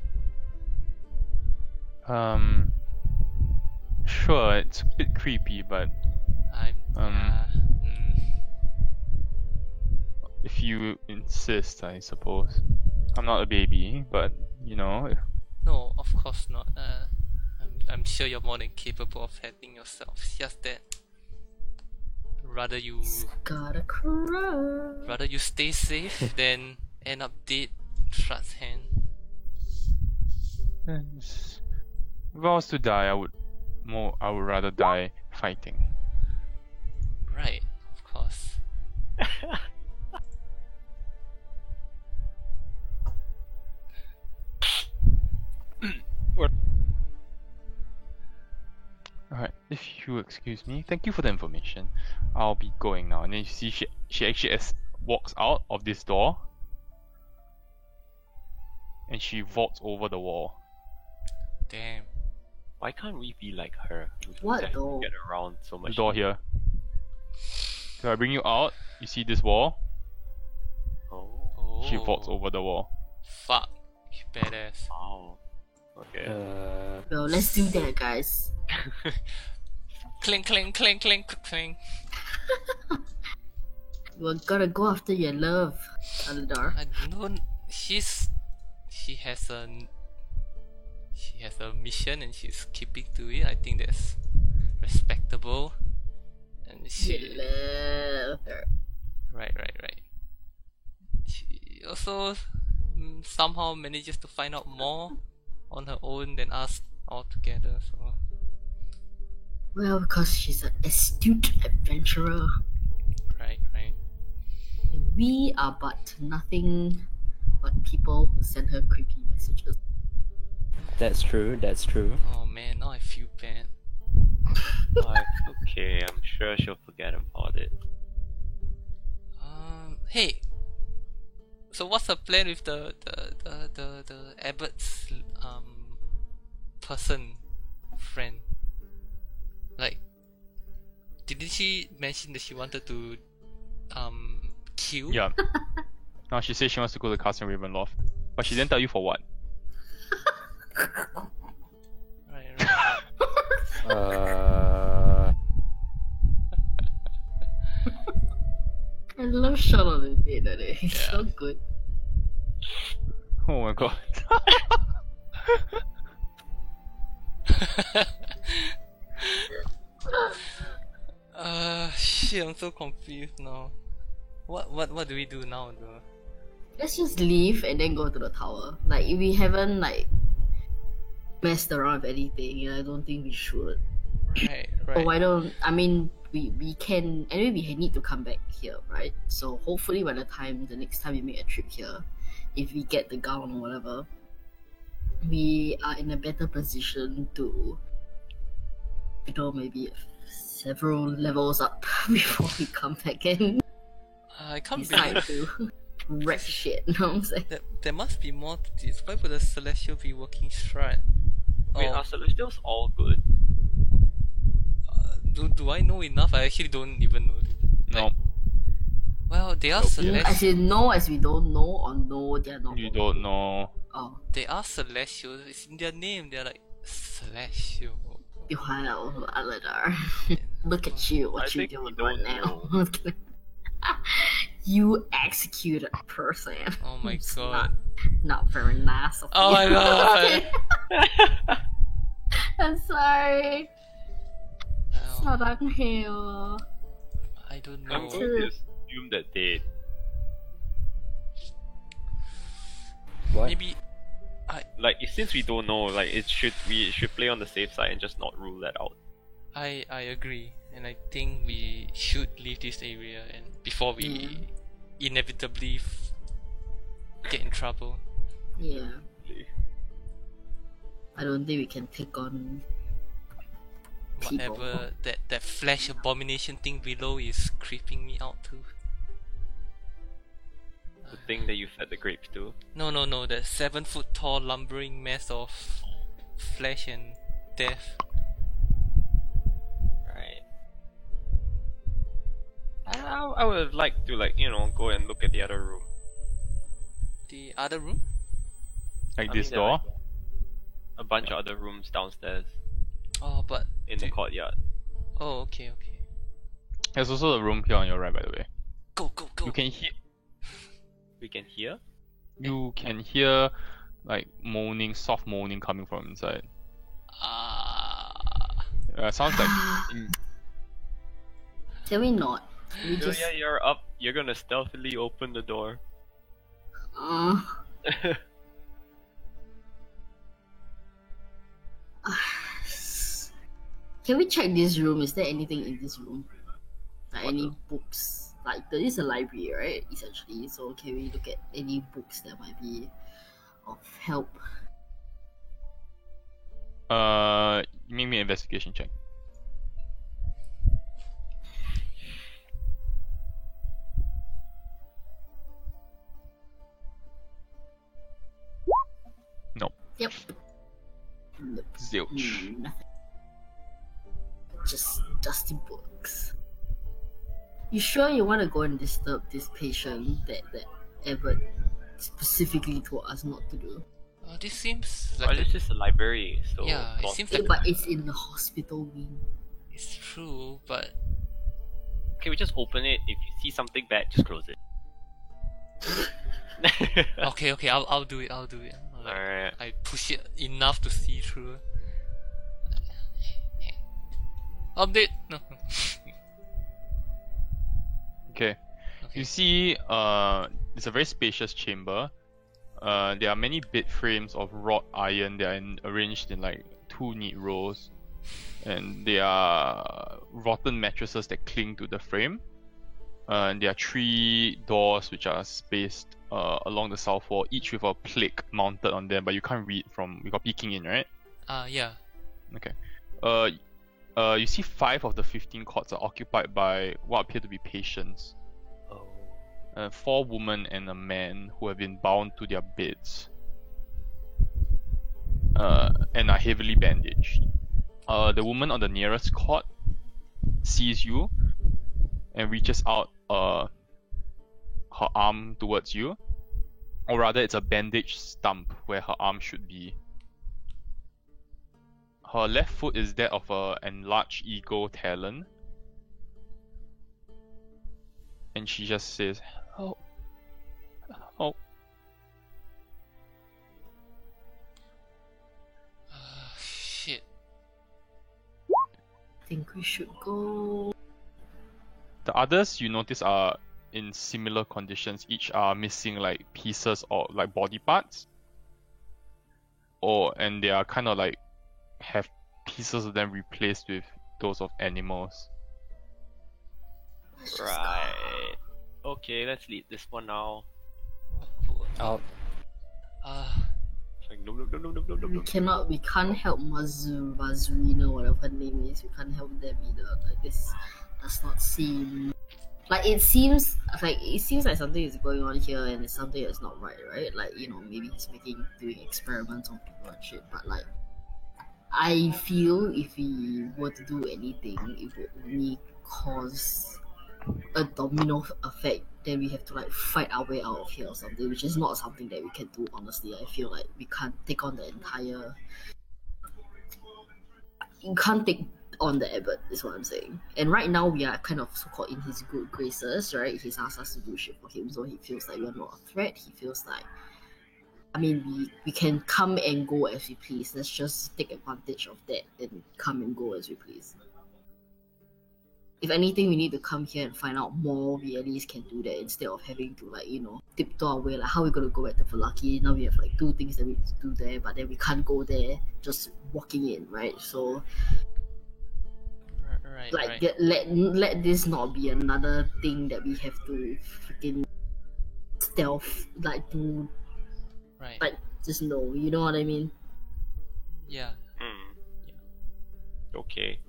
Sure, it's a bit creepy, but I'm. if you insist, I suppose. I'm not a baby, but you know, No, of course not. I'm sure you're more than capable of handling yourself. It's just that rather you Gotta cry. stay safe than end up dead, Shrad's hand. if I was to die, I would rather die fighting. Right, of course. Alright, if you excuse me, thank you for the information. I'll be going now. And then you see she actually walks out of this door. And she vaults over the wall. Damn. Why can't we be like her? We can What definitely though? get around so The much. door here. So I bring you out, you see this wall? Oh, Oh. She vaults over the wall. Fuck. You badass. wow. Okay. Well, let's do that, guys. Clink, clink, clink, clink, clink. We're gonna go after your love, Aladar. I don't. She has a mission and she's keeping to it. I think that's respectable. And You she love her. right. She also somehow manages to find out more on her own than us all together. So Well, because she's an astute adventurer. right. And we are but nothing but people who send her creepy messages. That's true. Oh man, now I feel bad. But okay, I'm sure she'll forget about it. Hey. So what's the plan with the abbot's friend? Like, didn't she mention that she wanted to kill? Yeah. Now she says she wants to go to Castle Ravenloft. But she didn't tell you for what. Right. I love Shaun of the Dead. He's so good. Oh my god. Shit, I'm so confused now. What do we do now though? Let's just leave and then go to the tower. Like, if we haven't messed around with anything, I don't think we should. Right. Or why don't we can anyway, we need to come back here, right? So hopefully by the next time we make a trip here, if we get the gown or whatever, we are in a better position to, maybe several levels up before we come back and I can't decide believe to wreck shit. You know what I'm saying? there must be more to this. Why would the Celestial be working Strahd? Wait, are Celestials all good? Do I know enough? I actually don't even know. No, Well, they are Nope. Celestial. As in no, as we don't know, or no, they're not. you don't know. Oh, They are Celestial. It's in their name. They're like Celestial. wow, Aladar. Look at you, what I you think doing we right don't now? You executed a person. Oh my It's god. Not very nice of Oh you. my god. I'm sorry. It's Well, not on here. I don't I'm know. going to assume that they. What? Maybe Like, since we don't know, like, we should play on the safe side and just not rule that out. I agree, and I think we should leave this area and before we inevitably get in trouble. Yeah. I don't think we can take on people. Whatever that flesh abomination thing below is creeping me out too. The thing that you fed the grapes to. No, that 7-foot tall lumbering mess of flesh and death. Right. I would like to, like, go and look at the other room. The other room? Like I this mean, there are, door. like, a bunch of other rooms downstairs Oh, but in the courtyard. oh, okay. There's also a room here on your right, by the way. Go. You can hear. We can hear. You can hear like moaning, soft moaning coming from inside. Sounds like Can we not? We just. Julia, you're up. You're gonna stealthily open the door. Can we check this room? Is there anything in this room? Like any books? Like there is a library, right? Essentially. So can we look at any books that might be of help? make me an investigation check. No. Yep. Nope. Zilch. Nothing. Just dusty books. You sure you want to go and disturb this patient that Everett specifically told us not to do? This seems Well, like this is a library, so Yeah, it plausible. seems Yeah, like but it's in the hospital wing. it's true, but Okay, we just open it. If you see something bad, just close it. okay, I'll do it. Like, Alright. I push it enough to see through. Update. No. Okay. Okay. You see, it's a very spacious chamber. There are many bed frames of wrought iron. They are arranged in like 2 neat rows, and there are rotten mattresses that cling to the frame. And there are 3 doors which are spaced along the south wall, each with a plaque mounted on them, but you can't read from without peeking in, right? Yeah. Okay. You see 5 of the 15 cots are occupied by what appear to be patients. Oh. 4 women and a man who have been bound to their beds and are heavily bandaged. The woman on the nearest cot sees you and reaches out her arm towards you, or rather it's a bandaged stump where her arm should be. Her left foot is that of an enlarged eagle talon, and she just says, "Help! Help!" Shit. I think we should go. The others you notice are in similar conditions. Each are missing like pieces or like body parts, and they are kind of like have pieces of them replaced with those of animals. Let's just Right. Okay, let's lead this one now. Out. It's like, no. We can't help Mazurina, whatever her name is. We can't help them either. Like this does not seem like it seems like something is going on here and it's something that's not right, right? Like, maybe he's doing experiments on people and shit, but like I feel if we were to do anything, it would only cause a domino effect. Then we have to like fight our way out of here or something, which is not something that we can do. Honestly, I feel like we can't take on the entire. You can't take on the abbot, is what I'm saying. And right now we are kind of so-called in his good graces, right? He's asked us to do shit for him, so he feels like we're not a threat. He feels like, I mean, we can come and go as we please. Let's just take advantage of that and come and go as we please. If anything, we need to come here and find out more. We at least can do that instead of having to, like, you know, tiptoe our way. Like, how are we gonna go back to Falaki? Now we have like 2 things that we need to do there, but then we can't go there just walking in, right? So, Right, like, right. let this not be another thing that we have to freaking stealth, like, do, Right. like, just know. You know what I mean? Yeah. Okay.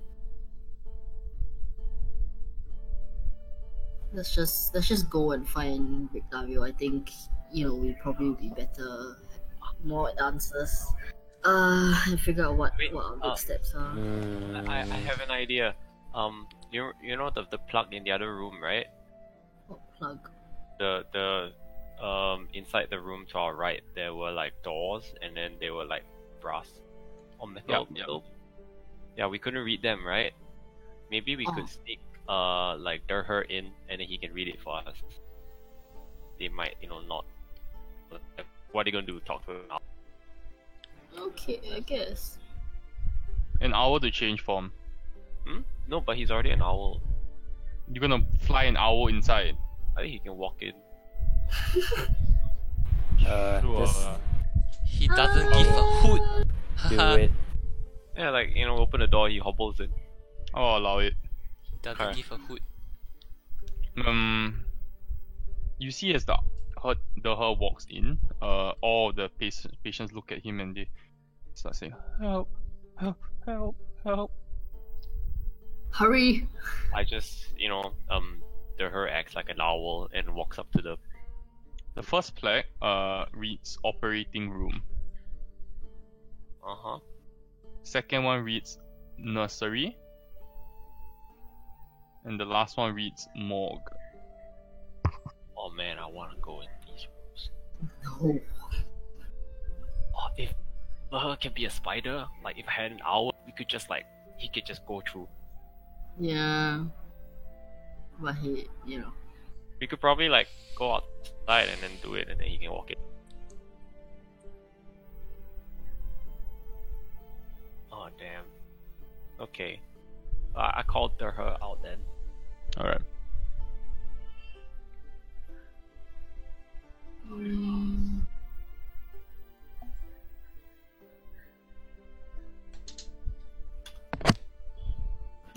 Let's just go and find Victavio. I think, you know, we probably will be better, more answers. And figure out what Wait, our next steps are. I have an idea. You know the plug in the other room, right? What plug? The inside the room to our right, there were like doors, and then they were like brass or metal. Yep. Yeah, we couldn't read them, right? Maybe we could sneak like Durher in, and then he can read it for us. They might, you know, not. What are they gonna do? Talk to him? Okay, I guess. An owl to change form. No, but he's already an owl. You're gonna fly an owl inside. I think he can walk in. Just He doesn't give a hoot. do it. Yeah, like, you know, open the door, he hobbles in. I'll allow it. He doesn't Alright. give a hoot. You see as the her walks in, all of the patients look at him and they start saying, "Help, help, help, help." Hurry! I just, you know, Durher acts like an owl and walks up to the. The first plaque reads operating room. Second one reads nursery. And the last one reads morgue. Oh man, I wanna go in these rooms. No. Oh, if Durher can be a spider, like if I had an owl, we could just like, he could just go through. Yeah. But he, you know. We could probably like go outside and then do it, and then he can walk in. Oh damn. Okay. I called Durher out then. Alright.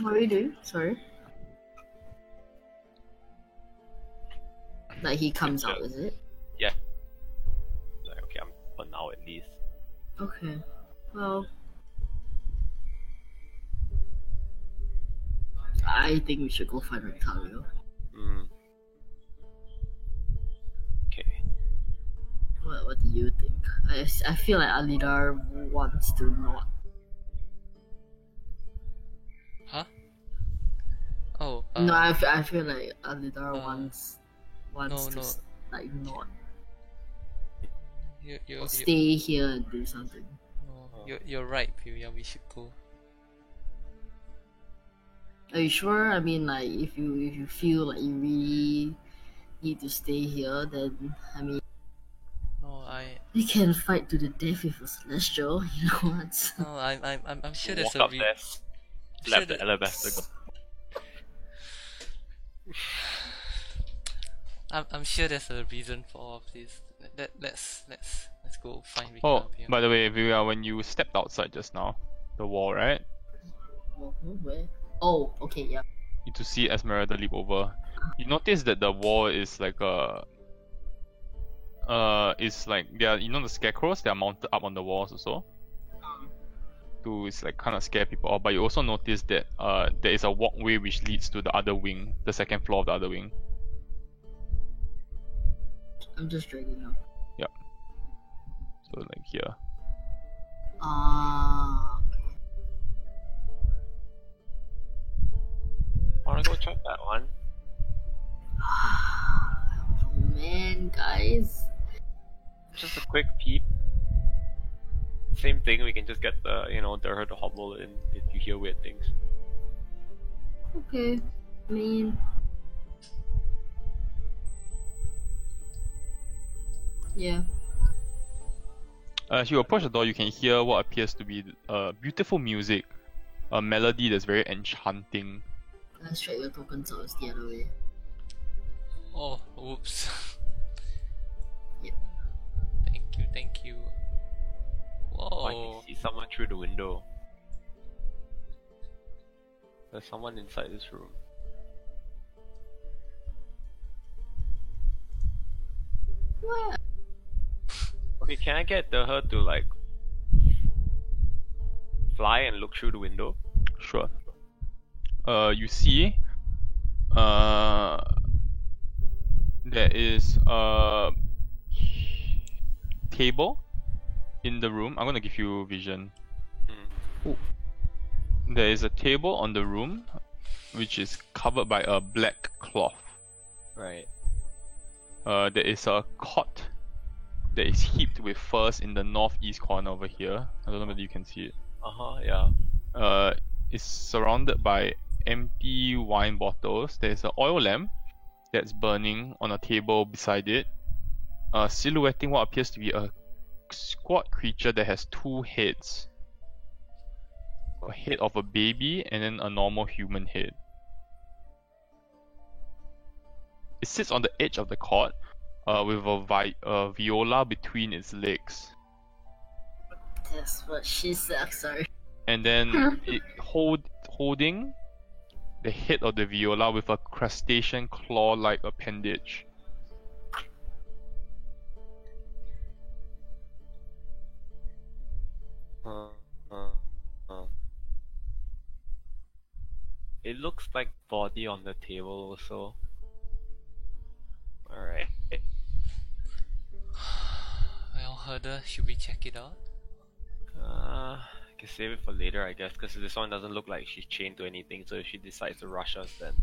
What are you doing? Sorry. Like he comes out, is it? Yeah. Like, okay, I'm for now at least. Okay. Well, I think we should go find Rectario. Okay. What do you think? I feel like Alidar wants to not. Huh? Oh. No, I feel like Alidar wants no, to no. like not You stay here and do something. no, you're right, Piria. We should go. Are you sure? I mean, like, if you feel like you really need to stay here, then I mean, No, we can fight to the death with a celestial. You know what? no, I'm sure there's Walk a up there, slap the that- alabaster. I'm sure there's a reason for all of this. Let's go find Oh, Victavio. by the way, Viria, when you stepped outside just now, the wall, right? Where? Oh, okay, yeah. You to see Esmeralda leap over. You notice that the wall is like a it's like they are, you know, the scarecrows, they are mounted up on the walls also. To it's like kind of scare people off, but you also notice that there is a walkway which leads to the other wing, the second floor of the other wing. I'm just dragging out. So like here. Ah. Wanna go check that one? Oh, man, guys. Just a quick peep. Same thing, we can just get the, you know, Durher to hobble in if you hear weird things. Okay. I mean, yeah. As you approach the door, you can hear what appears to be beautiful music, a melody that's very enchanting. Let's check your tokens out. It's the other way. Oh, oops. Yep. Thank you. Oh, I Whoa. can see someone through the window. There's someone inside this room. What? Okay, can I get her to like fly and look through the window? Sure. You see, there is a table in the room. I'm gonna give you vision. Hmm. There is a table on the room, which is covered by a black cloth. Right. There is a cot that is heaped with furs in the northeast corner over here. I don't know whether you can see it. Yeah. It's surrounded by empty wine bottles. There's an oil lamp that's burning on a table beside it, silhouetting what appears to be a squat creature that has two heads. A head of a baby and then a normal human head. It sits on the edge of the cot, with a viola between its legs. That's what she said. Sorry. And then it holding the head of the viola with a crustacean claw-like appendage. Uh, It looks like body on the table also. Alright. Well, Herder, should we check it out? I can save it for later, I guess, because this one doesn't look like she's chained to anything, so if she decides to rush us then.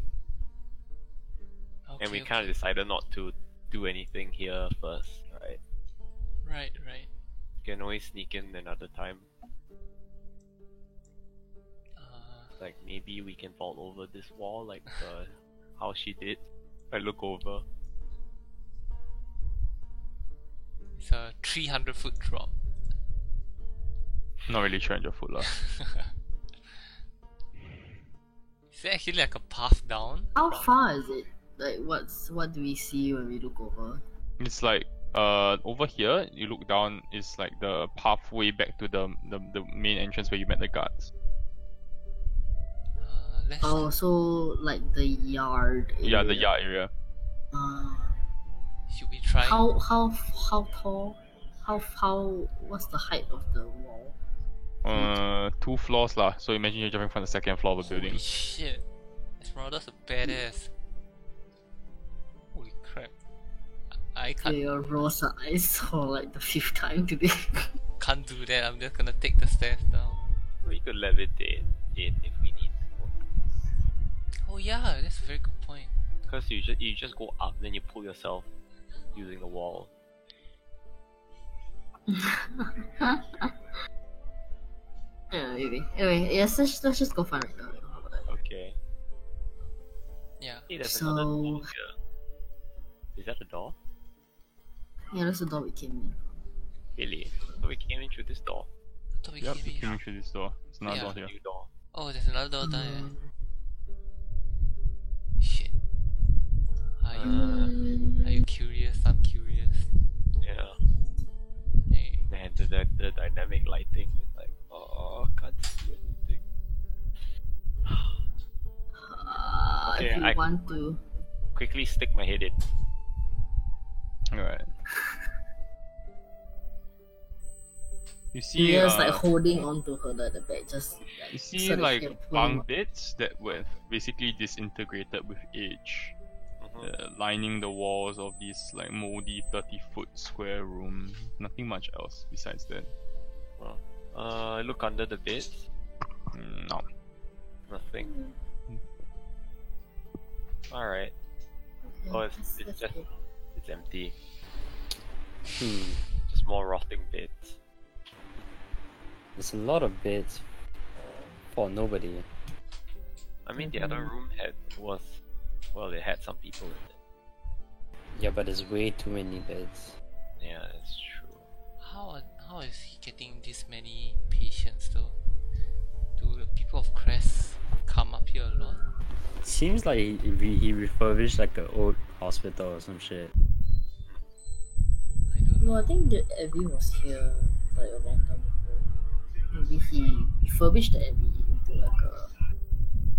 Okay, And we okay. kind of decided not to do anything here first, right? Right. You can always sneak in another time. Like maybe we can fall over this wall like how she did. I look over. It's a 300-foot drop. Not really 300 foot lah. Is there actually like a path down? How far is it? Like, what do we see when we look over? It's like over here. You look down. It's like the pathway back to the main entrance where you met the guards. Let's Oh, so like the yard. Yeah, the area. yard area. should we try? How tall? What's the height of the wall? 2 floors lah. So imagine you're jumping from the second floor of a building. Holy shit. Esmeralda's a badass. Holy crap. I So can't your rolls are eyes for like the 5th time today. can't do that. I'm just gonna take the stairs down. We could levitate it if we need to. Oh yeah, that's a very good point. Because you just go up, then you pull yourself using the wall. Yeah, maybe. Anyway, yes, let's just go find it now. How about that? Okay. Yeah. Hey, there's another So- door here. Is that a door? Yeah, that's the door we came in. Really? So we came in through this door. I thought we Yep, came you in. came in through this door. It's another Yeah. door here. New door. Oh, there's another door down here. Mm, Shit. Are you curious? I'm curious. Yeah. Hey. Man, the dynamic lighting is like, oh, can't see anything. Okay, if you I- want to. Quickly stick my head in. Alright. You see, You're just like holding onto her at the back, just like, you see so that like she can pull bunk beds that were basically disintegrated with age, Mhm. lining the walls of this like moldy 30-foot square room. Nothing much else besides that. Look under the beds. No. Nothing. Alright. Yeah, Oh, it's that's just good. it's empty. Hmm. Just more rotting beds. There's a lot of beds for nobody. I mean, the other room it had some people in it. Yeah, but there's way too many beds. Yeah, that's true. How is he getting this many patients though? Do the people of Crest come up here a lot? Seems like he refurbished like an old hospital or some shit. I don't know. No, I think the Abbey was here like a long time ago. Maybe he refurbished the Abbey into like a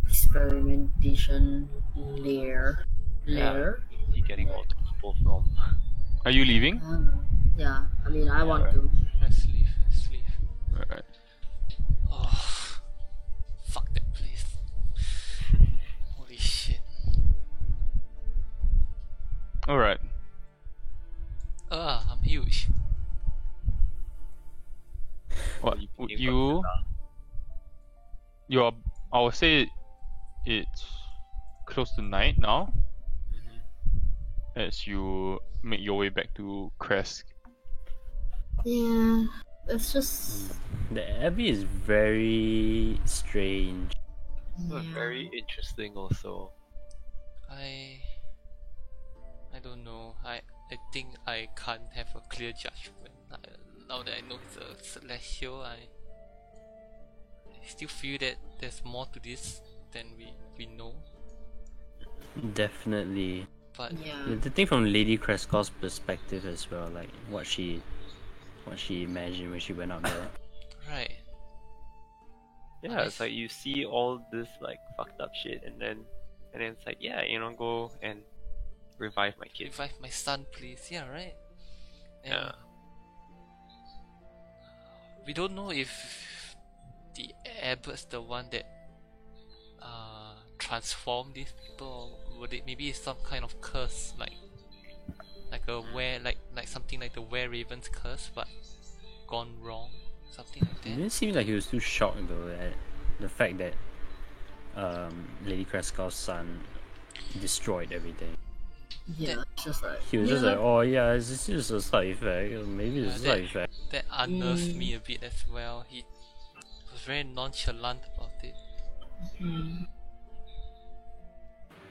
experimentation lair. Lair? Where's he getting all the people from? Are you leaving? I don't know. Yeah, I mean, I want right. to. Let's leave. Alright. Oh, fuck that place. Holy shit. Alright. I'm huge. What You would became you? Godzilla. You're. I would say it's close to night now. As you make your way back to Crest. Yeah, it's just. The Abbey is very strange. But very interesting also. I don't know. I think I can't have a clear judgment. Now that I know it's a celestial, I still feel that there's more to this than we know. Definitely. But Yeah. The thing from Lady Kreskoff's perspective as well, like what she imagined when she went up there. right, Yeah, it's like you see all this like fucked up shit, and then it's like, yeah, go and revive my kid. revive my son, please. Yeah, right. And Yeah. we don't know if the abbot's the one that transformed these people, or would it maybe it's some kind of curse, like something like the Were Raven's curse, but gone wrong, something like It that. didn't seem like he was too shocked though at the fact that Lady Kreskoff's son destroyed everything. Yeah, it's just like. He was just like, oh yeah, it's just a side effect. Maybe it's a Yeah, side effect. That unnerved me a bit as well. He was very nonchalant about it.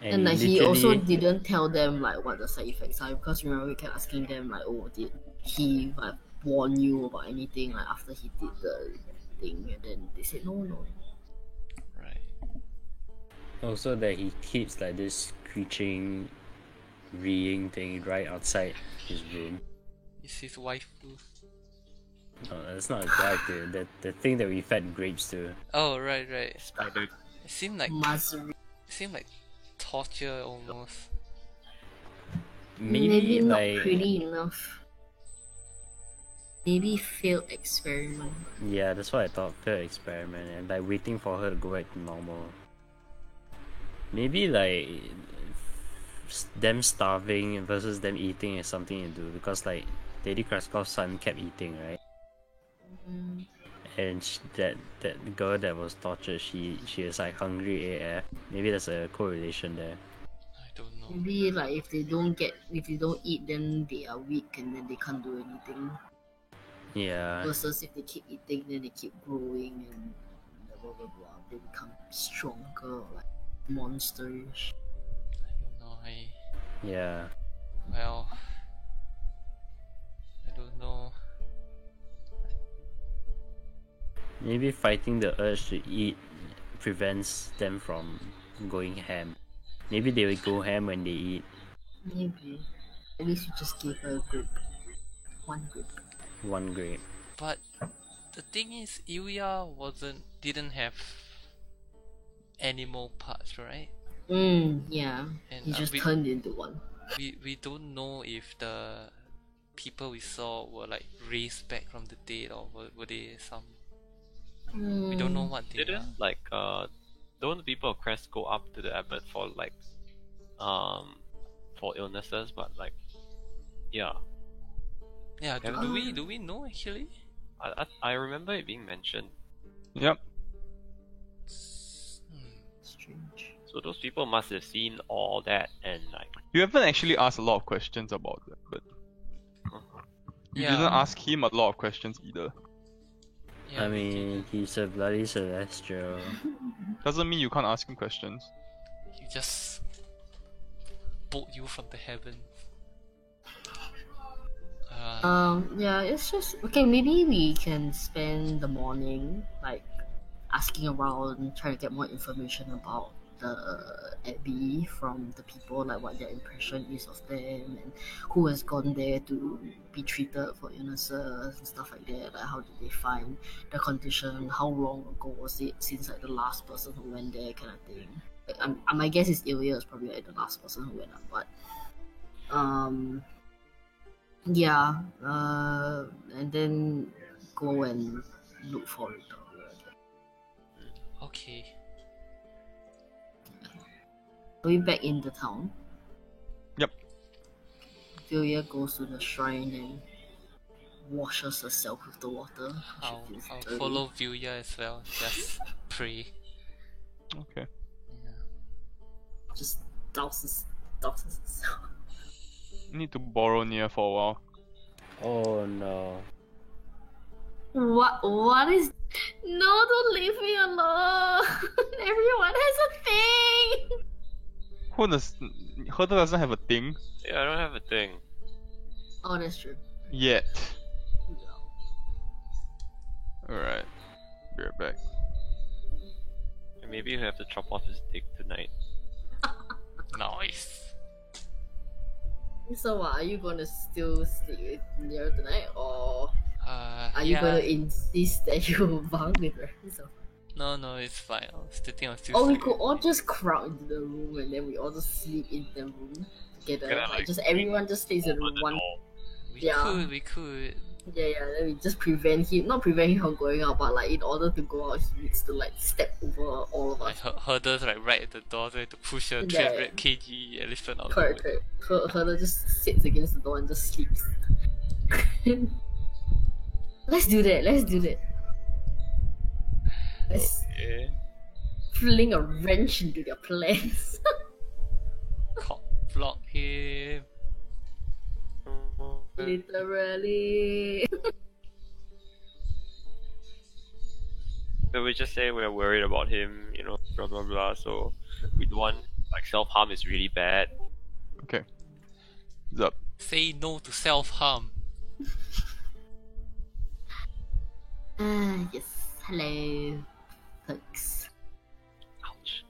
And like he also literally- didn't tell them like what the side effects are, because remember we kept asking them like, oh, did he like warn you about anything like after he did the thing, and then they said no. Right. Also that he keeps like this screeching, reeing thing right outside his room. It's his waifu. No, that's not his wife, dude. The thing that we fed grapes to. Oh, right. It Spider. seemed like Mazuri. torture almost. Maybe not like pretty enough. Maybe failed experiment. yeah, that's what I thought. Failed experiment and like waiting for her to go back to normal. Maybe like them starving versus them eating is something to do because like Lady Kreskoff's son kept eating, right? And that girl that was tortured, she was like hungry AF. Maybe there's a correlation there. I don't know. Maybe like if they don't eat, then they are weak and then they can't do anything. Yeah. Versus if they keep eating, then they keep growing and blah blah blah. They become stronger, like monsterish. I don't know. Yeah. Well, I don't know. Maybe fighting the urge to eat prevents them from going ham. Maybe they will go ham when they eat. Maybe. At least you just gave her a grape. One grape. One grape. But the thing is, Ilya didn't have animal parts, right? Yeah. And He just we- turned into one. We don't know if the people we saw were like raised back from the dead, or were they some. We don't know what they are. Didn't don't the people of Crest go up to the abbot for like for illnesses, but like yeah. Yeah, Can- do we know actually? I remember it being mentioned. Yep. Strange. So those people must have seen all that and like You haven't actually asked a lot of questions about that, but you Yeah. didn't ask him a lot of questions either. Yeah, I we mean, he's a bloody celestial. Doesn't mean you can't ask him questions. He just pulled you from the heavens. Yeah, it's just okay. Maybe we can spend the morning like asking around, trying to get more information about the Abbey from the people, like what their impression is of them and who has gone there to be treated for illnesses and stuff like that. Like how did they find the condition? How long ago was it since like the last person who went there, kind of thing. My guess is Ilya is probably like the last person who went up, but yeah, and then go and look for it. Okay. Are we back in the town? Yep. Vilya goes to the shrine and washes herself with the water. She I'll feels dirty. follow Vilya as well. Just pray. Okay. Yeah. Just douses herself. Need to borrow near for a while. Oh no. What is... No, don't leave me alone! Everyone has a thing! Who does... Herder doesn't have a thing Yeah, I don't have a thing. Oh, that's true. yet. Alright. Be right back. And maybe you have to chop off his dick tonight. Nice. So what, are you gonna still sleep with Nero tonight, or are you yeah. gonna insist that you bunk with Renzo? No, it's fine. I was still Or we sleeping. could all just crowd into the room and then we all just sleep in the room together. Kinda Like, like just everyone just stays in Open the one. door. We could. Yeah, then we just prevent him, not prevent him from going out, but like in order to go out, he needs to like step over all of Like us. Herder's like right at the door, so you have to push a Yeah. 300 kg elephant out. Correct, correct. Herder just sits against the door and just sleeps. Let's do that. Let's Okay. fling a wrench into their plans. Cock block him. Literally. So we just say we're worried about him, you know, blah blah blah. So we don't want, like, self-harm is really bad. Okay. Zup. Say no to self-harm. Yes. Hello, folks. Ouch.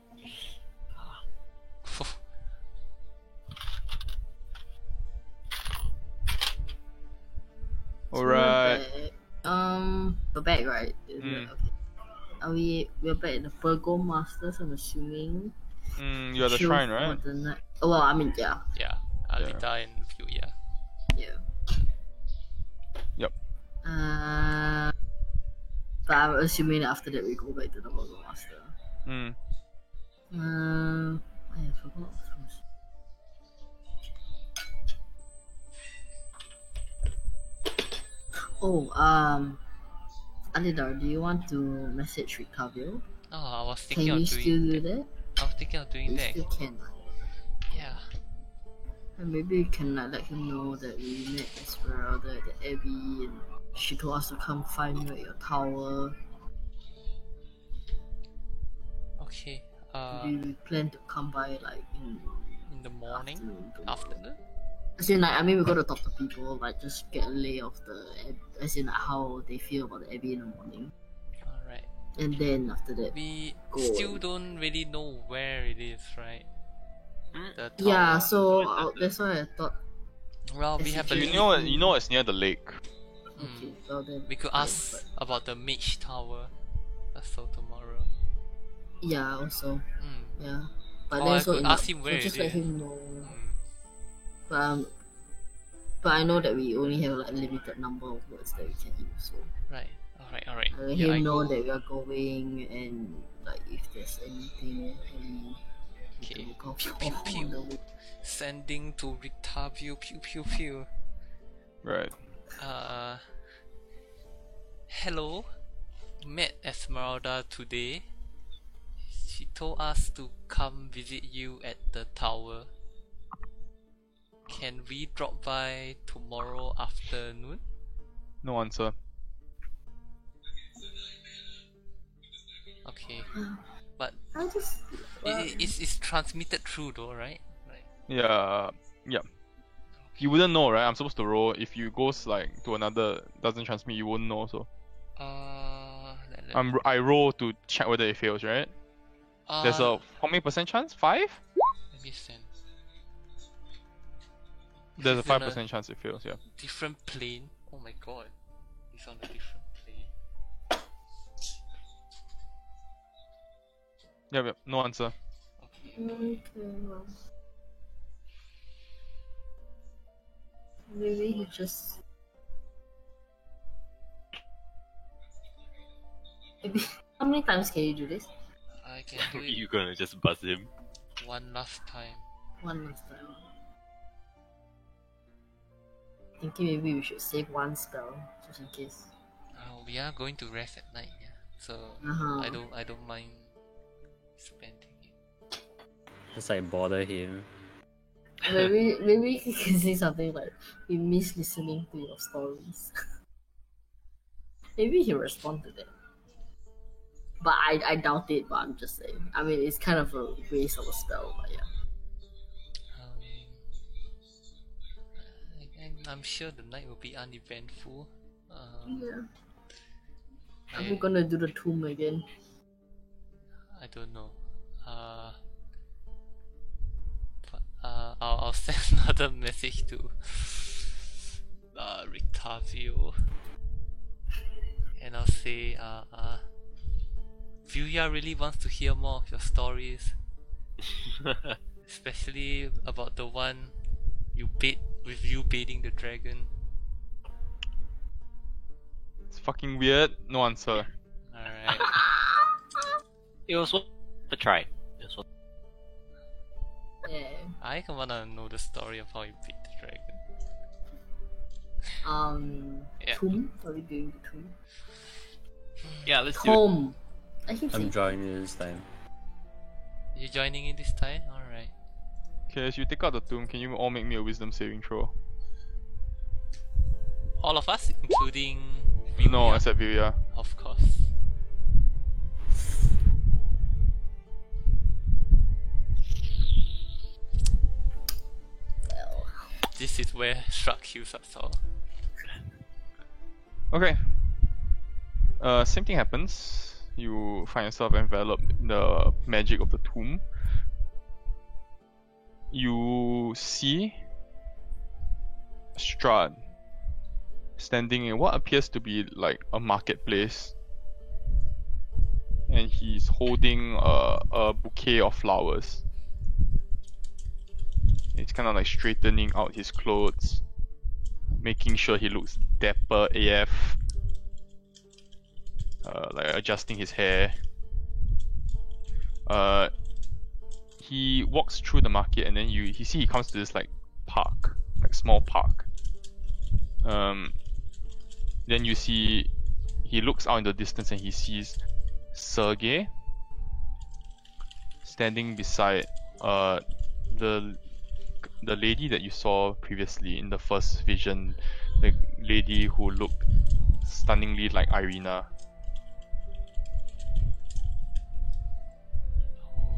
Alright. We're back, right? Is it? Mm. Okay. We're back at the Virgo Masters, I'm assuming. You're at the Chill shrine, for right? the night. Oh, well, I mean, yeah. Yeah, Alita and Vilya. Yeah. Yep. But I'm assuming that after that we go back to the Virgo Master. I forgot what I was gonna say. Oh, Alidar, do you want to message Ricavio? Oh, I was Can thinking you of still doing do that. that? I was thinking of doing You that. still can. Yeah. And maybe we can like, let him know that we met Esmeralda at the Abbey and she told us to come find you at your tower. Okay. We plan to come by like in In the morning, tomorrow. afternoon. As in, like, I mean, we gotta talk to people, like, just get a lay of the, as in, like, how they feel about the Abbey in the morning. Alright. And then after that, We Go still on. don't really know where it is, right? The tower. yeah, so that's why I thought, Well, we have a You know it's near the lake. okay, well then. We could fine, ask about the mage tower. So tomorrow. but- yeah, also, yeah. But Or then I so could ask him where just it let is. him know. Mm. But I know that we only have like a limited number of words that we can use, so Right. Alright. I let Yeah, him I know go. that we are going and like if there's anything we Okay. can look out Pew, for pew, on pew. the way. Sending to Rictavio. Pew pew pew. Right. Hello. Met Esmeralda today. She told us to come visit you at the tower. Can we drop by tomorrow afternoon? No answer. Okay. But I just. Well, it's transmitted through though, right? Right. Yeah, yeah. You wouldn't know, right? I'm supposed to roll. If you goes like to another doesn't transmit, you won't know. So I roll to check whether it fails, right? There's a how many percent chance? 5? Let me send. There's a This is in 5% chance it fails. Yeah. different plane. Oh my god, it's on a different plane. Yep. No answer. okay, well. Maybe he just. Maybe. How many times can you do this? I can do it You gonna just buzz him? one last time. One last time. Thinking maybe we should save one spell just in case. We are going to rest at night, yeah. So Uh-huh. I don't mind spending it. Just like bother him. Maybe he can say something like, "We miss listening to your stories." Maybe he'll respond to that. But I doubt it. But I'm just saying. I mean, it's kind of a waste of a spell. But yeah. I'm sure the night will be uneventful. Yeah. Are we gonna do the tomb again? I don't know. But I'll send another message to Rictavio, and I'll say, Vuya really wants to hear more of your stories, especially about the one you baiting the dragon. It's fucking weird. No answer. Alright. It was worth a try. It was worth- Yeah. I wanna know the story of how you beat the dragon. Yeah. Tomb? Are we doing the tomb? Yeah, let's do it. Tomb. I keep I'm saying. drawing you this time. You joining in this time? Alright. Okay, as you take out the tomb, can you all make me a wisdom saving throw? All of us, including No, Vuya? except Vilya. Of course. Well, This is where Shrug heals us all. Okay. Same thing happens. You find yourself enveloped in the magic of the tomb. You see Strahd standing in what appears to be like a marketplace, and he's holding a bouquet of flowers. He's kind of like straightening out his clothes, making sure he looks dapper AF. Like adjusting his hair. He walks through the market, and then he comes to this like park, like small park. Then you see he looks out in the distance and he sees Sergei standing beside the lady that you saw previously in the first vision, the lady who looked stunningly like Irina.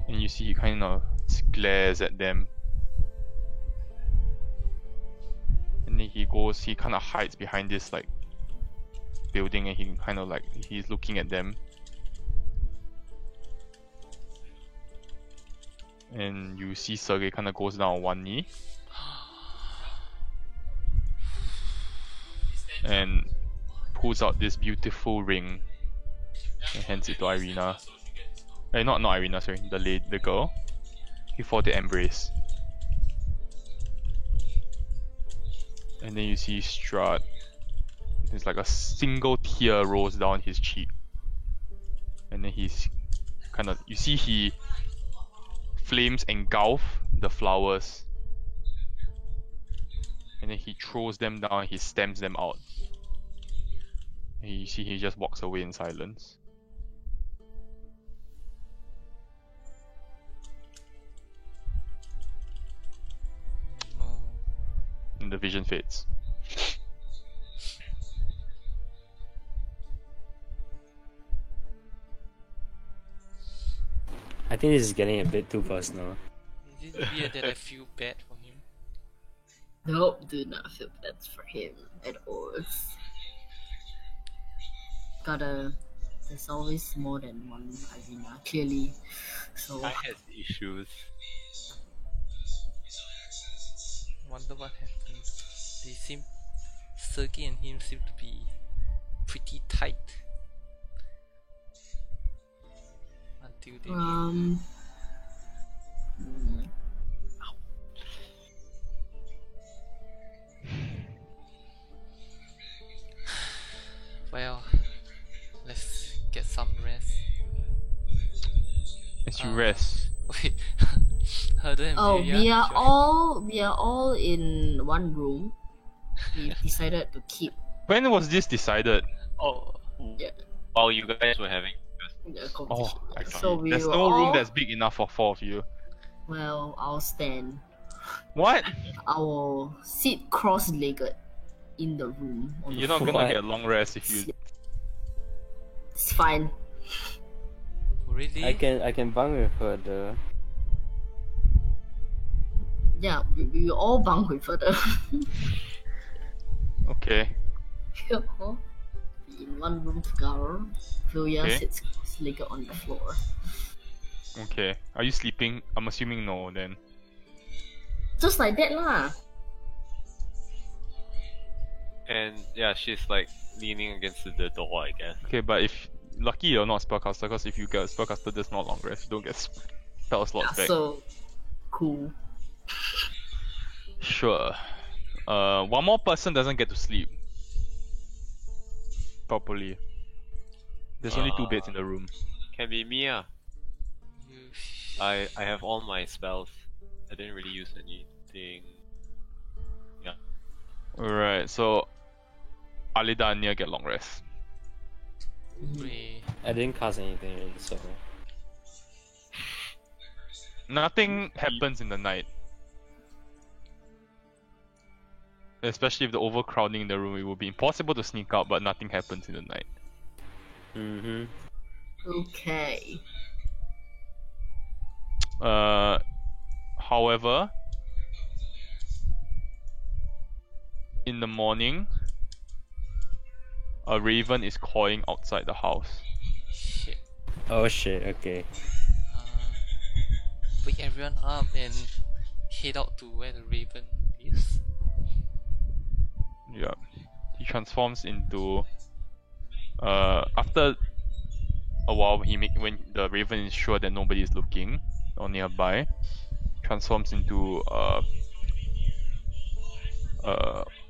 And you see he kind of glares at them. And then he kind of hides behind this like building, and he kind of like, he's looking at them. And you see Sergei kind of goes down on one knee. And pulls out this beautiful ring and hands it to Irina. Not Irina, sorry, the girl. Before they embrace. And then you see Strahd. It's like a single tear rolls down his cheek. And then he's kind of, you see he flames engulf the flowers. And then he throws them down, he stamps them out. And you see he just walks away in silence. And the vision fades. think this is getting a bit too personal. Is it weird that I feel bad for him? Nope, do not feel bad for him at all. There's always more than one Irina, clearly. So I had issues. Wonder what happened. Sergey and him seem to be pretty tight. Until they mm, Well, let's get some rest. As you Uh, rest. Wait, Herder and oh, Miria, we are all in one room. We decided to keep When was this decided? Oh, Yeah. while you guys were having. the competition. Oh, I see. So we There's were no room all- that's big enough for 4 of you. Well, I'll stand. What? I will sit cross-legged in the room. On the You're not floor. gonna What? get a long rest if you. It's fine. Really? I can bunk with her though. Yeah, we all bunk with further. Okay. In one room together. Julia Okay. sits cross-legged on the floor. Okay. Are you sleeping? I'm assuming no then. Just like that lah. And yeah, she's like leaning against the door, I guess. Okay, but if lucky you're not spellcaster, because if you get spellcaster, there's not long rest. You don't get spell slots back. So cool. Sure. One more person doesn't get to sleep properly. There's only 2 beds in the room. Can be me. You I have all my spells. I didn't really use anything. Yeah. Alright, so Alida and Nia get long rest. Wait, I didn't cast anything really, so Nothing happens in the night. Especially if the overcrowding in the room, it will be impossible to sneak out, but nothing happens in the night. Okay. However, in the morning, a raven is cawing outside the house. shit. Oh shit, okay. Uh, wake everyone up and head out to where the raven is. Yeah, he transforms into. After a while, when the raven is sure that nobody is looking or nearby, transforms into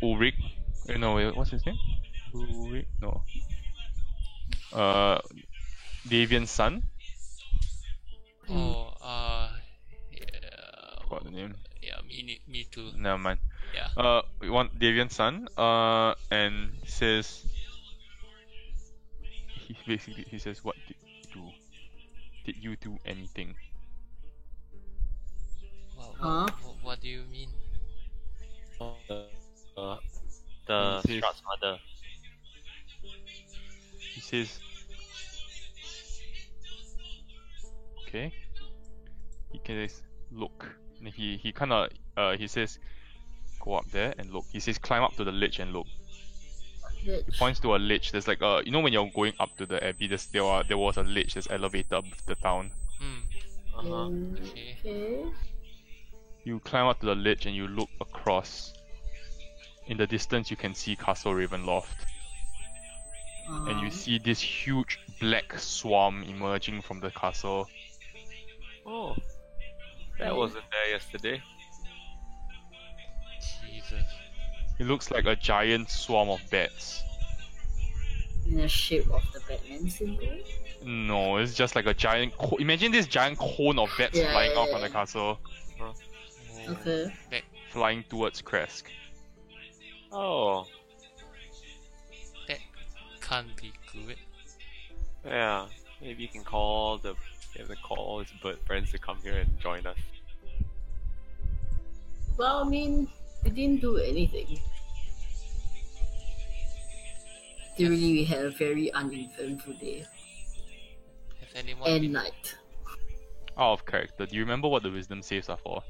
Ulrich. No, wait, what's his name? Ulrich? No. Davian's son. Oh, yeah. Forgot the name. Yeah, me too. Never mind. Yeah. We want Davian's son. And he says. He says, "What did you do? Did you do anything?" Huh? What do you mean? The This is- Strat's mother. He says, "Okay." He says, "Look." And he kind of he says, "Go up there and look." He says, "Climb up to the ledge and look." He points to a ledge. There's like you know when you're going up to the abbey, there was a ledge. There's elevator above the town. Uh-huh. Okay. You climb up to the ledge and you look across. In the distance, you can see Castle Ravenloft, and you see this huge black swarm emerging from the castle. Oh, that wasn't there yesterday. Jesus. It looks like a giant swarm of bats. In the shape of the Batman symbol. No, it's just like a giant. Imagine this giant cone of bats Yeah, flying yeah, out from yeah. the castle, Oh, Okay. flying towards Kresk. Oh, That can't be good. yeah. Maybe you can call all his bird friends to come here and join us. Well, I mean, we didn't do anything. Really, we had a very uneventful day Has anyone and been, night. Out character, do you remember what the wisdom saves are for?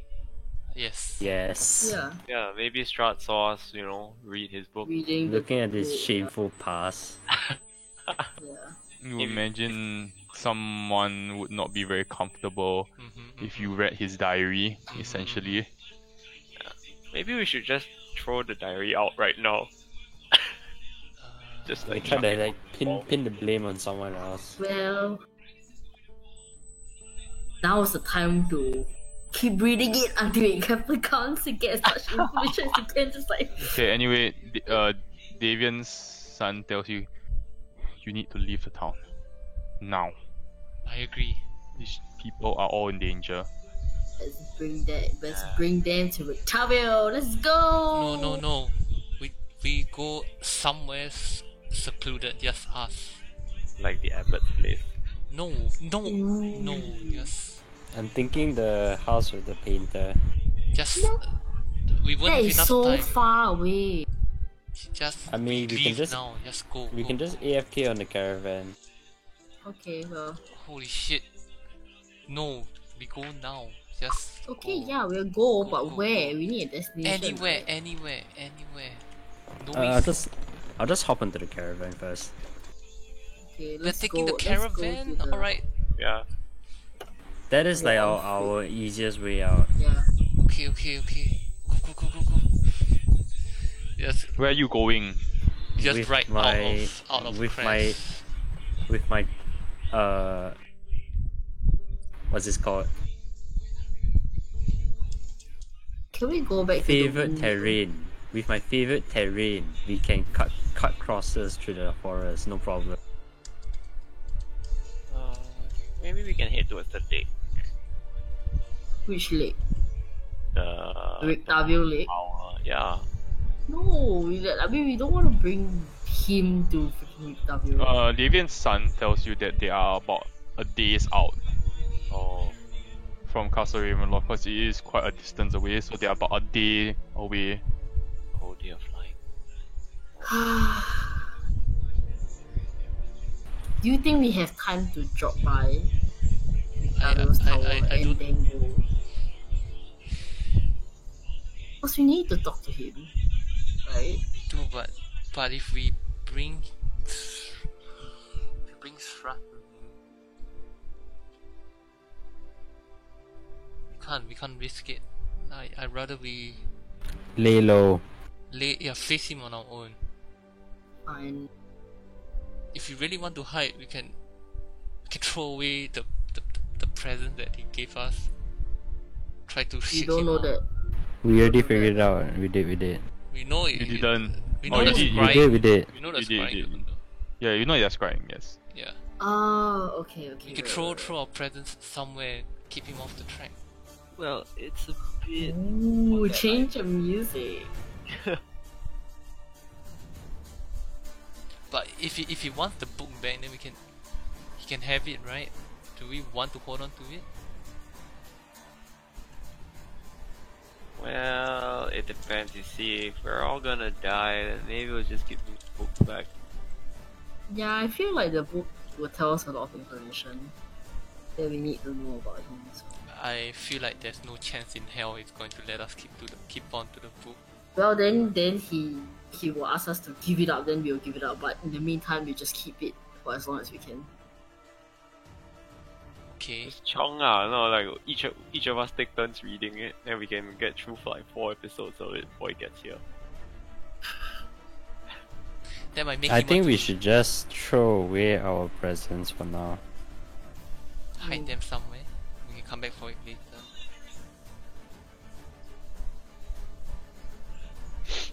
Yes. Yes. Yeah, Yeah, maybe Strat saw us, read his book. reading. Looking at this book, shameful past. Yeah. You Maybe. imagine someone would not be very comfortable if you read his diary, essentially. Maybe we should just throw the diary out right now. Just They like try chuck to it like on the pin the blame on someone else. Well, now's the time to keep reading it until it becomes to get as much information as you can. Just like Okay, anyway, Davian's son tells you you need to leave the town. Now. I agree. These people are all in danger. let's bring them to Rictavio. Let's go. No. We go somewhere secluded, just us. like the abbot's place. No. Yes. I'm thinking the house with the painter. Just No. we won't That have is enough so time. far away. Just I mean, we can leave just- now. Just go. We go, can just go. AFK on the caravan. Okay, well, Holy shit! No, we go now. Just okay, go. yeah, we'll go, Go, but go, where? go. We need a destination. Anywhere. No I'll waste. just hop onto the caravan first. Okay, We're let's taking go. the let's go caravan. to the- Alright. Yeah. That is like Yeah, our easiest way out. Yeah. Okay. Go. Just Where are you going? With right my- out of with Crest. With my what's this called? Can we go back to Favorite the terrain. With my favorite terrain, we can cut crosses through the forest, no problem. Maybe we can head towards the lake. Which lake? The Rictavio Lake? yeah. No, we don't want to bring him to freaking Rictavio. Davian's son tells you that they are about a day's out Oh. from Castle Ravenloft because it is quite a distance away, so they are about a day away. Oh dear flying. Do you think we have time to drop by I Rictavio's tower don't- and then go? Because we need to talk to him, right? Do but if we bring Strat, we can't risk it. I'd rather we Lay low. face him on our own. Fine. If you really want to hide, we can throw away the present that he gave us. Try to You shit don't him know out. that. We already figured it out. We did. We know it. You didn't. We Oh, know you the did, you scrying. We did. We know the You did, you scrying. did. Yeah, you know you're scrying, yes. Yeah. Oh, okay. We could throw our presents somewhere, keep him off the track. Well, it's a bit. Ooh, change the music. But if he wants the book back, then he can have it, right? Do we want to hold on to it? Well, it depends. You see, if we're all gonna die, then maybe we'll just give the book back. Yeah, I feel like the book will tell us a lot of information that we need to know about him. So. I feel like there's no chance in hell it's going to let us keep on to the book. Well, then he will ask us to give it up. Then we'll give it up. But in the meantime, we just keep it for as long as we can. Okay. Just chong no, like each of us take turns reading it, and we can get through for like 4 episodes of it before it gets here. That might make I him think want we to should just throw away our presents for now. hide them somewhere. We can come back for it later.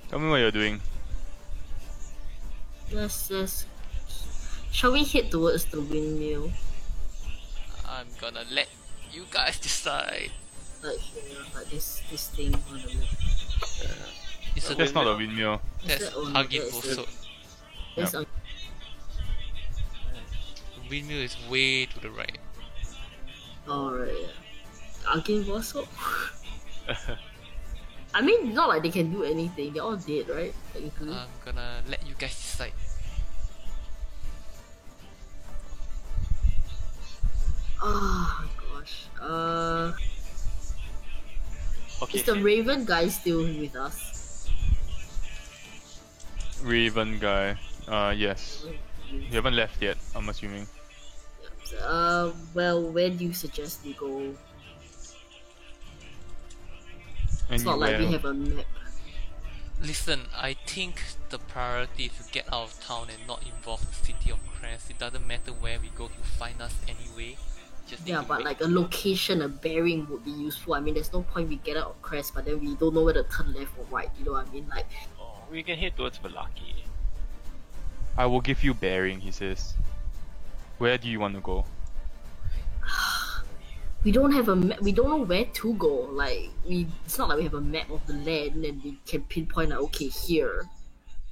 Tell me what you're doing. Let's. Shall we head towards the windmill? I'm gonna let you guys decide. Like here, like this thing on the left. It's a That's not a windmill. that's that only- Huggy that's Boso. That's on. The windmill is way to the right. Alright. Yeah. Again, also. I mean, not like they can do anything. They're all dead, right? Technically. I'm gonna let you guys decide. Oh god. gosh. Okay. Is the Raven guy still with us? Raven guy. Yes. You haven't left yet, I'm assuming. Well, where do you suggest we go? It's not like we Anywhere. have a map. Listen, I think the priority is to get out of town and not involve the city of Crest. It doesn't matter where we go, he'll find us anyway. Just need Yeah, to but make- like a location, a bearing would be useful. I mean, there's no point we get out of Crest, but then we don't know whether to turn left or right. You know what I mean? Like, Oh, we can head towards Valaki. I will give you bearing, he says. Where do you want to go? we don't have a map. We don't know where to go. Like, it's not like we have a map of the land and we can pinpoint like, okay, here.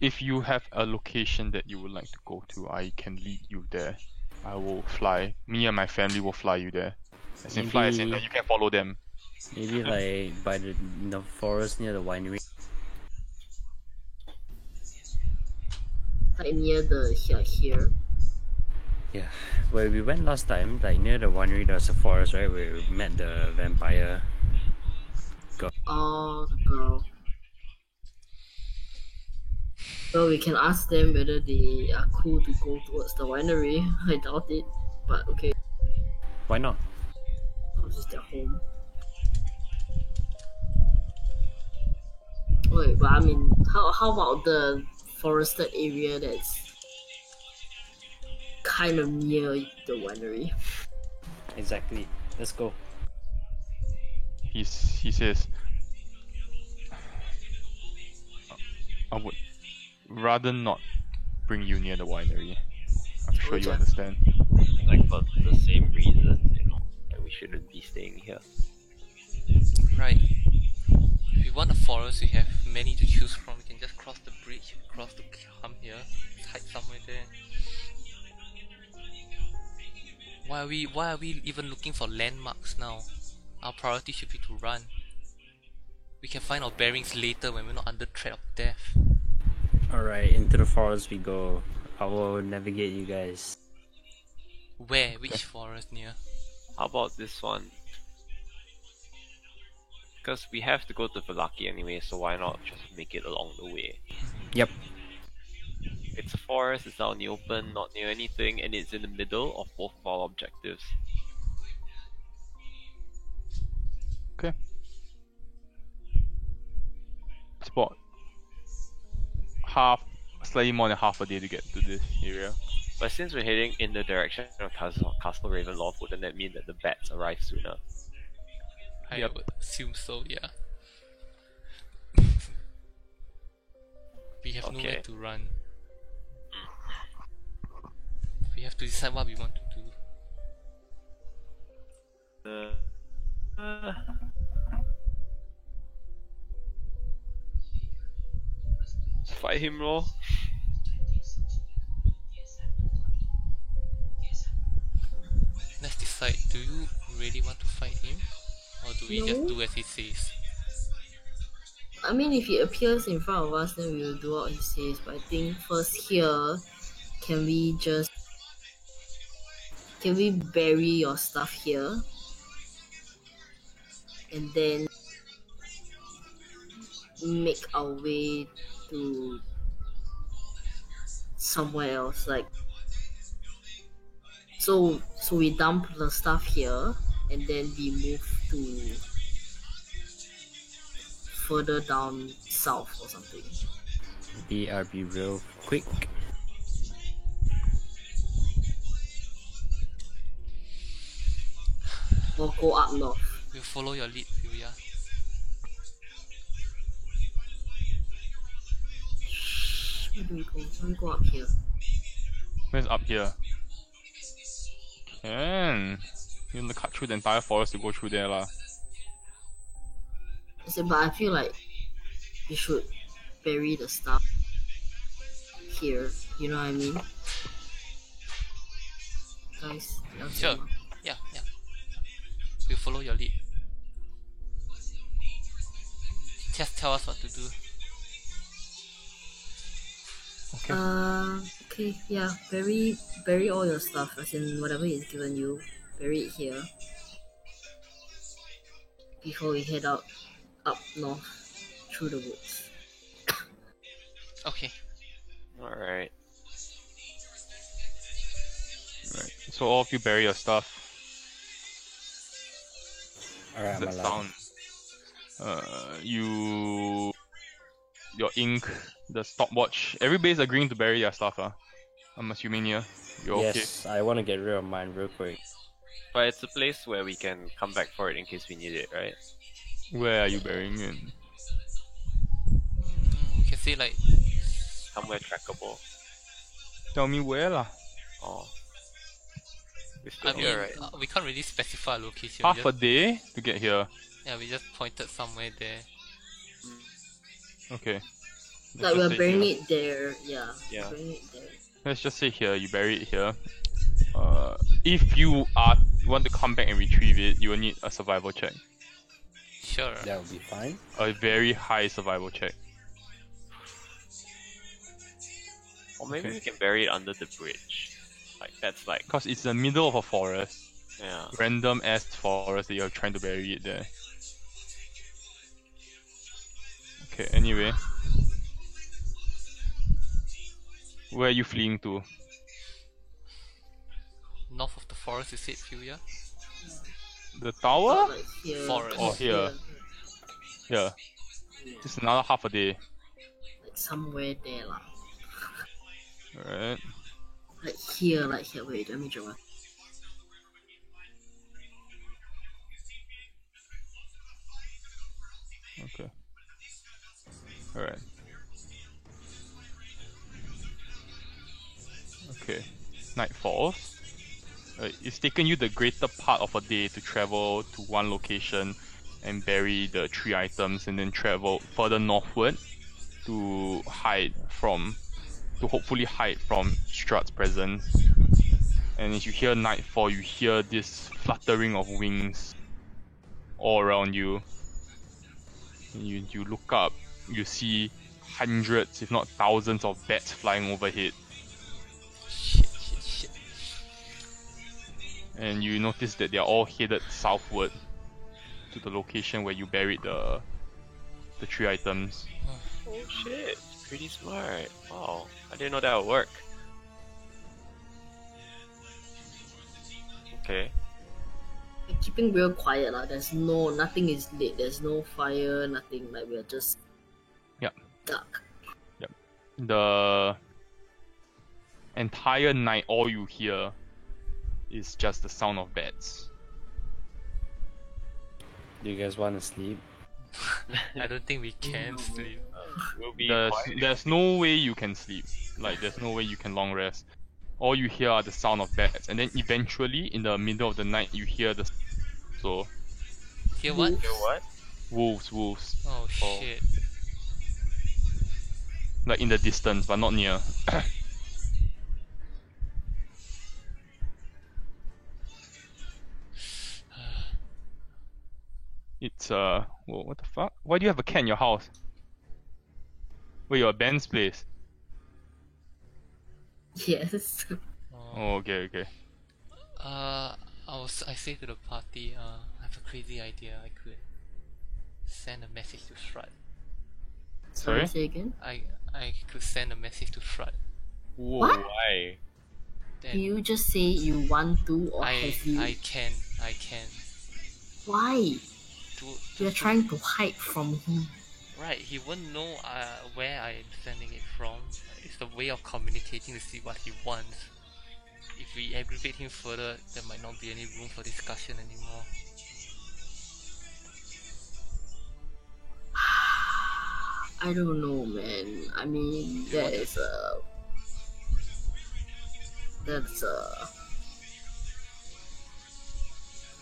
If you have a location that you would like to go to, I can lead you there. I will fly. Me and my family will fly you there. As in fly as in Maybe- like, you can follow them. Maybe like by the forest near the winery. Like near the here. Yeah, where we went last time, like near the winery, there's a forest, right? Where we met the vampire. Oh, the girl. Well, we can ask them whether they are cool to go towards the winery. I doubt it, but okay. Why not? This is their home. Wait, but I mean, how about the forested area that's kind of near the winery? Exactly. Let's go. He says, I would rather not bring you near the winery. I'm sure you yeah. understand. Like for the same reason, you know, that we shouldn't be staying here. Right. If we want a forest, we have many to choose from. We can just cross the bridge, cross to come here, hide somewhere there. Why are we even looking for landmarks now? Our priority should be to run. We can find our bearings later when we're not under threat of death. Alright, into the forest we go. I will navigate you guys. Where? Which forest near? How about this one? Because we have to go to Valaki anyway, so why not just make it along the way? Yep. It's a forest, it's out in the open, not near anything, and it's in the middle of both of our objectives. Okay. Spot. Slightly more than half a day to get to this area. But since we're heading in the direction of Castle Ravenloft, wouldn't that mean that the bats arrive sooner? I Yep. would assume so, yeah. We have nowhere Okay. to run. We have to decide what we want to do. Fight him, lol. Let's decide, do you really want to fight him? Or do we just No. do as he says? I mean, if he appears in front of us, then we will do what he says. But I think first here, can we bury your stuff here? And then make our way to somewhere else. Like, so we dump the stuff here, and then we move to further down south or something. BRB real quick. Or go up north. We'll follow your lead, Fuya. Where do we go? Can we go up here? Where's up here? Can. You want to cut through the entire forest to go through there lah. I said, but I feel like we should bury the stuff here. You know what I mean? Guys, you Sure. understand? Yeah. We'll follow your lead. Just tell us what to do. Okay, yeah, bury all your stuff, as in whatever he's given you, bury it here. before we head out up north through the woods. Okay. Alright. Right. So all of you bury your stuff. Alright, I'm That alive. sound. Your ink, the stopwatch. Everybody's agreeing to bury their stuff, I'm assuming here. You're Yes, I want to get rid of mine real quick. But it's a place where we can come back for it in case we need it, right? okay. Where are you burying it? We can say like Somewhere trackable. Tell me where lah. Oh. We're still I mean, here, right? we can't really specify a location. Half we a just, day to get here. yeah, we just pointed somewhere there. Okay. Like Let's we're just say burying here. it there, yeah. Yeah. Burying it there. Let's just say here, you bury it here. If you want to come back and retrieve it, you will need a survival check. Sure. That would be fine. A very high survival check. Or maybe Okay. we can bury it under the bridge. Like, that's like, Because it's the middle of a forest. yeah. Random ass forest that you're trying to bury it there. Okay, anyway. Where are you fleeing to? North of the forest, you said, Fuya? The tower? Like here. Forest. Oh, here. Yeah. It's another half a day. Like somewhere there lah. Alright. Like here. Wait, let me draw. Okay. Alright. Okay. Night falls. It's taken you the greater part of a day to travel to one location and bury the 3 items and then travel further northward to hopefully hide from Strutt's presence. And as you hear nightfall, you hear this fluttering of wings all around you. You look up, you see hundreds, if not thousands, of bats flying overhead. Shit. And you notice that they are all headed southward to the location where you buried the 3 items. Oh shit, pretty smart. Wow, I didn't know that would work. Okay. We're keeping real quiet lah. Nothing is lit. There's no fire. Nothing. Like we're just. Yep. Dark. The entire night, all you hear is just the sound of bats. Do you guys want to sleep? I don't think we can sleep. We'll be There's, quiet. there's no way you can sleep. Like, there's no way you can long rest. All you hear are the sound of bats, and then eventually, in the middle of the night, you hear the. So, Hear what? You know what? wolves. Oh shit. Like in the distance, but not near. It's whoa, what the fuck? Why do you have a cat in your house? Wait, you're at Ben's place. Yes. Oh, okay. I say to the party, I have a crazy idea. I could send a message to Strut. Sorry? Say again. I could send a message to Strut. Whoa. What? Why? Do Then you just say you want to, or I have you? can. Why? To You're trying to hide from him. Right, he won't know where I am sending it from. It's a way of communicating to see what he wants. If we aggravate him further, there might not be any room for discussion anymore. I don't know, man. I mean, that's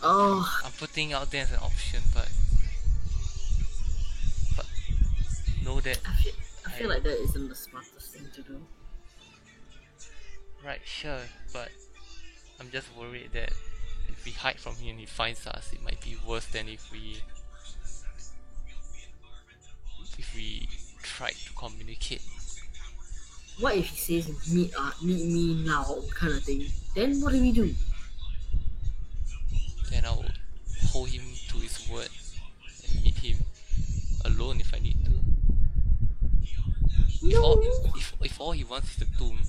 oh, I'm putting out there as an option, but know that I feel like that isn't the smartest thing to do. right, sure, but I'm just worried that if we hide from him and he finds us, it might be worse than if we tried to communicate. What if he says meet me now kind of thing? Then what do we do? Then I'll hold him to his word alone if I need to. No. If all he wants is the tomb,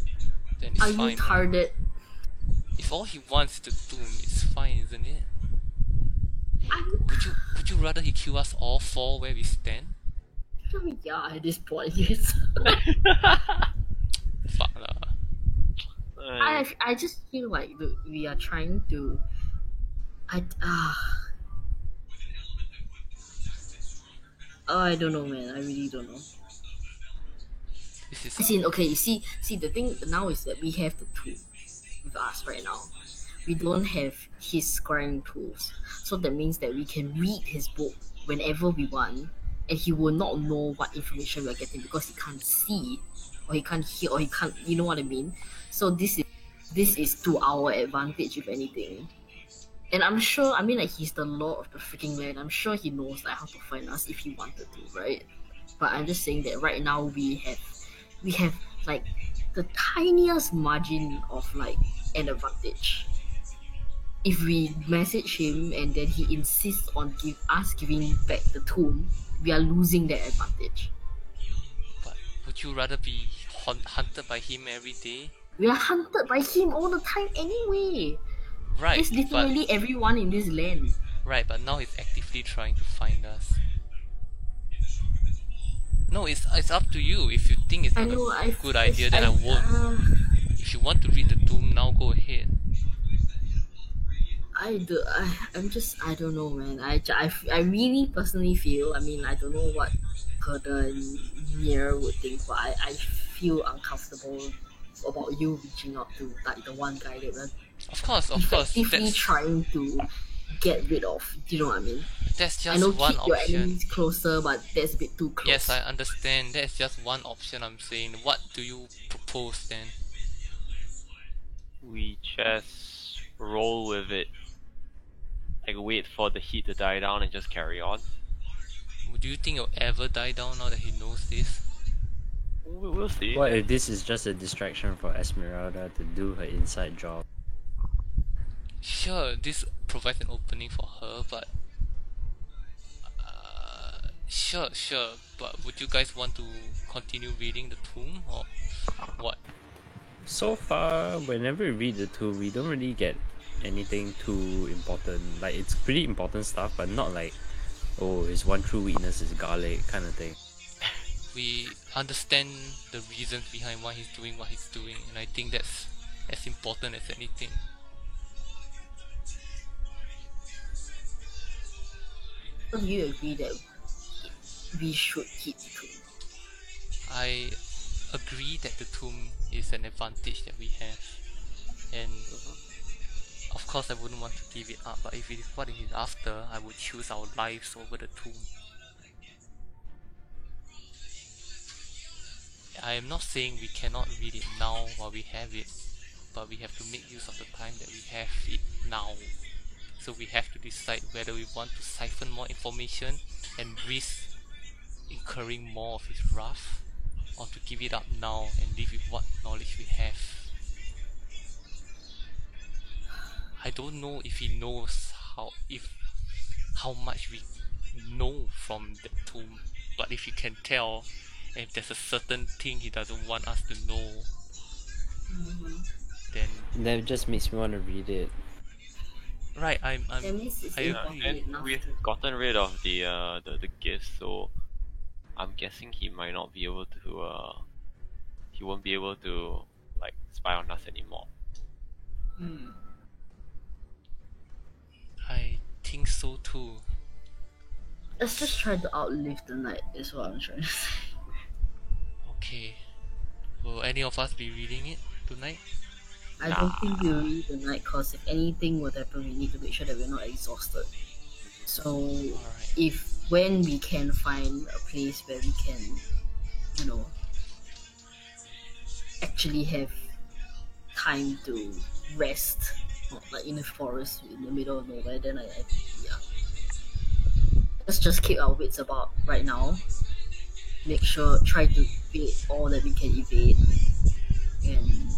then it's Are you fine. Right? retarded? If all he wants is the tomb, it's fine, isn't it? Would you rather he kill us all four where we stand? Yeah, at this point, yes. Fuck lah. I just feel like we are trying to. I don't know, man. I really don't know. This is As in, okay, you see, the thing now is that we have the tool with us right now. We don't have his scoring tools, so that means that we can read his book whenever we want, and he will not know what information we are getting because he can't see, or he can't hear, or he can't. You know what I mean? So this is to our advantage, if anything. And I'm sure, I mean, like, he's the lord of the freaking land. I'm sure he knows like how to find us if he wanted to, right? But I'm just saying that right now we have like the tiniest margin of like an advantage. If we message him and then he insists on giving back the tomb, we are losing that advantage. But would you rather be hunted by him every day? We are hunted by him all the time anyway. Right, It's literally everyone in this land. right, but now he's actively trying to find us. No, it's up to you. If you think it's I not know. a good idea, then I won't. If you want to read the tomb now, go ahead. I don't know, man. I really personally feel, I mean, I don't know what Herder and Mir would think, but I feel uncomfortable about you reaching out to like the one guy that we're Of course, effectively trying to get rid of. Do you know what I mean? That's I just know one keep your option. enemies closer, but that's a bit too close. Yes, I understand. That's just one option. I'm saying. What do you propose then? We just roll with it. Like wait for the heat to die down and just carry on. Do you think it'll ever die down now that he knows this? We'll see. What if this is just a distraction for Esmeralda to do her inside job? Sure, this provides an opening for her, but sure. But would you guys want to continue reading the tomb or what? So far, whenever we read the two, we don't really get anything too important. Like, it's pretty important stuff, but not like, oh, his one true weakness is garlic kind of thing. We understand the reasons behind why he's doing what he's doing, and I think that's as important as anything. So do you agree that we should keep the tomb? I agree that the tomb is an advantage that we have, and of course I wouldn't want to give it up, but if it is what it is after, I would choose our lives over the tomb. I am not saying we cannot read it now while we have it, but we have to make use of the time that we have it now. So we have to decide whether we want to siphon more information and risk incurring more of his wrath, or to give it up now and live with what knowledge we have. I don't know if he knows how much we know from the tomb, but if he can tell, and if there's a certain thing he doesn't want us to know, then That just makes me want to read it. right, That means it's I important And enough. we've gotten rid of the gifts, so I'm guessing he might not be able to. He won't be able to like spy on us anymore. I think so too. Let's just try to outlive the night, is what I'm trying to say. Okay, will any of us be reading it tonight? I don't think we'll read the night, because if anything would happen, we need to make sure that we're not exhausted. So, Alright. when we can find a place where we can, actually have time to rest, not like in the forest in the middle of nowhere, then yeah. Let's just keep our wits about right now. Try to evade all that we can evade, and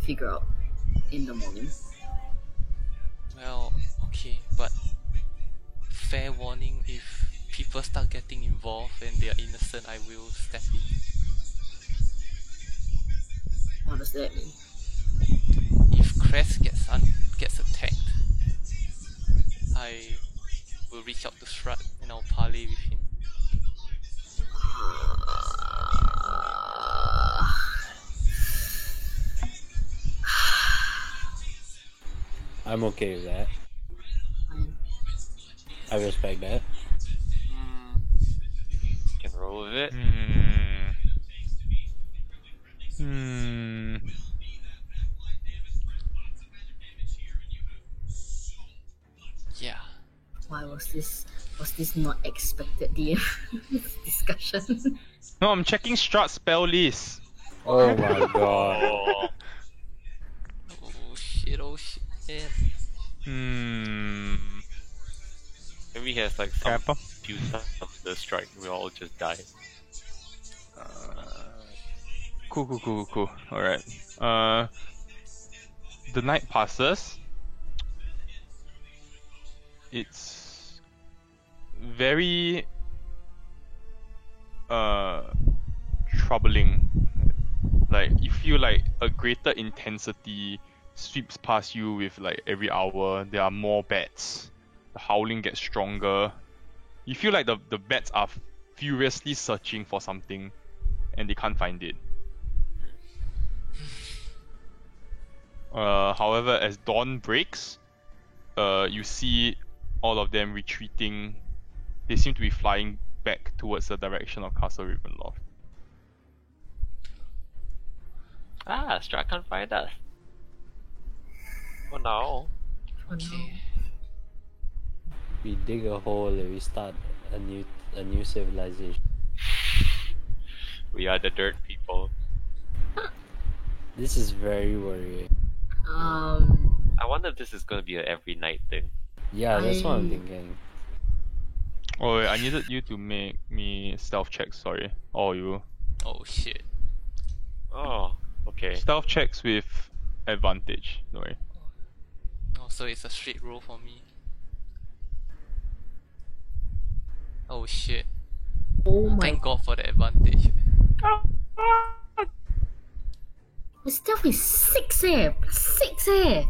figure out in the morning. Well, okay, but fair warning, if people start getting involved and they are innocent, I will step in. What does that mean? If Crest gets attacked, I will reach out to Strut and I'll parley with him. I'm okay with that. Fine. I respect that. Can roll with it. Yeah. Why was this not expected DM discussion? No, I'm checking Strut spell list. Oh my god. Oh, Oh shit, oh shit. maybe he has like some Kappa. few of the strike. We all just die. Cool. Alright. The night passes. It's very troubling. Like you feel like a greater intensity sweeps past you with like every hour. There are more bats. The howling gets stronger. You feel like the bats are furiously searching for something and they can't find it. However, as dawn breaks, you see all of them retreating. They seem to be flying back towards the direction of Castle Ravenloft. Ah, Strat can't find us. Oh no. Oh, no. Okay. We dig a hole and we start a new civilization. We are the dirt people. This is very worrying. I wonder if this is gonna be an every night thing. Yeah, that's what I'm I- thinking. Oh wait, I needed you to make me stealth checks, sorry. Or you. Oh shit. Oh, okay. Stealth checks with advantage, don't worry. Oh, so it's a straight roll for me. Oh shit. Oh my Thank God for the advantage. The stealth is 6 eh! 6 eh!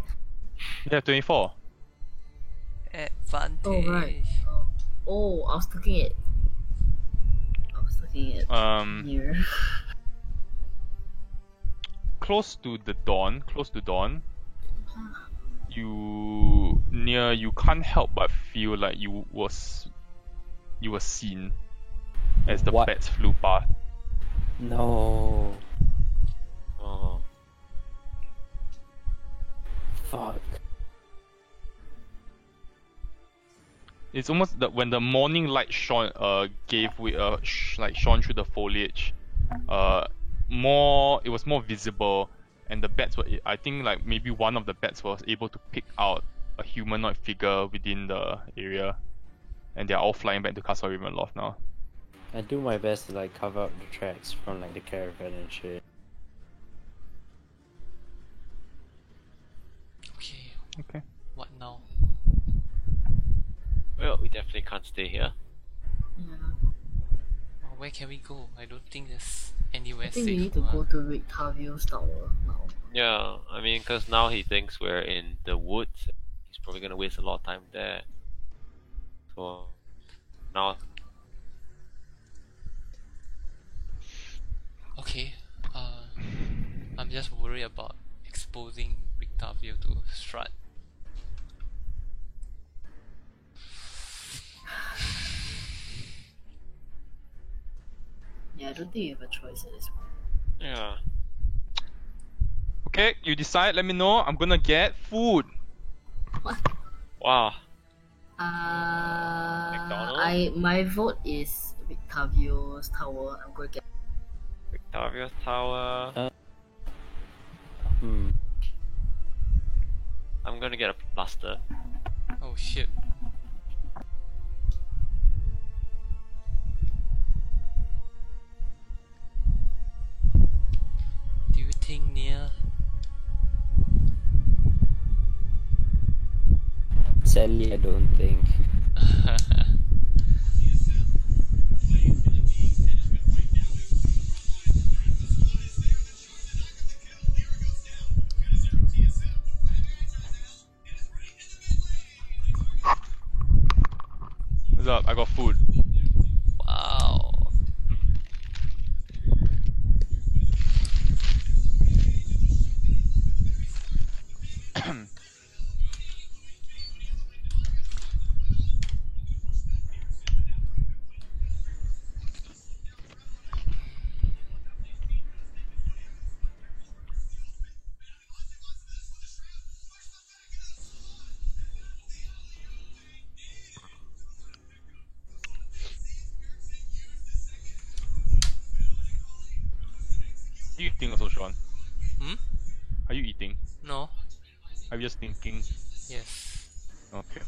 Yeah, 24. Advantage. Oh right. Oh, I was looking at here. Close to dawn, you can't help but feel like you were seen as the What? bats flew past. No. Oh. Fuck. It's almost that when the morning light shone, gave way, like shone through the foliage, it was more visible, and the bats were. I think like maybe one of the bats was able to pick out a humanoid figure within the area, and they're all flying back to Castle Ravenloft now. I do my best to like cover up the tracks from like the caravan and shit. Okay, Okay. what now? Well, we definitely can't stay here. Yeah. Oh, where can we go? I don't think there's anywhere I think safe. we need to huh? go to Rictavio's tower now. Yeah, I mean, because now he thinks we're in the woods. He's probably gonna waste a lot of time there. So now, Okay, I'm just worried about exposing Rictavio to Strut. Yeah, I don't think you have a choice at this point. yeah. Okay, you decide. Let me know. I'm gonna get food. Wow. I my vote is Rictavio's tower. I'm going to get. Victoria's Tower. Hmm. I'm gonna get a plaster. Oh shit. Do you think Nia? Sadly, I don't think. Are you eating also, Sean? Hmm? Are you eating? No? Are you just thinking? Yes. Okay.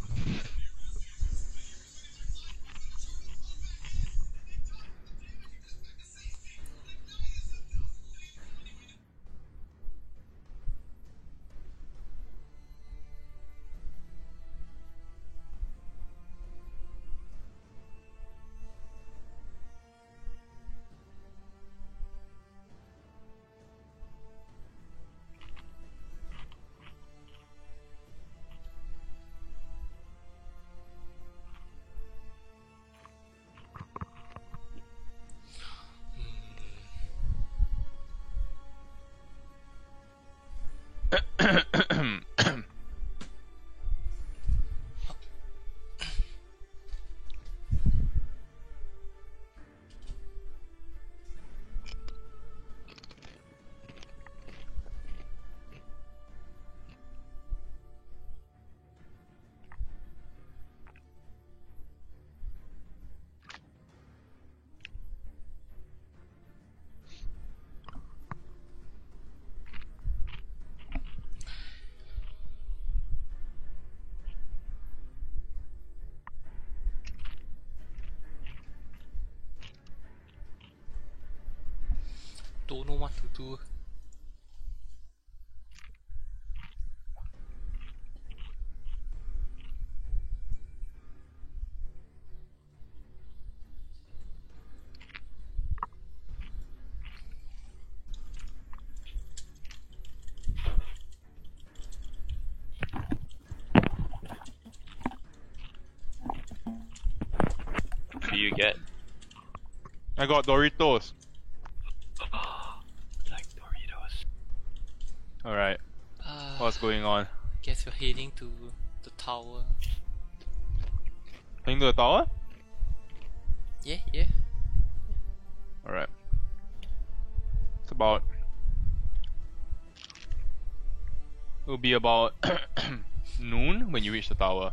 Don't know what to do. What do you get? I got Doritos. Like Doritos. Alright, what's going on? Guess you're heading to the tower. Heading to the tower? Yeah, yeah. Alright. It's about... It'll be about noon when you reach the tower.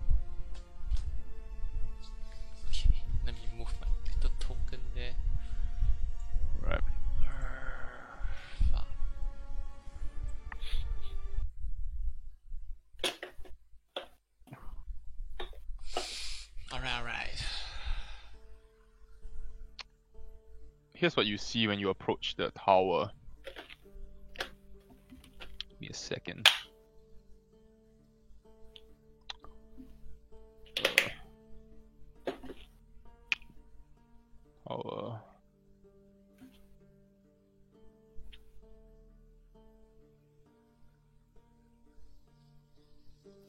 Okay, let me move my little token there. Right. Fuck. Alright. Here's what you see when you approach the tower. Give me a second. Tower.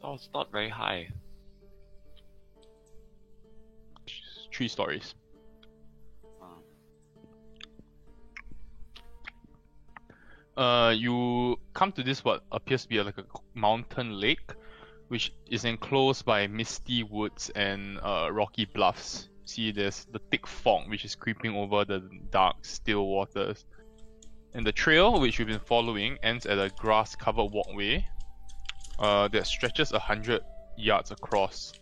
Oh, it's not very high. 3 stories. You come to this what appears to be like a mountain lake, which is enclosed by misty woods and rocky bluffs. See, there's the thick fog which is creeping over the dark, still waters. And the trail which you've been following ends at a grass-covered walkway that stretches 100 yards across.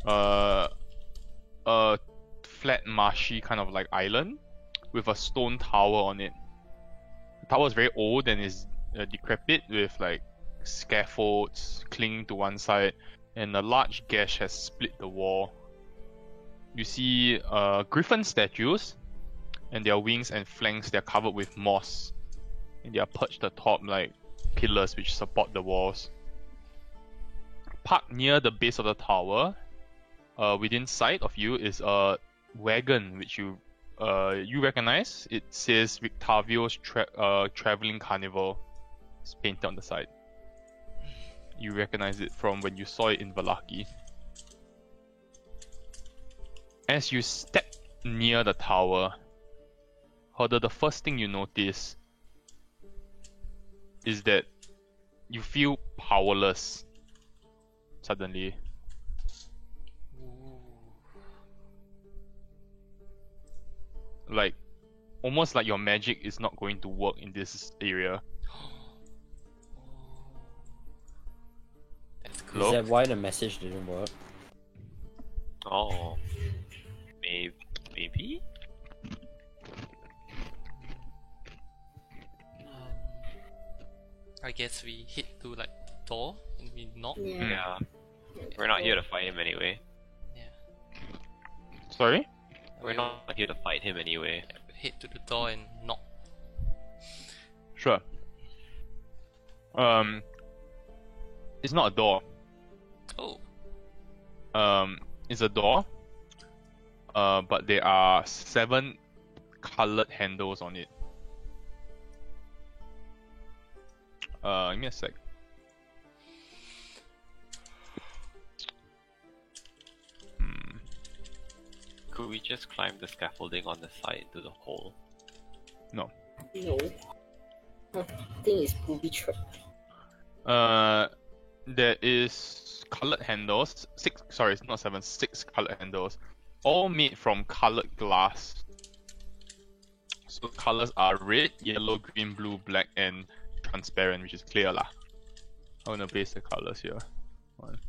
A flat, marshy kind of like island with a stone tower on it. The tower is very old and is decrepit, with like scaffolds clinging to one side, and a large gash has split the wall. You see griffin statues, and their wings and flanks, they're covered with moss, and they are perched atop like pillars which support the walls. Parked near the base of the tower, within sight of you, is a wagon which you recognize. It says Victavio's Traveling Carnival. It's painted on the side. You recognize it from when you saw it in Vallaki. As you step near the tower, Herder, the first thing you notice is that you feel powerless suddenly. Like, almost like your magic is not going to work in this area. That's Is Hello? that why the message didn't work? Oh, maybe. I guess we hit to like the door and we knock. Yeah. We're not here to fight him anyway. Sorry? We're not here to fight him anyway. Hit to the door and knock. Sure. It's not a door. Oh, It's a door. But there are 7 colored handles on it. Give me a sec. Could we just climb the scaffolding on the side to the hole? No. No. I think it's booby trap. There is colored handles. 6. Sorry, it's not 7. 6 colored handles, all made from colored glass. So colors are red, yellow, green, blue, black, and transparent, which is clear lah. I'm gonna base the colors here. One.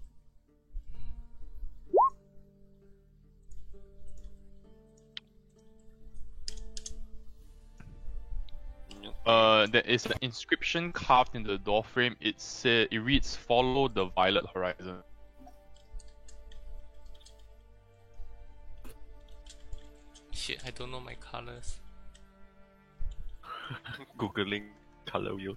There is an inscription carved in the door frame. It reads, "Follow the violet horizon." shit, I don't know my colors. Googling color wheel.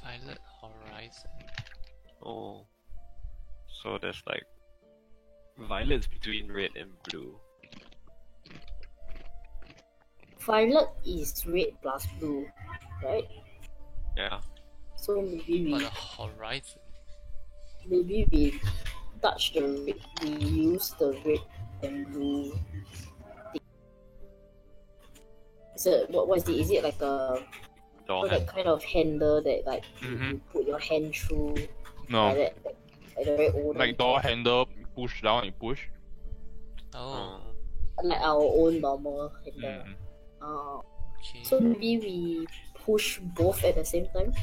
Violet horizon. Oh. So there's like violets between red and blue. Violet is red plus blue, right? Yeah. So maybe But a horizon. we touch the red, we use the red and blue thing. So what is it? Is it like a Door that kind of handle that like Mhm. you put your hand through No, like that, like the very old like door handle, you push down, you push. Oh, like our own normal handle. Mm. okay. So maybe we push both at the same time,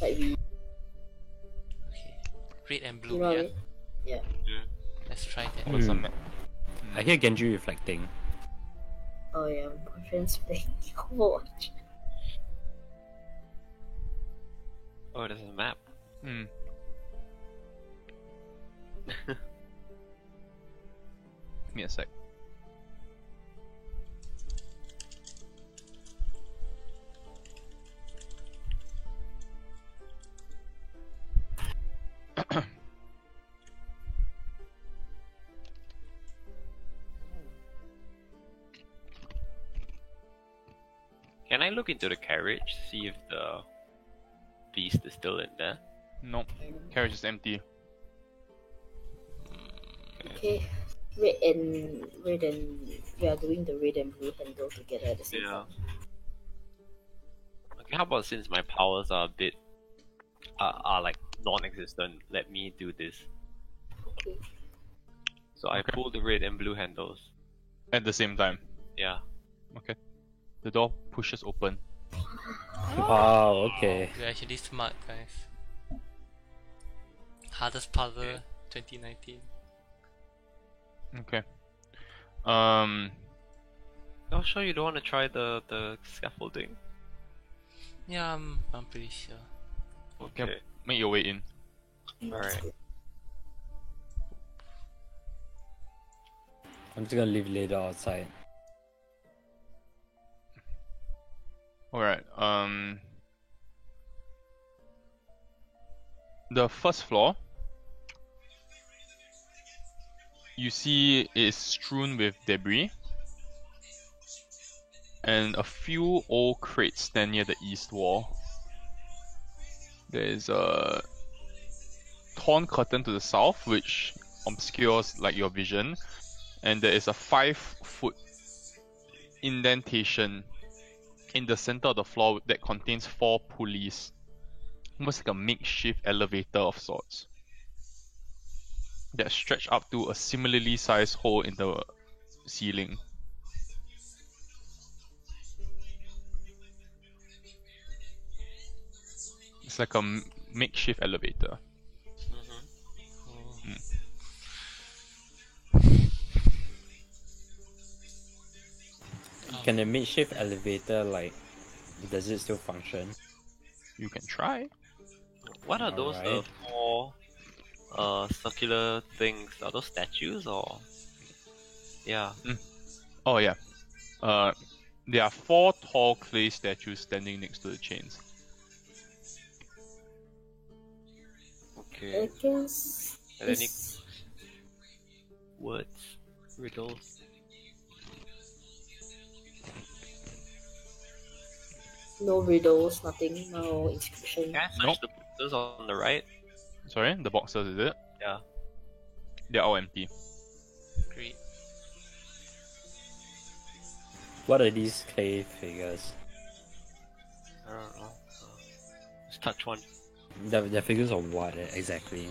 like we, Okay. Red and you blue, know what I yeah. mean? Let's try that. What's Hmm. the map? I hear Genji reflecting. Oh yeah, my friend's playing Overwatch. Oh, there's a map. Hmm. Give me a sec. Can I look into the carriage, see if the beast is still in there? Nope. Carriage is empty. Okay, red and we are doing the red and blue handle together at the same Yeah. time. Okay, how about since my powers are a bit are like non-existent, let me do this. Okay. So I Okay. pull the red and blue handles. At the same time. Yeah. Okay. The door pushes open. Wow, okay. We're actually smart, guys. Hardest puzzle 2019. Okay. Oh, sure you don't want to try the scaffolding? Yeah, I'm pretty sure. Okay. Make your way in. Alright. I'm just gonna leave later outside. Alright, the first floor you see is strewn with debris, and a few old crates stand near the east wall. There is a torn curtain to the south which obscures like your vision, and there is a 5-foot indentation in the center of the floor that contains 4 pulleys, almost like a makeshift elevator of sorts, that stretch up to a similarly sized hole in the ceiling. It's like a makeshift elevator. Can the makeshift elevator, like, does it still function? You can try. What are those Alright. four circular things? Are those statues or? Yeah. Oh yeah. There are 4 tall clay statues standing next to the chains. Okay. I guess. Are there any it's- words? Riddles? No riddles, nothing, no inscription. Can I search Nope. the boxes on the right? Sorry, the boxes, is it? Yeah. They're all empty. Great. What are these clay figures? I don't know. Just touch one. They're figures of what exactly?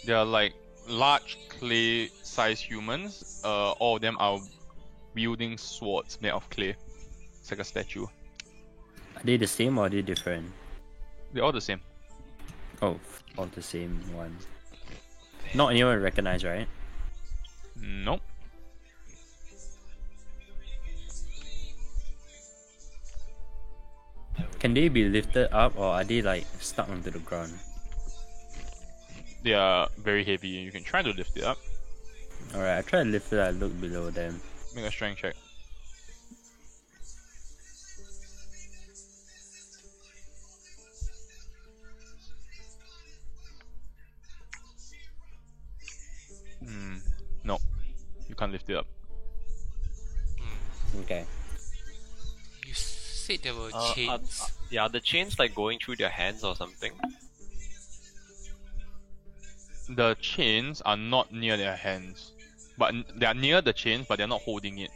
They are like large clay-sized humans. All of them are wielding swords made of clay. It's like a statue. Are they the same or are they different? They're all the same. Oh, all the same one. Not anyone recognize, right? Nope. Can they be lifted up or are they like stuck onto the ground? They are very heavy. You can try to lift it up. Alright, I try to lift it, I look below them. Make a strength check. No. You can't lift it up. Okay. You said there were Are chains. the chains like going through their hands or something? The chains are not near their hands. But they are near the chains, but they're not holding it.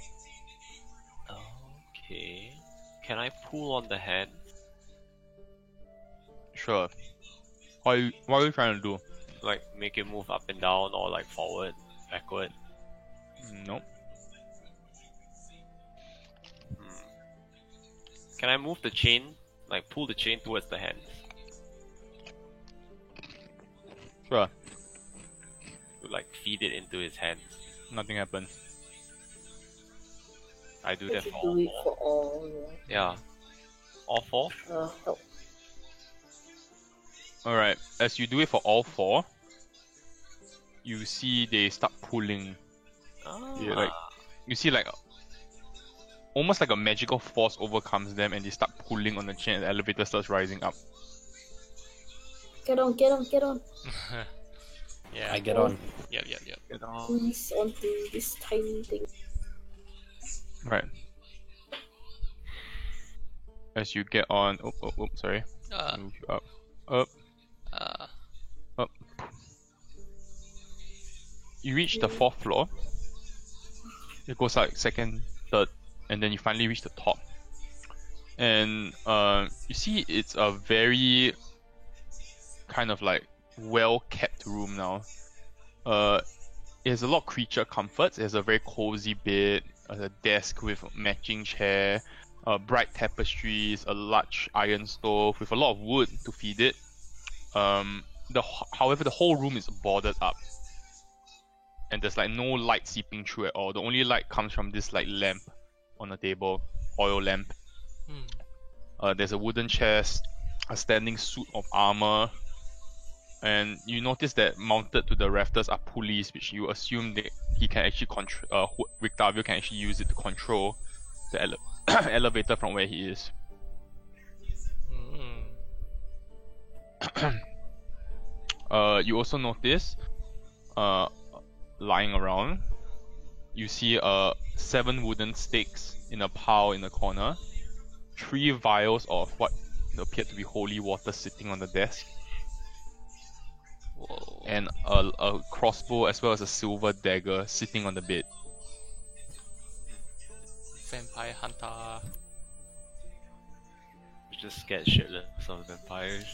Okay. Can I pull on the hand? Sure. What are you trying to do? Like make it move up and down or like forward, backward? Nope. Can I move the chain? Like pull the chain towards the hands? Sure. To like feed it into his hands. Nothing happens. I do I that should for do all it four. for all. Yeah. All 4? Help. Alright, as you do it for all 4, you see they start pulling. Yeah, like you see like almost like a magical force overcomes them and they start pulling on the chain and the elevator starts rising up. Get on, get on, get on. Yeah. I get on. Yep. Get on. Please onto this tiny thing. Right. As you get on, sorry. Uh, Move you up. uh, You reach the 4th floor. It goes like 2nd, 3rd, and then you finally reach the top. And you see it's a very kind of like well-kept room now. It has a lot of creature comforts. It has a very cozy bed, a desk with a matching chair, bright tapestries, a large iron stove with a lot of wood to feed it. However, the whole room is boarded up, and there's like no light seeping through at all. The only light comes from this like lamp on the table, oil lamp. There's a wooden chest, a standing suit of armor, and you notice that mounted to the rafters are pulleys, which you assume that he can actually control. Rictavio can actually use it to control the elevator from where he is. You also notice, lying around, you see 7 wooden stakes in a pile in the corner, 3 vials of what appeared to be holy water sitting on the desk, whoa. and a crossbow as well as a silver dagger sitting on the bed. Vampire hunter. Just scared shitless of vampires.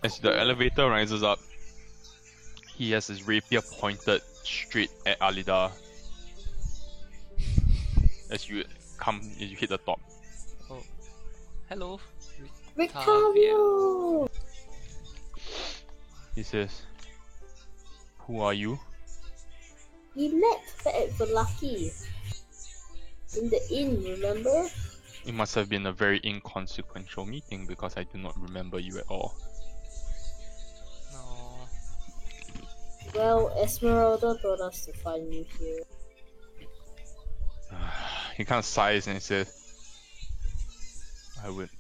As the elevator rises up, he has his rapier pointed straight at Alida. As you hit the top. Oh. Hello. Rictavio! He says, "Who are you?" We met at Velaki. In the inn, remember? It must have been a very inconsequential meeting because I do not remember you at all. No. Well, Esmeralda told us to find you here. He kind of sighs and he says, I would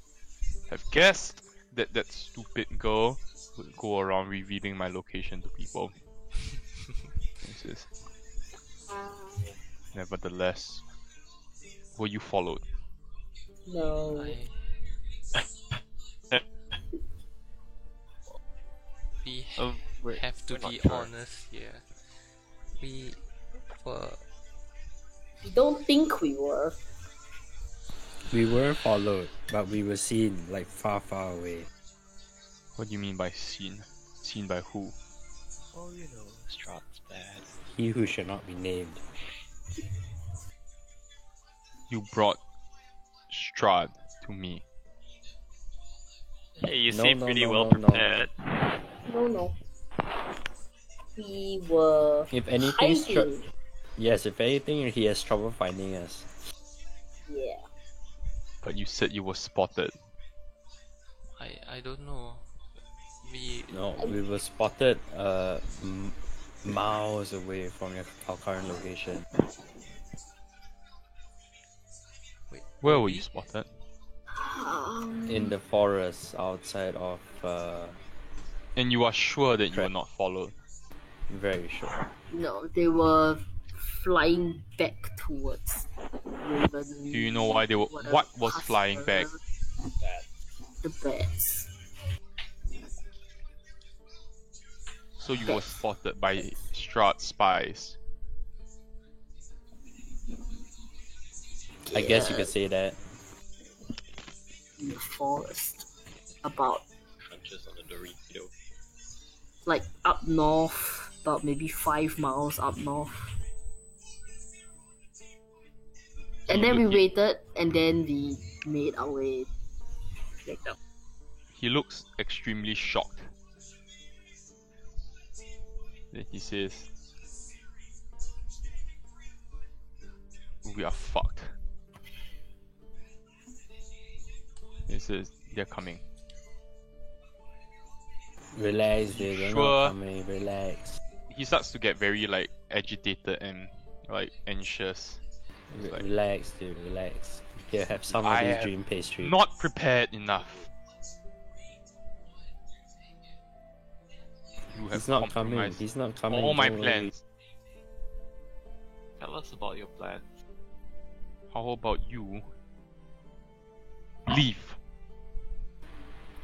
have guessed that that stupid girl would go around revealing my location to people. He says, nevertheless, were you followed? No. I. We Wait, have to we're not be sure. honest here. We were. We don't think we were. We were followed, but we were seen like far, far away. What do you mean by seen? Seen by who? Oh, you know, Strahd's bad. He who should not be named. You brought Strahd to me. Hey, you No, seem no, pretty no, well no, no. prepared. No. We were If anything, hiding. yes, if anything, he has trouble finding us. Yeah. But you said you were spotted. I don't know. We. No, we were spotted miles away from our current location. Wait, Where were you spotted? In the forest outside of And you are sure that you were Correct. not followed? very sure. No, they were flying back towards Raven. Do you know why they were? whatever, What was flying back? The bats. So you were spotted by Strahd spies. I guess you Yeah, could say that. in the forest. About Crunches on a Dorito. like up north, about maybe 5 miles up north. And then we waited, and then we made our way back up. He looks extremely shocked. Then he says, we are fucked. He says, they're coming. Relax, dude. They're Sure. not coming. Relax. He starts to get very like agitated and like anxious. Like- Relax, dude. Relax. Here, have some of I this am dream pastry. Not prepared enough. You have He's not coming. compromised He's not coming. all my don't worry. plans. Tell us about your plans. How about you leave?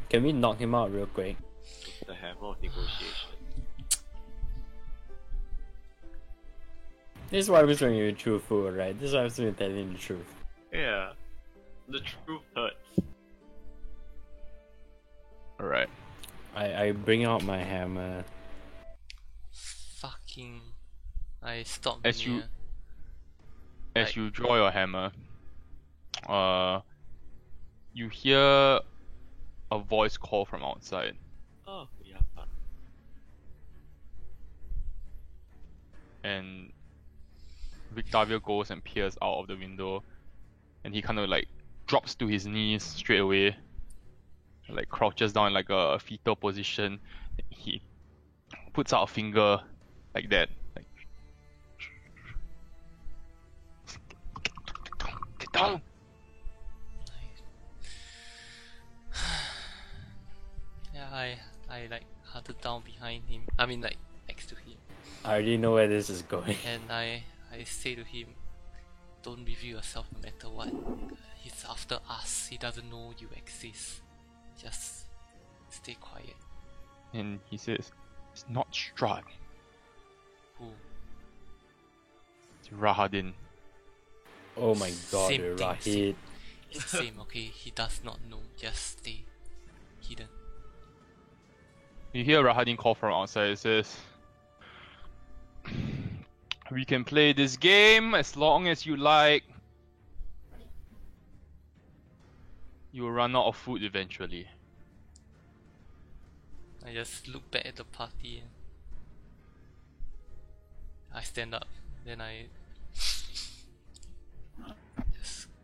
Can we knock him out real quick? With the hammer of negotiation. This is why I was being truthful, right? This is why I was telling you the truth. Yeah. The truth hurts. Alright. I bring out my hammer. Fucking. I stopped. As you- near. As Like- you draw your hammer, you hear a voice call from outside. Oh, yeah. And Victavio goes and peers out of the window, and he kind of like drops to his knees straight away, like crouches down in like a fetal position. He puts out a finger like that, like get down. Yeah, I like huddled down behind him. I mean, like next to him, I already know where this is going. and I say to him, "Don't reveal yourself, no matter what. He's after us. He doesn't know you exist. Just stay quiet." And he says, "It's not Strahd, Who? it's Rahadin." Oh my god, Same thing, Rahid. It's the same, okay? He does not know. Just stay hidden. You hear Rahadin call from outside. It says, "We can play this game as long as you like. You will run out of food eventually." I just look back at the party and I stand up. Then I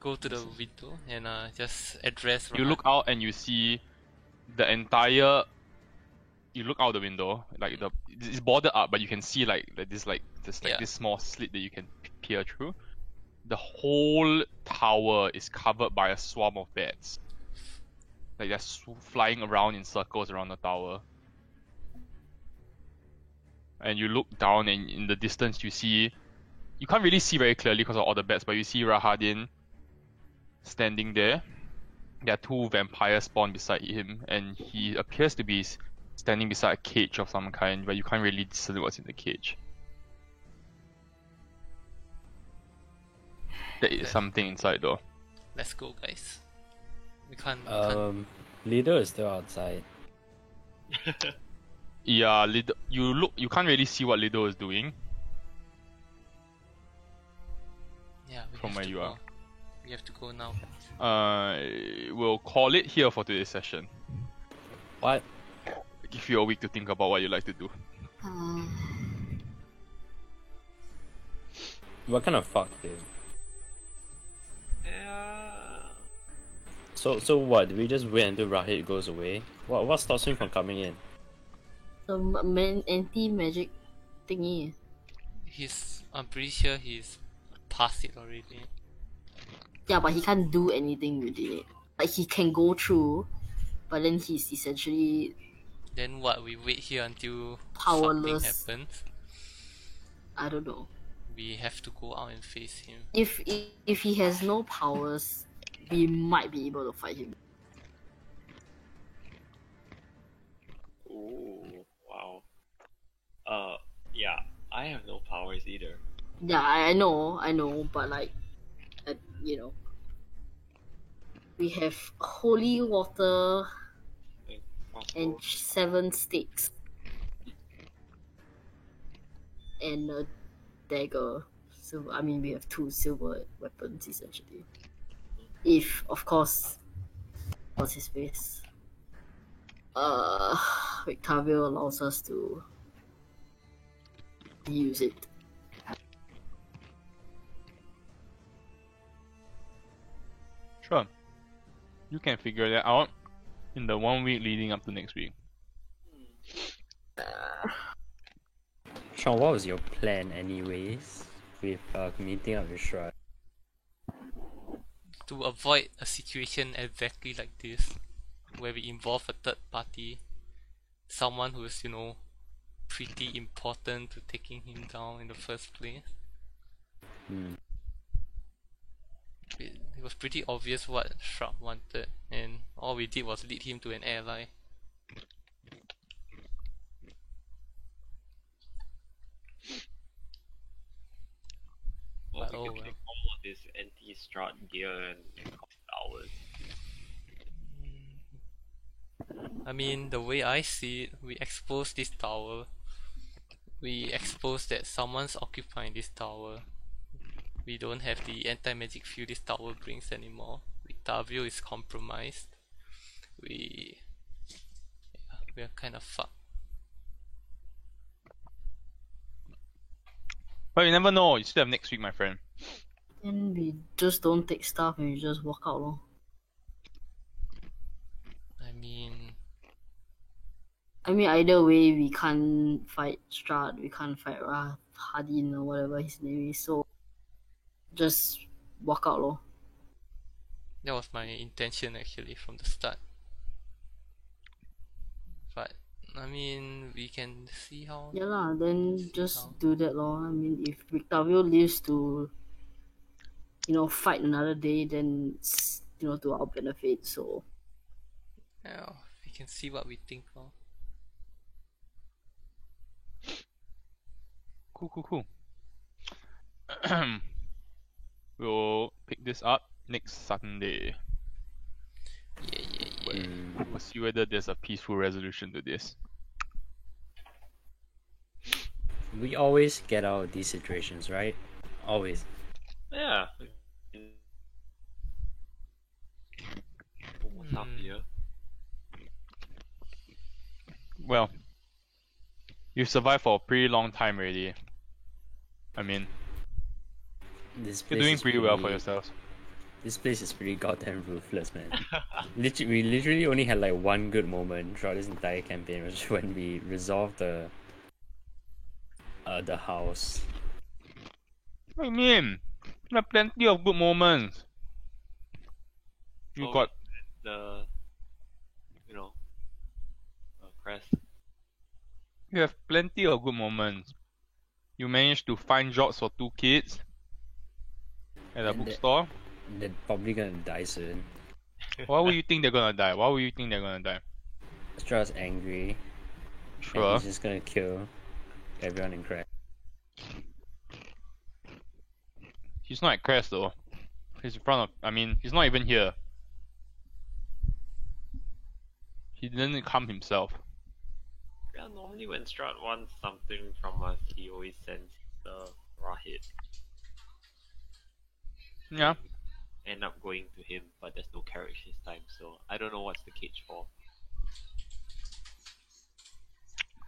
go to the window and just address. You Rahat. look out and you see the entire. You look out the window, like it's boarded up, but you can see this Yeah. this small slit that you can peer through. The whole tower is covered by a swarm of bats. Like they're flying around in circles around the tower. And you look down, and in the distance you see, you can't really see very clearly because of all the bats, but you see Rahadin standing there. There are two vampires spawned beside him, and he appears to be standing beside a cage of some kind, but you can't really discern what's in the cage. There is Okay. something inside though. Let's go, guys. We can't. Lido is still outside. Yeah, you can't really see what Lido is doing Yeah, we from have where to you go. are. We have to go now. We'll call it here for today's session. What? Give you a week to think about what you like to do. What kind of fuck, dude? So what? Do we just wait until Rahid goes away? What stops him from coming in? The anti-magic thingy. I'm pretty sure he's past it already. Yeah, but he can't do anything with it. Like he can go through, but then he's essentially Then what? We wait here until Powerless. something happens. I don't know. We have to go out and face him. If he has no powers, we might be able to fight him. Ooh, wow. Yeah, I have no powers either. Yeah, I know, but like, you know, we have holy water and 7 sticks and a dagger. So I mean, we have 2 silver weapons essentially. If of course, what's his face? Victavio allows us to use it. Sure. You can figure that out in the 1 week leading up to next week. Sean, what was your plan anyways? With meeting up with Shrad? To avoid a situation exactly like this, where we involve a third party, someone who is, pretty important to taking him down in the first place. It was pretty obvious what Shrub wanted, and all we did was lead him to an ally. Well, But we oh could well. take all of this anti-strat gear and cost hours. I mean, the way I see it, we expose this tower. We expose that someone's occupying this tower. We don't have the anti-magic field this tower brings anymore. Victavio is compromised. We are kind of fucked. But you never know, you still have next week, my friend. And we just don't take stuff and we just walk out lor. I mean, Either way, we can't fight Strahd, we can't fight Hadin or whatever his name is, so just walk out lor. that was my intention actually from the start. But I mean, we can see how. Yeah lah, then See just how. do that lor. I mean, if Victavio lives to, fight another day, then it's, to our benefit, so. Yeah, we can see what we think of. Cool. We'll pick this up next Sunday. Yeah. We'll see whether there's a peaceful resolution to this. We always get out of these situations, right? Always. Yeah. Almost half a year. Well, you've survived for a pretty long time already. I mean, This you're place doing is pretty well for yourselves. This place is pretty goddamn ruthless, man. We literally only had like one good moment throughout this entire campaign, which is when we resolved the house. What do you mean? There are plenty of good moments. You Oh, got the, crest. you have plenty of good moments. You managed to find jobs for 2 kids at a And bookstore. They're probably gonna die soon. Why would you think they're gonna die? Why would you think they're gonna die? Stra's angry, and Sure. he's just gonna kill everyone in Crash. He's not at Crest though. He's in front of. I mean, he's not even here. He didn't come himself. Yeah, normally when Strat wants something from us, he always sends the Rahid. Yeah. End up going to him, but there's no carriage this time, so I don't know what's the cage for.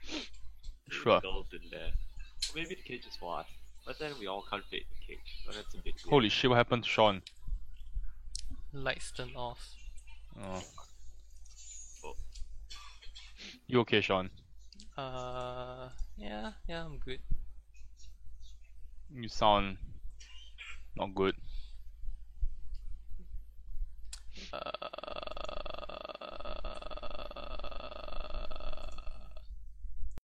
Maybe Sure. the girls in there. Or maybe the cage is for us. But then we all can't fit the cage, so that's a bit weird. Holy shit! What happened to Sean? Lights turned off. Oh. Oh. You okay, Sean? Yeah, I'm good. You sound not good.